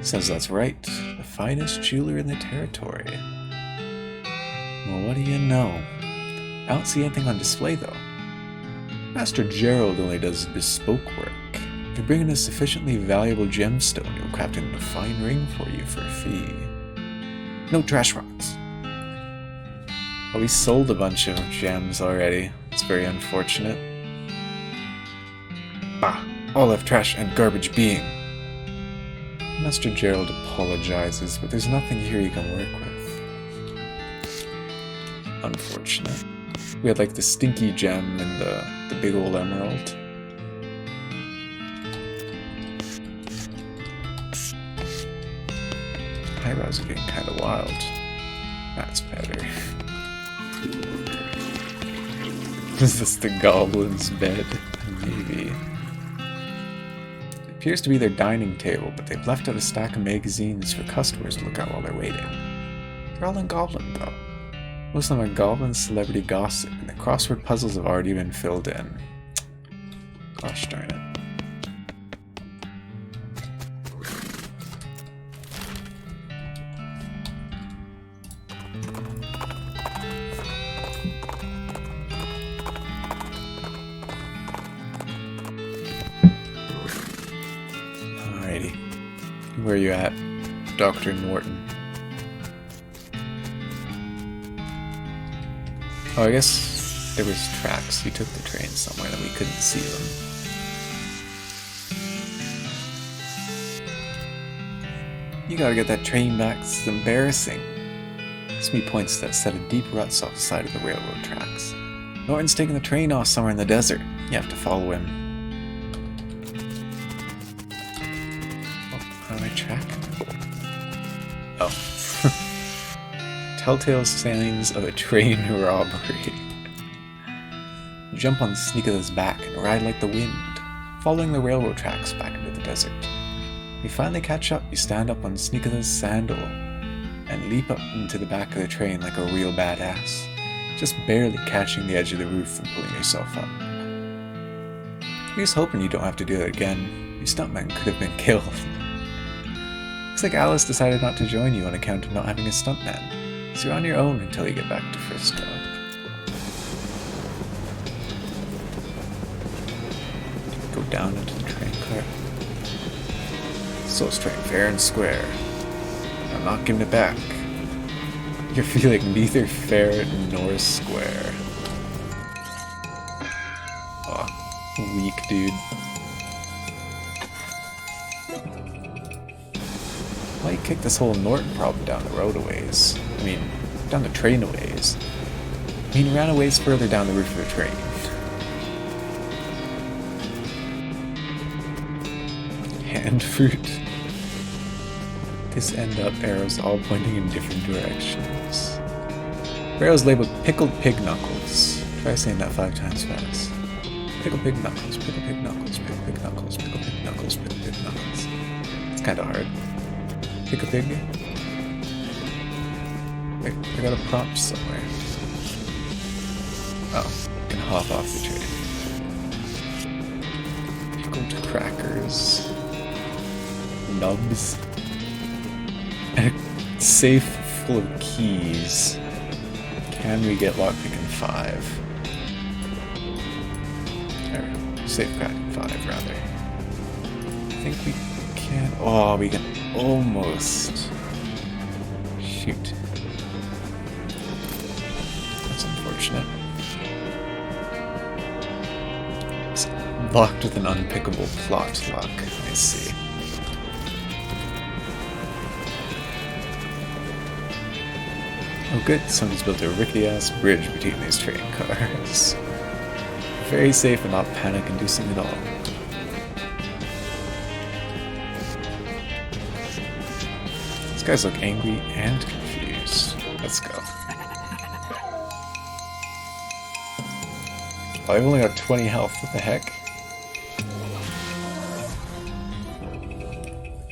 Says that's right, the finest jeweler in the territory. Well, what do you know? I don't see anything on display though. Master Gerald only does bespoke work. If you're bringing a sufficiently valuable gemstone, he'll craft into a fine ring for you for a fee. No trash rocks. Well, we sold a bunch of gems already. It's very unfortunate. Bah! All of trash and garbage being. Master Gerald apologizes, but there's nothing here you can work with. Unfortunate. We had like the stinky gem and the big old emerald. Eyebrows are getting kind of wild. That's better. Is this the goblin's bed? Maybe. It appears to be their dining table, but they've left out a stack of magazines for customers to look at while they're waiting. They're all in Goblin, though. Most of them are Goblin celebrity gossip, and the crossword puzzles have already been filled in. Gosh darn it. Alrighty. Where are you at, Dr. Norton? Oh, I guess there was tracks. You took the train somewhere and we couldn't see them. You gotta get that train back. This is embarrassing. Smee points to that set of deep ruts off the side of the railroad tracks. Norton's taking the train off somewhere in the desert. You have to follow him. Oh, how do I track him? Oh. Telltale signs of a train robbery. You jump on Sneaketh's back and ride like the wind, following the railroad tracks back into the desert. When you finally catch up, you stand up on Sneaketh's sandal and leap up into the back of the train like a real badass, just barely catching the edge of the roof and pulling yourself up. You're just hoping you don't have to do it again. Your stuntman could have been killed. Looks like Alice decided not to join you on account of not having a stuntman. So you're on your own until you get back to Frisco. Go down into the train car. So straight, fair and square. I'm not giving it back. You're feeling neither fair nor square. Aw, weak dude. Might kick this whole Norton problem down the road a ways. I mean, down the train a ways. I mean, ran a ways further down the roof of the train. Hand fruit. This end up arrows all pointing in different directions. Arrows labeled pickled pig knuckles. Try saying that 5 times fast. Pickled pig knuckles, pickled pig knuckles, pickled pig knuckles, pickled pig knuckles, pickled pig knuckles. It's kinda hard. Pick a pig. Wait, I got a prompt somewhere. Oh, I can hop off the train. Pickled crackers. Nubs. And a safe full of keys. Can we get lockpick in 5? Or safe crack in 5, rather. I think we can. Oh, we can almost. Shoot. That's unfortunate. It's locked with an unpickable plot lock. I see. Oh good, someone's built a rickety-ass bridge between these train cars. Very safe and not panic-inducing at all. These guys look angry and confused. Let's go. Oh, I've only got 20 health, what the heck?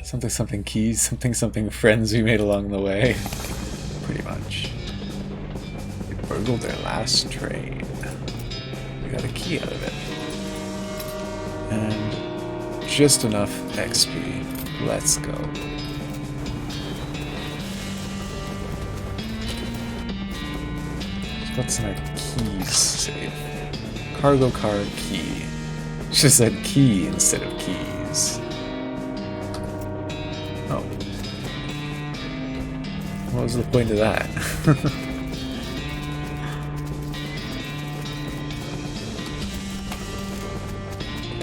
Something something keys, something something friends we made along the way. Pretty much. They burgled their last train. We got a key out of it. And just enough XP. Let's go. What's in our keys save? Cargo car key. Just said key instead of keys. Oh. What was the point of that?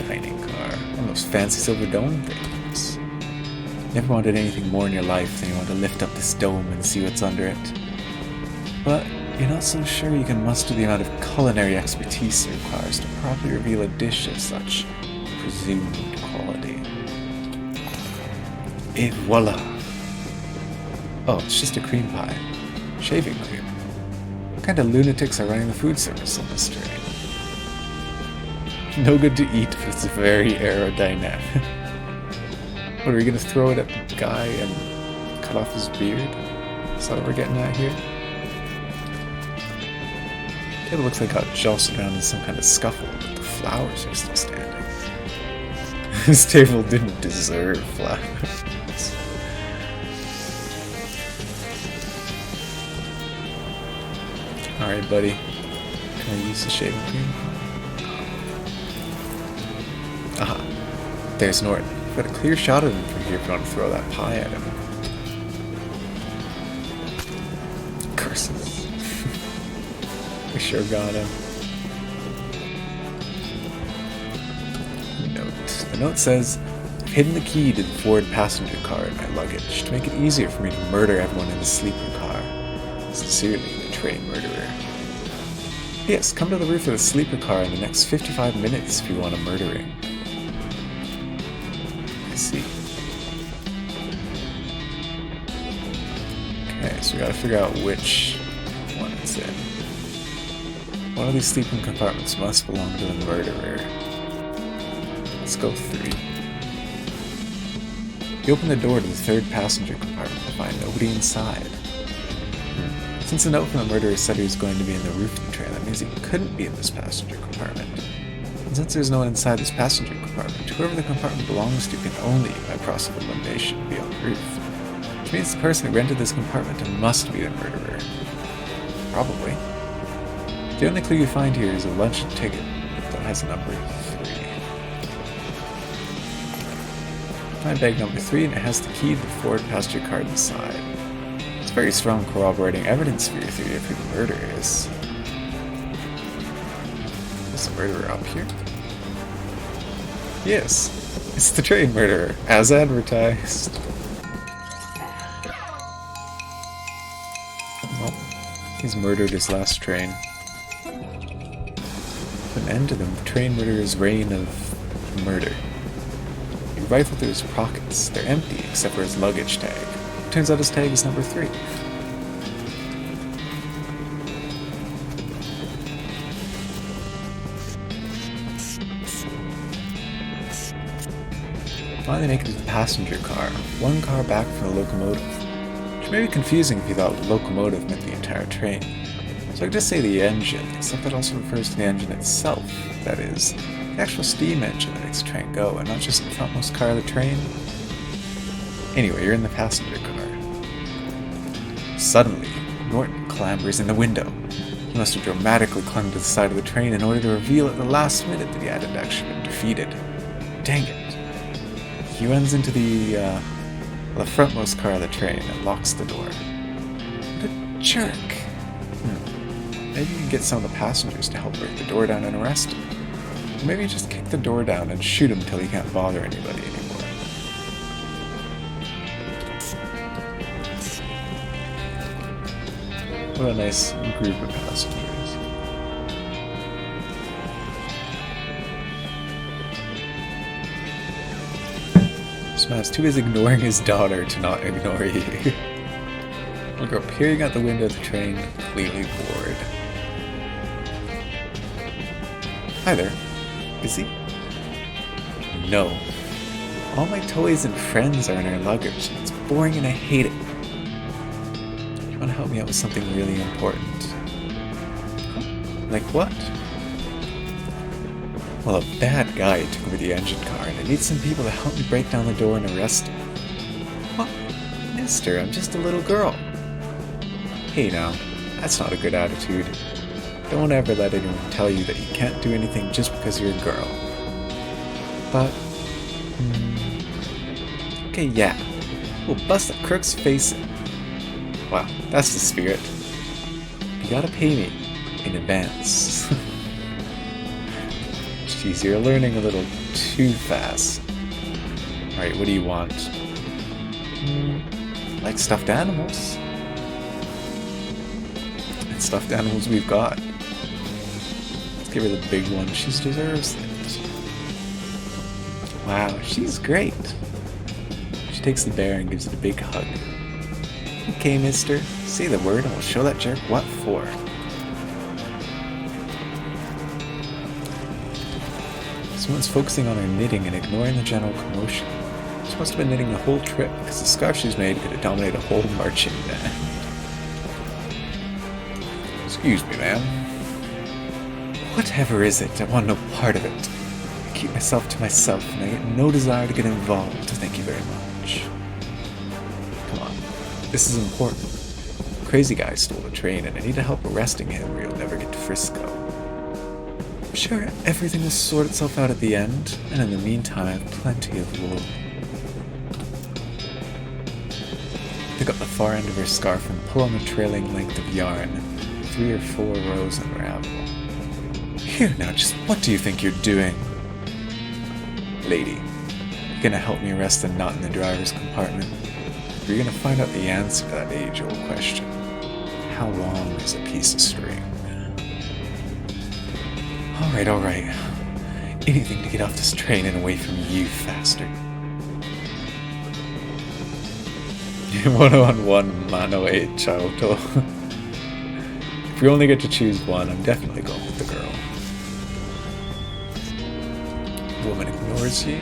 Dining car. One of those fancy silver dome things. Never wanted anything more in your life than you want to lift up this dome and see what's under it. But you're not so sure you can muster the amount of culinary expertise it requires to properly reveal a dish of such presumed quality. Et voila! Oh, it's just a cream pie. Shaving cream. What kind of lunatics are running the food service on this train? No good to eat, but it's very aerodynamic. What, are we gonna throw it at the guy and cut off his beard? Is that what we're getting at here? The table looks like it got jostled around in some kind of scuffle, but the flowers are still standing. This table didn't deserve flowers. Alright, buddy. Can I use the shaving cream? Aha. There's Norton. We've got a clear shot of him from here if you want to throw that pie at him. Curses. We sure got him. Note. The note says, I've hidden the key to the forward passenger car in my luggage to make it easier for me to murder everyone in the sleeper car. Sincerely, the train murderer. Yes, come to the roof of the sleeper car in the next 55 minutes if you want a murdering. I see. Okay, so we gotta figure out which one it's in. One of these sleeping compartments must belong to the murderer. Let's go 3. You open the door to the third passenger compartment to find nobody inside. Since the note from the murderer said he was going to be in the roof of the train, that means he couldn't be in this passenger compartment. And since there's no one inside this passenger compartment, whoever the compartment belongs to can only, by process of elimination, be on the roof. Which means the person who rented this compartment must be the murderer. Probably. The only clue you find here is a lunch ticket that has number 3. Find bag number 3 and it has the key to the forward passenger car inside. It's very strong corroborating evidence for your theory of who the murderer is. Is the murderer up here? Yes, it's the train murderer, as advertised. He's murdered his last train. Put an end to the train murderer's reign of murder. You rifle through his pockets. They're empty except for his luggage tag. Turns out his tag is number 3. Finally make it to the passenger car, 1 car back from the locomotive. Which may be confusing if you thought locomotive meant the entire train. So I could just say the engine, except that also refers to the engine itself. That is, the actual steam engine that makes the train go, and not just the frontmost car of the train. Anyway, you're in the passenger car. Suddenly, Norton clambers in the window. He must have dramatically clung to the side of the train in order to reveal at the last minute that he hadn't actually been defeated. Dang it. He runs into the frontmost car of the train and locks the door. What a jerk. Maybe you can get some of the passengers to help break the door down and arrest him. Or maybe you just kick the door down and shoot him until he can't bother anybody anymore. What a nice group of passengers. This man's too busy ignoring his daughter to not ignore you. Look her peering out the window of the train, completely bored. Hi there. Busy? No. All my toys and friends are in her luggage. It's boring and I hate it. You want to help me out with something really important? Like what? Well, a bad guy took over the engine car and I need some people to help me break down the door and arrest him. What? Mister, I'm just a little girl. Hey now, that's not a good attitude. Don't ever let anyone tell you that you can't do anything just because you're a girl. But, okay, yeah. We'll bust a crook's face in. Wow, that's the spirit. You gotta pay me in advance. Jeez, you're learning a little too fast. Alright, what do you want? Like stuffed animals. And stuffed animals we've got. Let's give her the big one. She deserves it. Wow, she's great. She takes the bear and gives it a big hug. Okay, mister. Say the word and we'll show that jerk what for. Someone's focusing on her knitting and ignoring the general commotion. She must have been knitting the whole trip, because the scarf she's made could dominate a whole marching band. Excuse me, ma'am. Whatever is it? I want no part of it. I keep myself to myself, and I get no desire to get involved. Thank you very much. Come on. This is important. The crazy guy stole the train, and I need to help arresting him, or you'll never get to Frisco. Sure, everything will sort itself out at the end, and in the meantime I have plenty of wool. Pick up the far end of her scarf and pull on the trailing length of yarn, 3 or 4 rows unravel. Here now, just what do you think you're doing? Lady, you gonna help me arrest the nut in the driver's compartment? Or you're gonna find out the answer to that age-old question. How long is a piece of string? Alright. Anything to get off this train and away from you faster. 101 mano e ciauto. If you only get to choose one, I'm definitely going with the girl. The woman ignores you.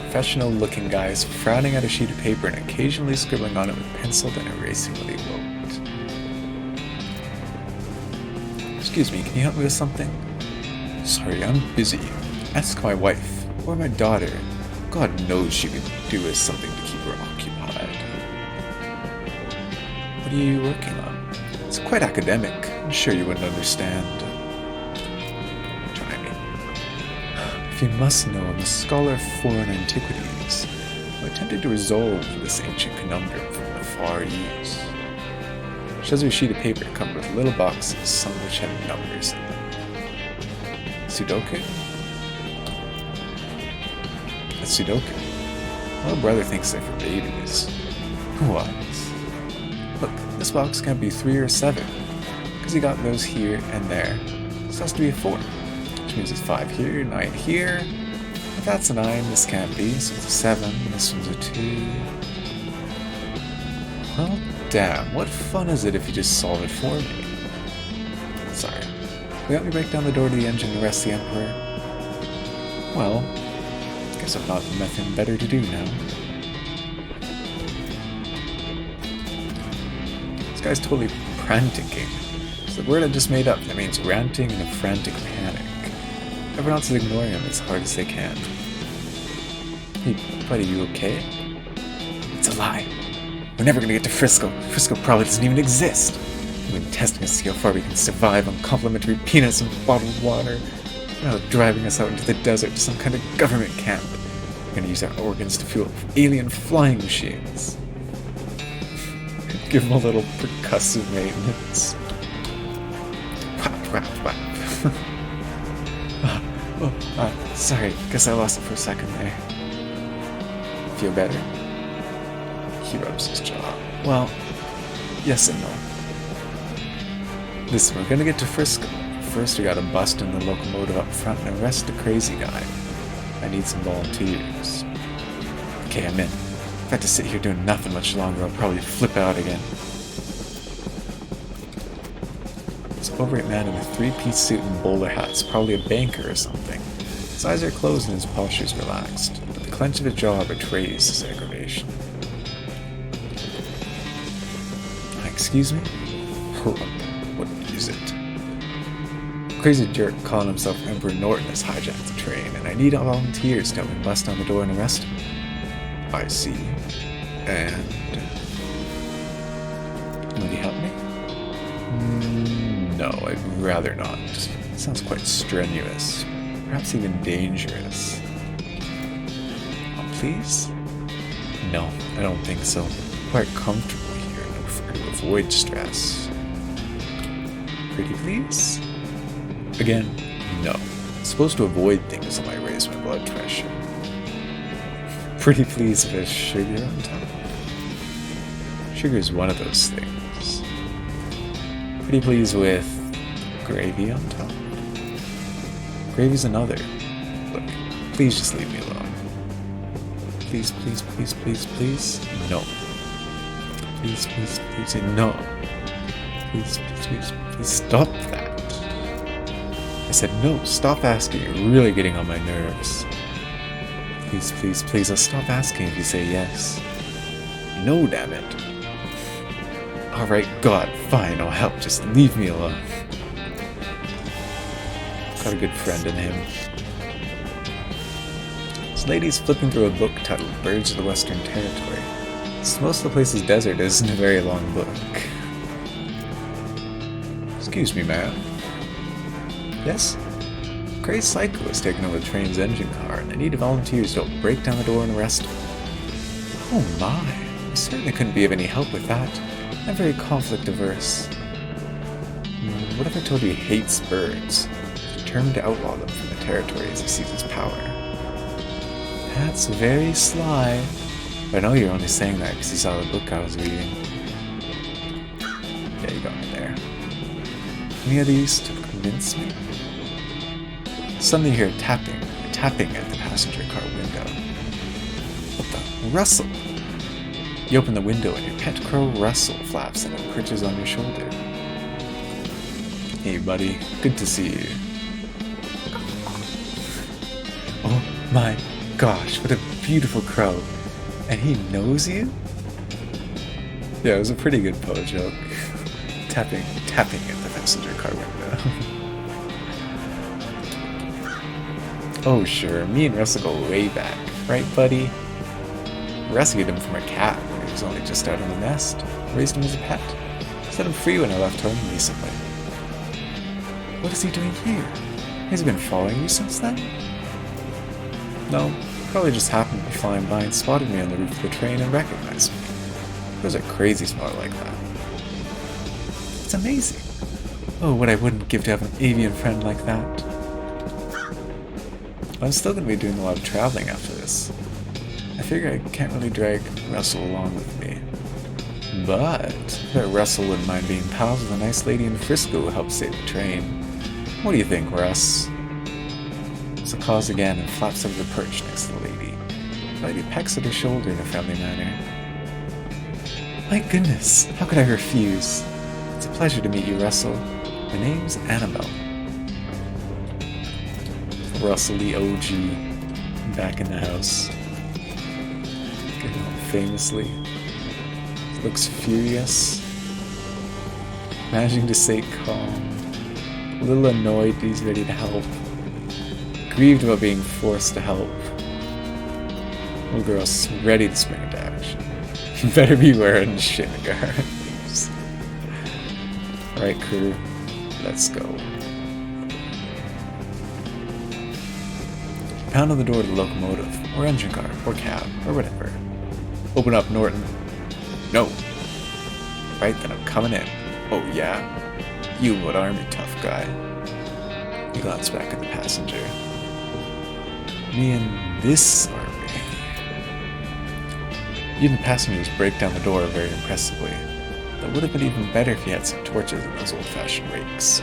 Professional looking guy is frowning at a sheet of paper and occasionally scribbling on it with pencil and erasing what he wrote. Excuse me, can you help me with something? Sorry, I'm busy. Ask my wife, or my daughter. God knows she could do with something to keep her occupied. What are you working on? It's quite academic. I'm sure you wouldn't understand. Try me. If you must know, I'm a scholar of foreign antiquities, who attempted to resolve this ancient conundrum from the Far East. Shows her a sheet of paper covered with little boxes, some of which have numbers in them. Sudoku? A Sudoku? My little brother thinks they're for babies. What? Look, this This box can't be 3 or 7, because he got those here and there. This has to be a 4, which means it's 5 here, 9 here. If that's a 9, this can't be, so it's a 7, this one's a 2. Well, damn, what fun is it if you just solve it for me? Sorry. Will you help me break down the door to the engine and arrest the Emperor? Well, guess I've got nothing better to do now. This guy's totally pranticking. It's the word I just made up. That means ranting in a frantic panic. Everyone else is ignoring him as hard as they can. Hey, buddy, you okay? It's a lie. We're never gonna get to Frisco. Frisco probably doesn't even exist. We've been testing to see how far we can survive on complimentary peanuts and bottled water. Now driving us out into the desert to some kind of government camp. We're gonna use our organs to fuel alien flying machines. Give them a little percussive maintenance. Whap, whap, whap. Sorry, guess I lost it for a second there. Feel better? He rubs his jaw. Well, yes and no. Listen, we're gonna get to Frisco. First, we gotta bust in the locomotive up front and arrest the crazy guy. I need some volunteers. Okay, I'm in. If I have to sit here doing nothing much longer, I'll probably flip out again. This overweight man in a 3-piece suit and bowler hat's probably a banker or something. His eyes are closed and his posture's relaxed, but the clench of his jaw betrays his aggravation. Excuse me? What is it? A crazy jerk calling himself Emperor Norton has hijacked the train, and I need volunteers to help me bust down the door and arrest him. I see. And... will you help me? No, I'd rather not. It sounds quite strenuous. Perhaps even dangerous. Oh, please? No, I don't think so. I'm quite comfortable here and I prefer to avoid stress. Pretty please? Again, no. I'm supposed to avoid things that might raise my blood pressure. Pretty please with sugar on top. Sugar is one of those things. Pretty please with gravy on top. Gravy's another. Look, please just leave me alone. Please, please, please, please, please. No. Please, please, please, no. Please, please, please, please stop that. I said no, stop asking. You're really getting on my nerves. Please, please, please, I'll stop asking if you say yes. No, damn it. Alright, God, fine, I'll help. Just leave me alone. Got a good friend in him. This lady's flipping through a book titled Birds of the Western Territory. Since most of the place is desert, it isn't a very long book. Excuse me, ma'am. Yes? A crazed psycho has taken over the train's engine car, and I need volunteers to help break down the door and arrest him. Oh my, I certainly couldn't be of any help with that. I'm very conflict averse. What if I told you he hates birds? He's determined to outlaw them from the territory as he sees his power. That's very sly. But I know you're only saying that because you saw the book I was reading. Yeah, you got me there. Any of these to convince me? Suddenly you hear tapping at the passenger car window. What the? Russell! You open the window and your pet crow Russell flaps and it perches on your shoulder. Hey buddy, good to see you. Oh my gosh, what a beautiful crow. And he knows you? Yeah, it was a pretty good Poe joke. tapping at the passenger car window. Oh sure, me and Russell go way back, right buddy? Rescued him from a cat when he was only just out of the nest. Raised him as a pet. Set him free when I left home recently. What is he doing here? Has he been following you since then? No, probably just happened to be flying by and spotted me on the roof of the train and recognized me. Those are crazy smart like that. It's amazing. Oh, what I wouldn't give to have an avian friend like that. I'm still going to be doing a lot of traveling after this. I figure I can't really drag Russell along with me. But I bet Russell wouldn't mind being pals with a nice lady in Frisco who helped save the train. What do you think, Russ? So calls again and flaps over the perch next to the lady. The lady pecks at her shoulder in a friendly manner. My goodness, how could I refuse? It's a pleasure to meet you, Russell. My name's Annabelle. Russell, the OG, back in the house. Getting on famously. Looks furious. Managing to stay calm. A little annoyed that he's ready to help. Grieved about being forced to help. Little girl's ready to spring into action. You better be wearing shin guards. Alright, crew. Let's go. Pound on the door to the locomotive, or engine car, or cab, or whatever. Open up, Norton. No. Right, then I'm coming in. Oh yeah? You what army tough guy. He glanced back at the passenger. Me and this army. You and the passengers break down the door very impressively. That would have been even better if you had some torches in those old-fashioned rakes.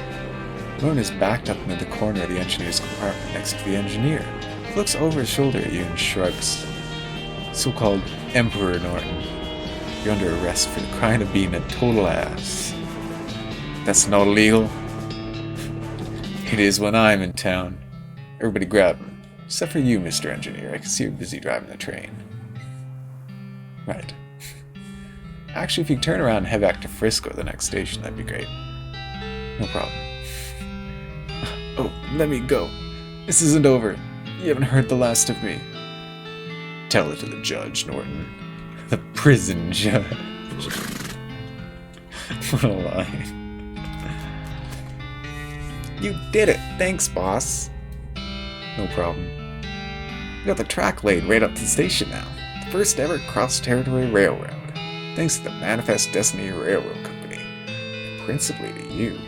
Norton is backed up into the corner of the engineer's compartment next to the engineer. He looks over his shoulder at you and shrugs. So-called Emperor Norton. You're under arrest for the crime of being a total ass. That's not illegal. It is when I'm in town. Everybody grab him. Except for you, Mr. Engineer. I can see you're busy driving the train. Right. Actually, if you turn around and head back to Frisco, the next station, that'd be great. No problem. Oh, let me go. This isn't over. You haven't heard the last of me. Tell it to the judge, Norton. The prison judge. What a line. You did it. Thanks, boss. No problem. We got the track laid right up to the station now. The first ever cross-territory railroad. Thanks to the Manifest Destiny Railroad Company. And principally to you.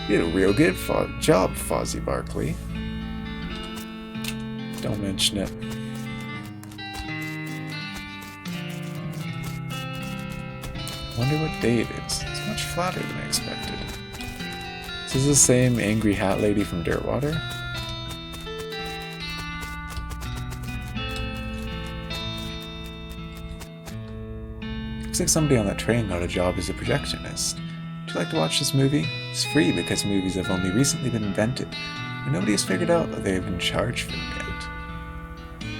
You did a real good job, Fozzie Barkley. Don't mention it. Wonder what day it is. It's much flatter than I expected. Is this the same angry hat lady from Dirtwater? Looks like somebody on that train got a job as a projectionist. Would you like to watch this movie? It's free because movies have only recently been invented, and nobody has figured out that they have been charged for them yet.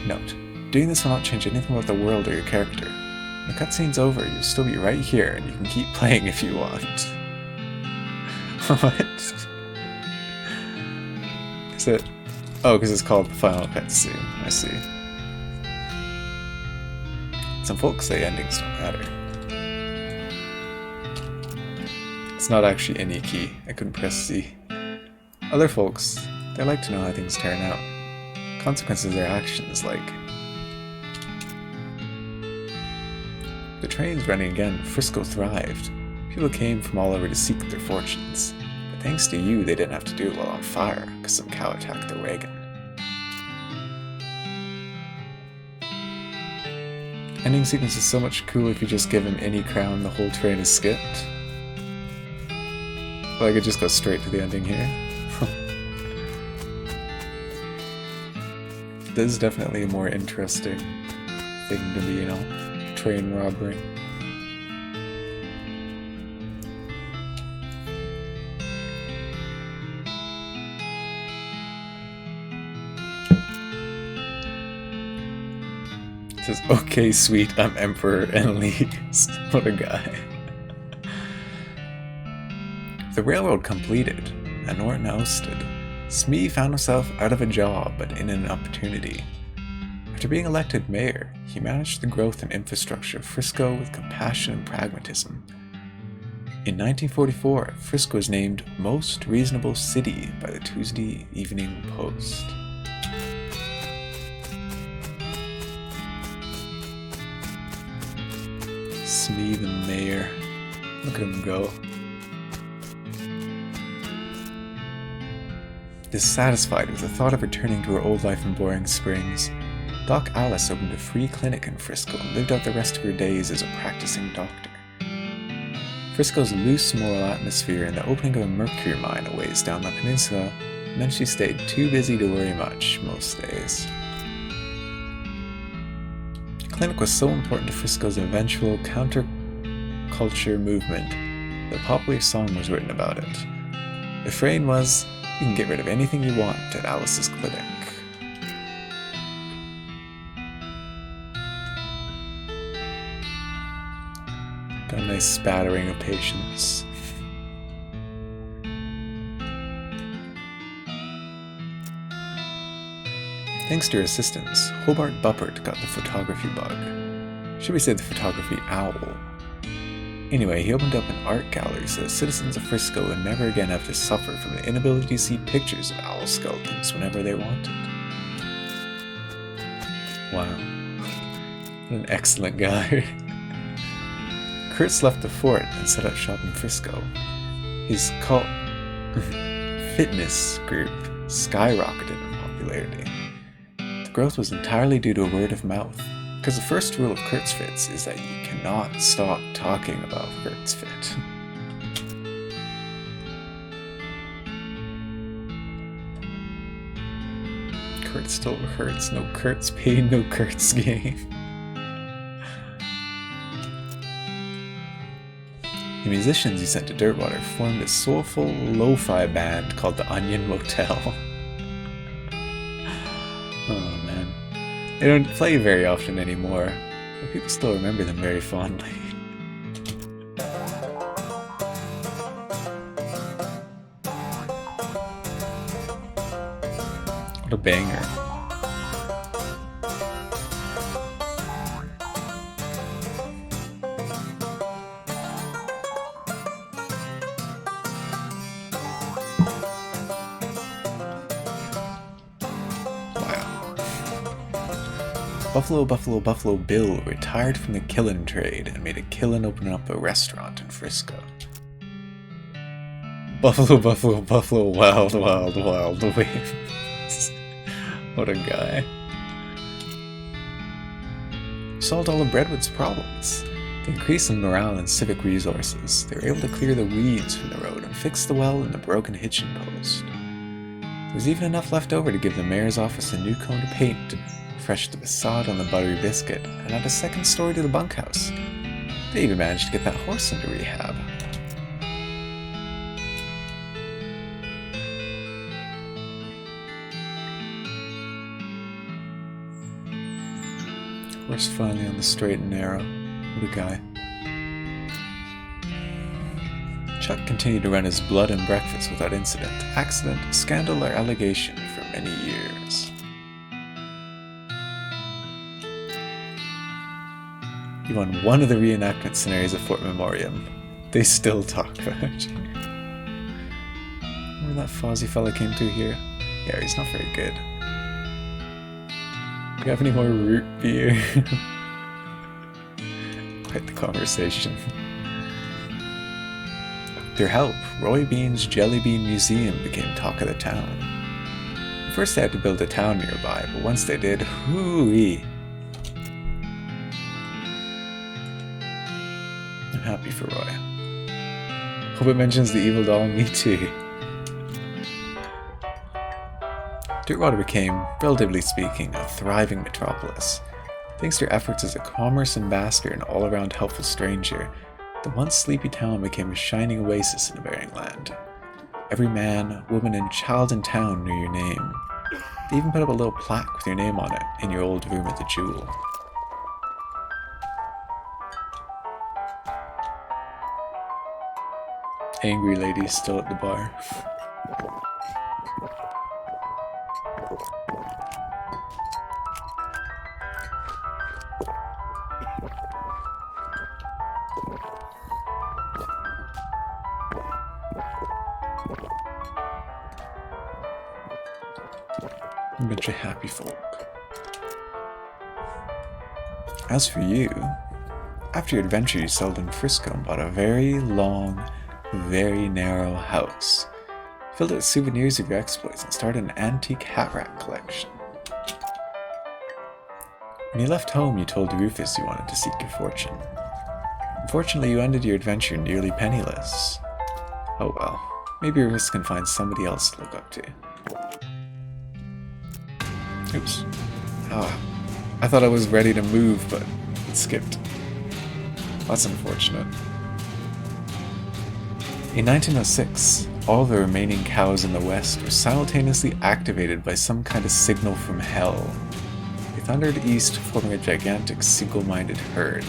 Note, doing this will not change anything about the world or your character. When the cutscene's over, you'll still be right here, and you can keep playing if you want. What? Is it? Oh, because it's called the final cutscene. I see. Some folks say endings don't matter. It's not actually any key. I couldn't press C. Other folks, they like to know how things turn out. Consequences of their actions, like... The train's running again. Frisco thrived. People came from all over to seek their fortunes. But thanks to you, they didn't have to do it while on fire, because some cow attacked their wagon. Ending sequence is so much cooler if you just give him any crown, the whole train is skipped. Well, I could just go straight to the ending here. This is definitely a more interesting thing to be, you know, train robbery. It says, okay, sweet, I'm Emperor, and leaves. What a guy. The railroad completed, and Norton ousted. Smee found himself out of a job, but in an opportunity. After being elected mayor, he managed the growth and infrastructure of Frisco with compassion and pragmatism. In 1944, Frisco was named Most Reasonable City by the Tuesday Evening Post. Smee the mayor. Look at him go. Dissatisfied with the thought of returning to her old life in Boring Springs, Doc Alice opened a free clinic in Frisco and lived out the rest of her days as a practicing doctor. Frisco's loose moral atmosphere and the opening of a mercury mine a ways down the peninsula meant she stayed too busy to worry much most days. The clinic was so important to Frisco's eventual counterculture movement that a popular song was written about it. The refrain was, "You can get rid of anything you want at Alice's clinic." Got a nice spattering of patience. Thanks to her assistance, Hobart Buppert got the photography bug. Should we say the photography owl? Anyway, he opened up an art gallery so that citizens of Frisco would never again have to suffer from the inability to see pictures of owl skeletons whenever they wanted. Wow. What an excellent guy. Kurtz left the fort and set up shop in Frisco. His cult fitness group skyrocketed in popularity. The growth was entirely due to word of mouth, because the first rule of Kurtz Fits is that you cannot stop talking about Kurtz Fit. Kurtz still hurts, no Kurtz pain, no Kurtz gain. The musicians he sent to Dirtwater formed a soulful lo-fi band called the Onion Motel. Oh man. They don't play very often anymore, but people still remember them very fondly. What a banger. Buffalo Buffalo Buffalo Bill retired from the killin' trade and made a killing opening up a restaurant in Frisco. Buffalo Buffalo Buffalo Wild Wild Wild Wings. What a guy. Solved all of Breadwood's problems. The increase in morale and civic resources, they were able to clear the weeds from the road and fix the well and the broken hitching post. There was even enough left over to give the mayor's office a new coat of paint, refresh the facade on the buttery biscuit, and add a second story to the bunkhouse. They even managed to get that horse into rehab. Horse finally on the straight and narrow. What a guy. Chuck continued to run his blood and breakfast without incident, accident, scandal, or allegation for many years. He won one of the reenactment scenarios at Fort Memoriam. They still talk about it. Remember that Fozzie fella came through here? Yeah, he's not very good. Do you have any more root beer? Quite the conversation. With their help, Roy Bean's Jelly Bean Museum became talk of the town. First they had to build a town nearby, but once they did, hoo-wee. I'm happy for Roy. Hope it mentions the evil doll, me too. Dirtwater became, relatively speaking, a thriving metropolis. Thanks to her efforts as a commerce ambassador and all-around helpful stranger, the once sleepy town became a shining oasis in the Bering Land. Every man, woman, and child in town knew your name. They even put up a little plaque with your name on it in your old room at the Jewel. Angry ladies still at the bar. A bunch of happy folk. As for you, after your adventure you settled in Frisco and bought a very long, very narrow house. Filled it with souvenirs of your exploits and started an antique hat rack collection. When you left home, you told Rufus you wanted to seek your fortune. Unfortunately, you ended your adventure nearly penniless. Oh well. Maybe Riss can find somebody else to look up to. Oops. Ah, I thought I was ready to move, but it skipped. That's unfortunate. In 1906, all the remaining cows in the West were simultaneously activated by some kind of signal from hell. They thundered east, forming a gigantic single-minded herd.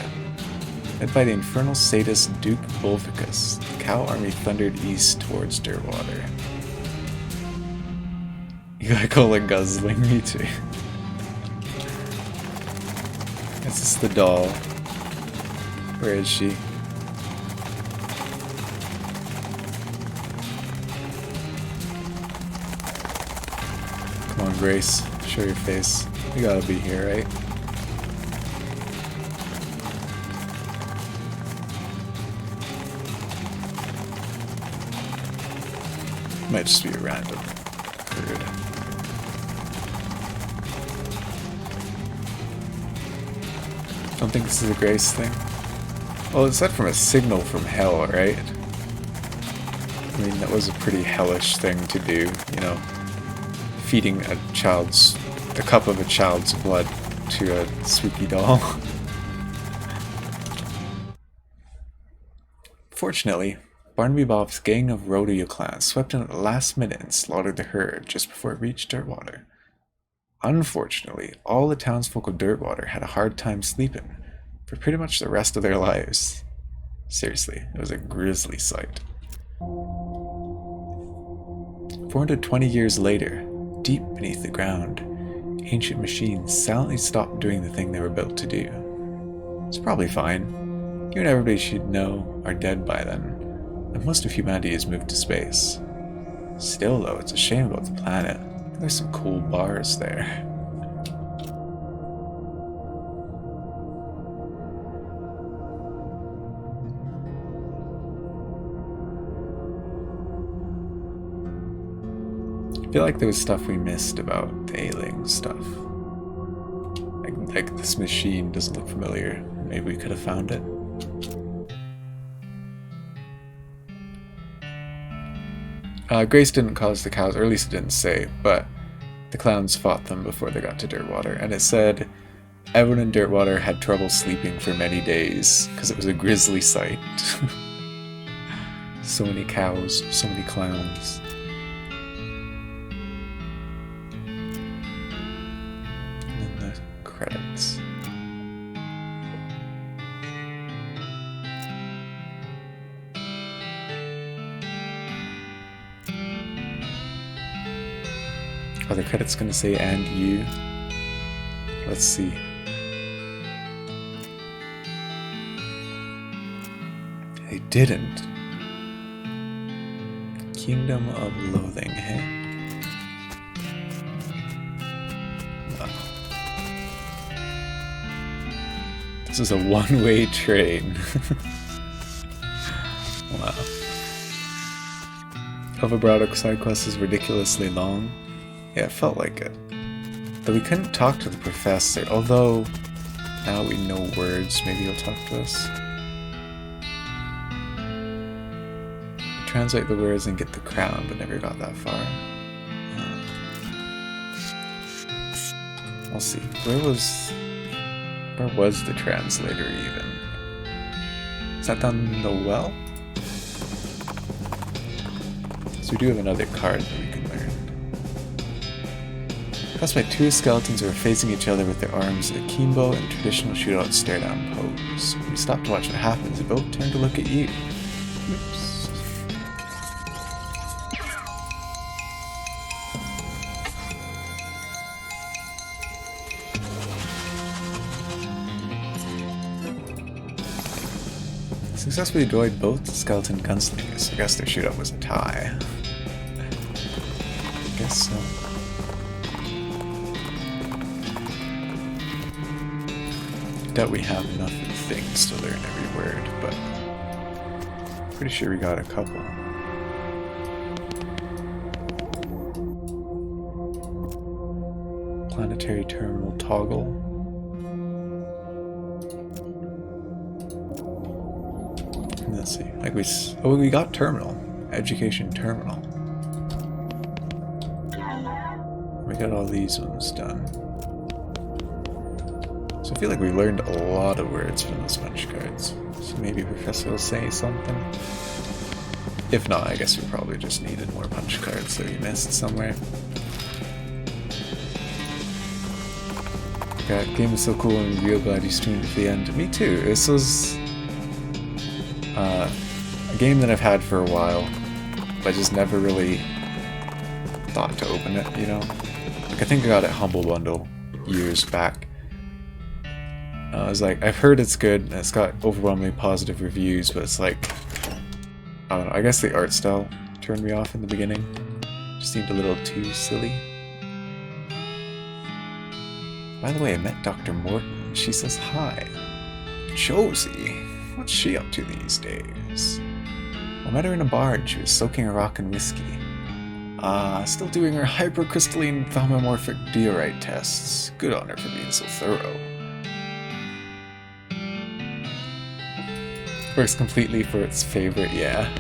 Led by the infernal sadist Duke Bulvicus, the cow army thundered east towards Dirtwater. You gotta call it guzzling, me too. Is this the doll? Where is she? Come on, Grace. Show your face. You gotta be here, right? Might just be a random herd. Don't think this is a Grace thing. Well, it's said from a signal from hell, right? I mean, that was a pretty hellish thing to do, you know, feeding a cup of a child's blood to a spooky doll. Fortunately, Barnaby Bob's gang of rodeo clowns swept in at the last minute and slaughtered the herd just before it reached Dirtwater. Unfortunately, all the townsfolk of Dirtwater had a hard time sleeping for pretty much the rest of their lives. Seriously, it was a grisly sight. 420 years later, deep beneath the ground, ancient machines silently stopped doing the thing they were built to do. It's probably fine. You and everybody should know are dead by then, and most of humanity has moved to space. Still though, it's a shame about the planet. There's some cool bars there. I feel like there was stuff we missed about the alien stuff. Like this machine doesn't look familiar. Maybe we could have found it. Grace didn't cause the cows, or at least it didn't say, but the clowns fought them before they got to Dirtwater, and it said everyone in Dirtwater had trouble sleeping for many days because it was a grisly sight. So many cows, so many clowns. And then the credits. Are the credits gonna say "and you"? Let's see. They didn't. Kingdom of Loathing, hey? Wow. This is a one-way train. Wow. Elva side quest is ridiculously long. Yeah, it felt like it. Though we couldn't talk to the professor, although now we know words, maybe he'll talk to us. Translate the words and get the crown, but never got that far. We'll see. Where was the translator even? Is that down in the well? So we do have another card that we can learn. Crossed by two skeletons who are facing each other with their arms akimbo in traditional shootout stare-down pose. When you stop to watch what happens, they both turn to look at you. Oops. Successfully destroyed both skeleton gunslingers. I guess their shootout was a tie. I guess so. I doubt we have enough things to learn every word, but pretty sure we got a couple. Planetary terminal toggle. Let's see. Like we got terminal. Education terminal. We got all these ones done. So I feel like we learned a lot of words from those punch cards. So maybe Professor will say something. If not, I guess we probably just needed more punch cards that we missed somewhere. Yeah, game is so cool and I'm real glad you streamed at the end. Me too. This was a game that I've had for a while, but just never really thought to open it, you know? Like, I think I got it Humble Bundle years back. I was like, I've heard it's good, and it's got overwhelmingly positive reviews, but it's like, I don't know, I guess the art style turned me off in the beginning. Just seemed a little too silly. By the way, I met Dr. Morton. She says hi. Josie, what's she up to these days? I met her in a bar and she was soaking a rock in whiskey. Still doing her hypercrystalline thaumatomorphic diorite tests. Good on her for being so thorough. Works completely for its favorite, yeah.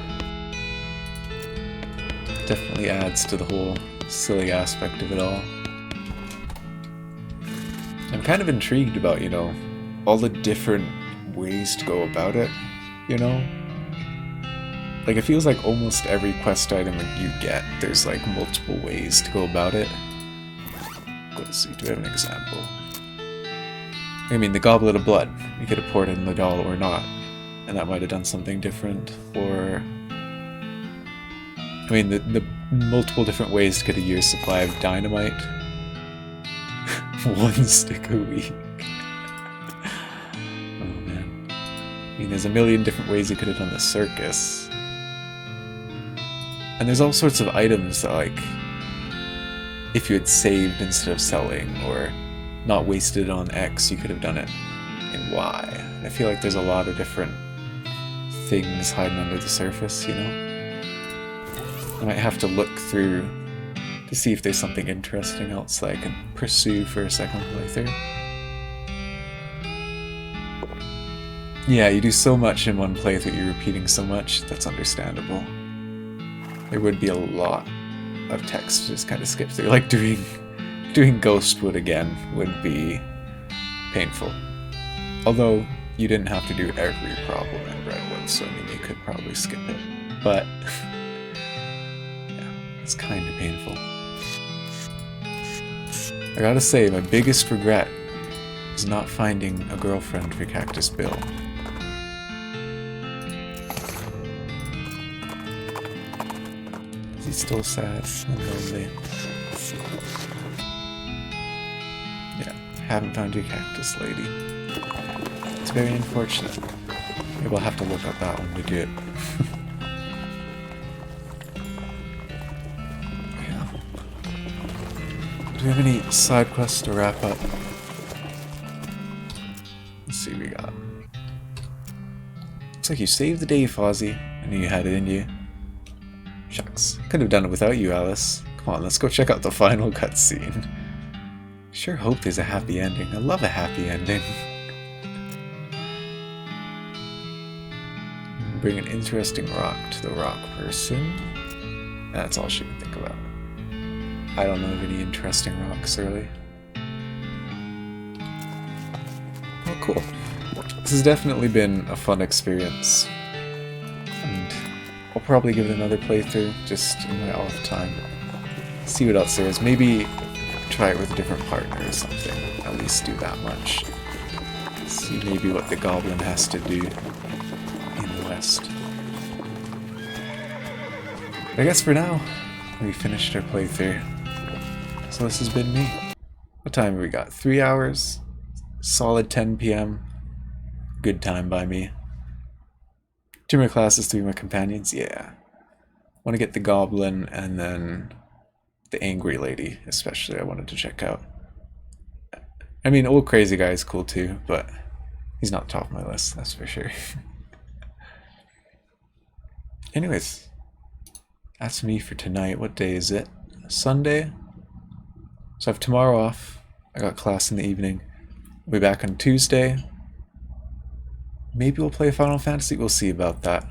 Definitely adds to the whole silly aspect of it all. I'm kind of intrigued about, you know, all the different ways to go about it, you know? Like, it feels like almost every quest item that you get, there's like multiple ways to go about it. Let's see, do we have an example? I mean, the Goblet of Blood. You could have poured it in the doll or not, and that might have done something different. Or, I mean, the multiple different ways to get a year's supply of dynamite. 1 stick a week. Oh man. I mean, there's a million different ways you could have done the circus. And there's all sorts of items that, like, if you had saved instead of selling, or not wasted on X, you could have done it in Y. I feel like there's a lot of different things hiding under the surface, you know? I might have to look through to see if there's something interesting else that I can pursue for a second playthrough. Yeah, you do so much in one playthrough, you're repeating so much, that's understandable. There would be a lot of text to just kind of skip through. Like doing Ghostwood again would be painful. Although you didn't have to do every problem in Redwood, so I mean you could probably skip it. But yeah, it's kind of painful. I gotta say, my biggest regret is not finding a girlfriend for Cactus Bill. Is he still sad and lonely? Yeah, haven't found your cactus lady. It's very unfortunate. Maybe we'll have to look up that when we do it. Yeah. Do we have any side quests to wrap up? Let's see what we got. Looks like you saved the day, Fozzie. I knew you had it in you. Shucks. Could have done it without you, Alice. Come on, let's go check out the final cutscene. Sure hope there's a happy ending. I love a happy ending. Bring an interesting rock to the rock person. That's all she can think about. I don't know of any interesting rocks, really. Oh, cool. This has definitely been a fun experience. And I'll probably give it another playthrough, just in my off time. See what else there is. Maybe try it with a different partner or something. At least do that much. See maybe what the goblin has to do in the West. But I guess for now, we finished our playthrough. So this has been me. What time have we got? 3 hours? Solid 10 p.m. Good time by me. 2 more classes, 3 more companions, yeah. Want to get the goblin and then the angry lady, especially, I wanted to check out. I mean, old crazy guy is cool too, but he's not top of my list, that's for sure. Anyways, that's me for tonight. What day is it? Sunday? So I have tomorrow off. I got class in the evening. I'll be back on Tuesday. Maybe we'll play Final Fantasy. We'll see about that.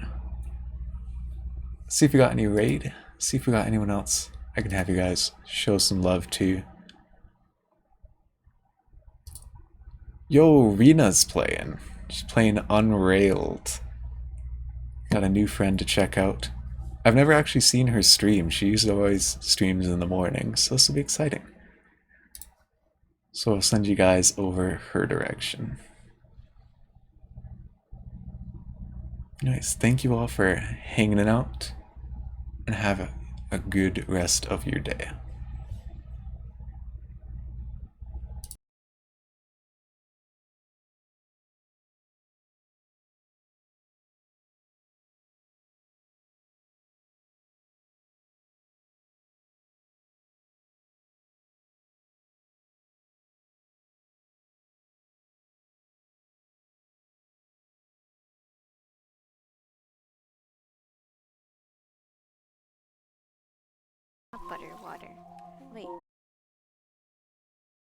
See if we got any raid. See if we got anyone else I can have you guys show some love to. Yo, Rena's playing. She's playing Unrailed. Got a new friend to check out. I've never actually seen her stream. She usually always streams in the morning, so this will be exciting. So I'll send you guys over her direction. Nice. Thank you all for hanging out, and have a good rest of your day. Butter water.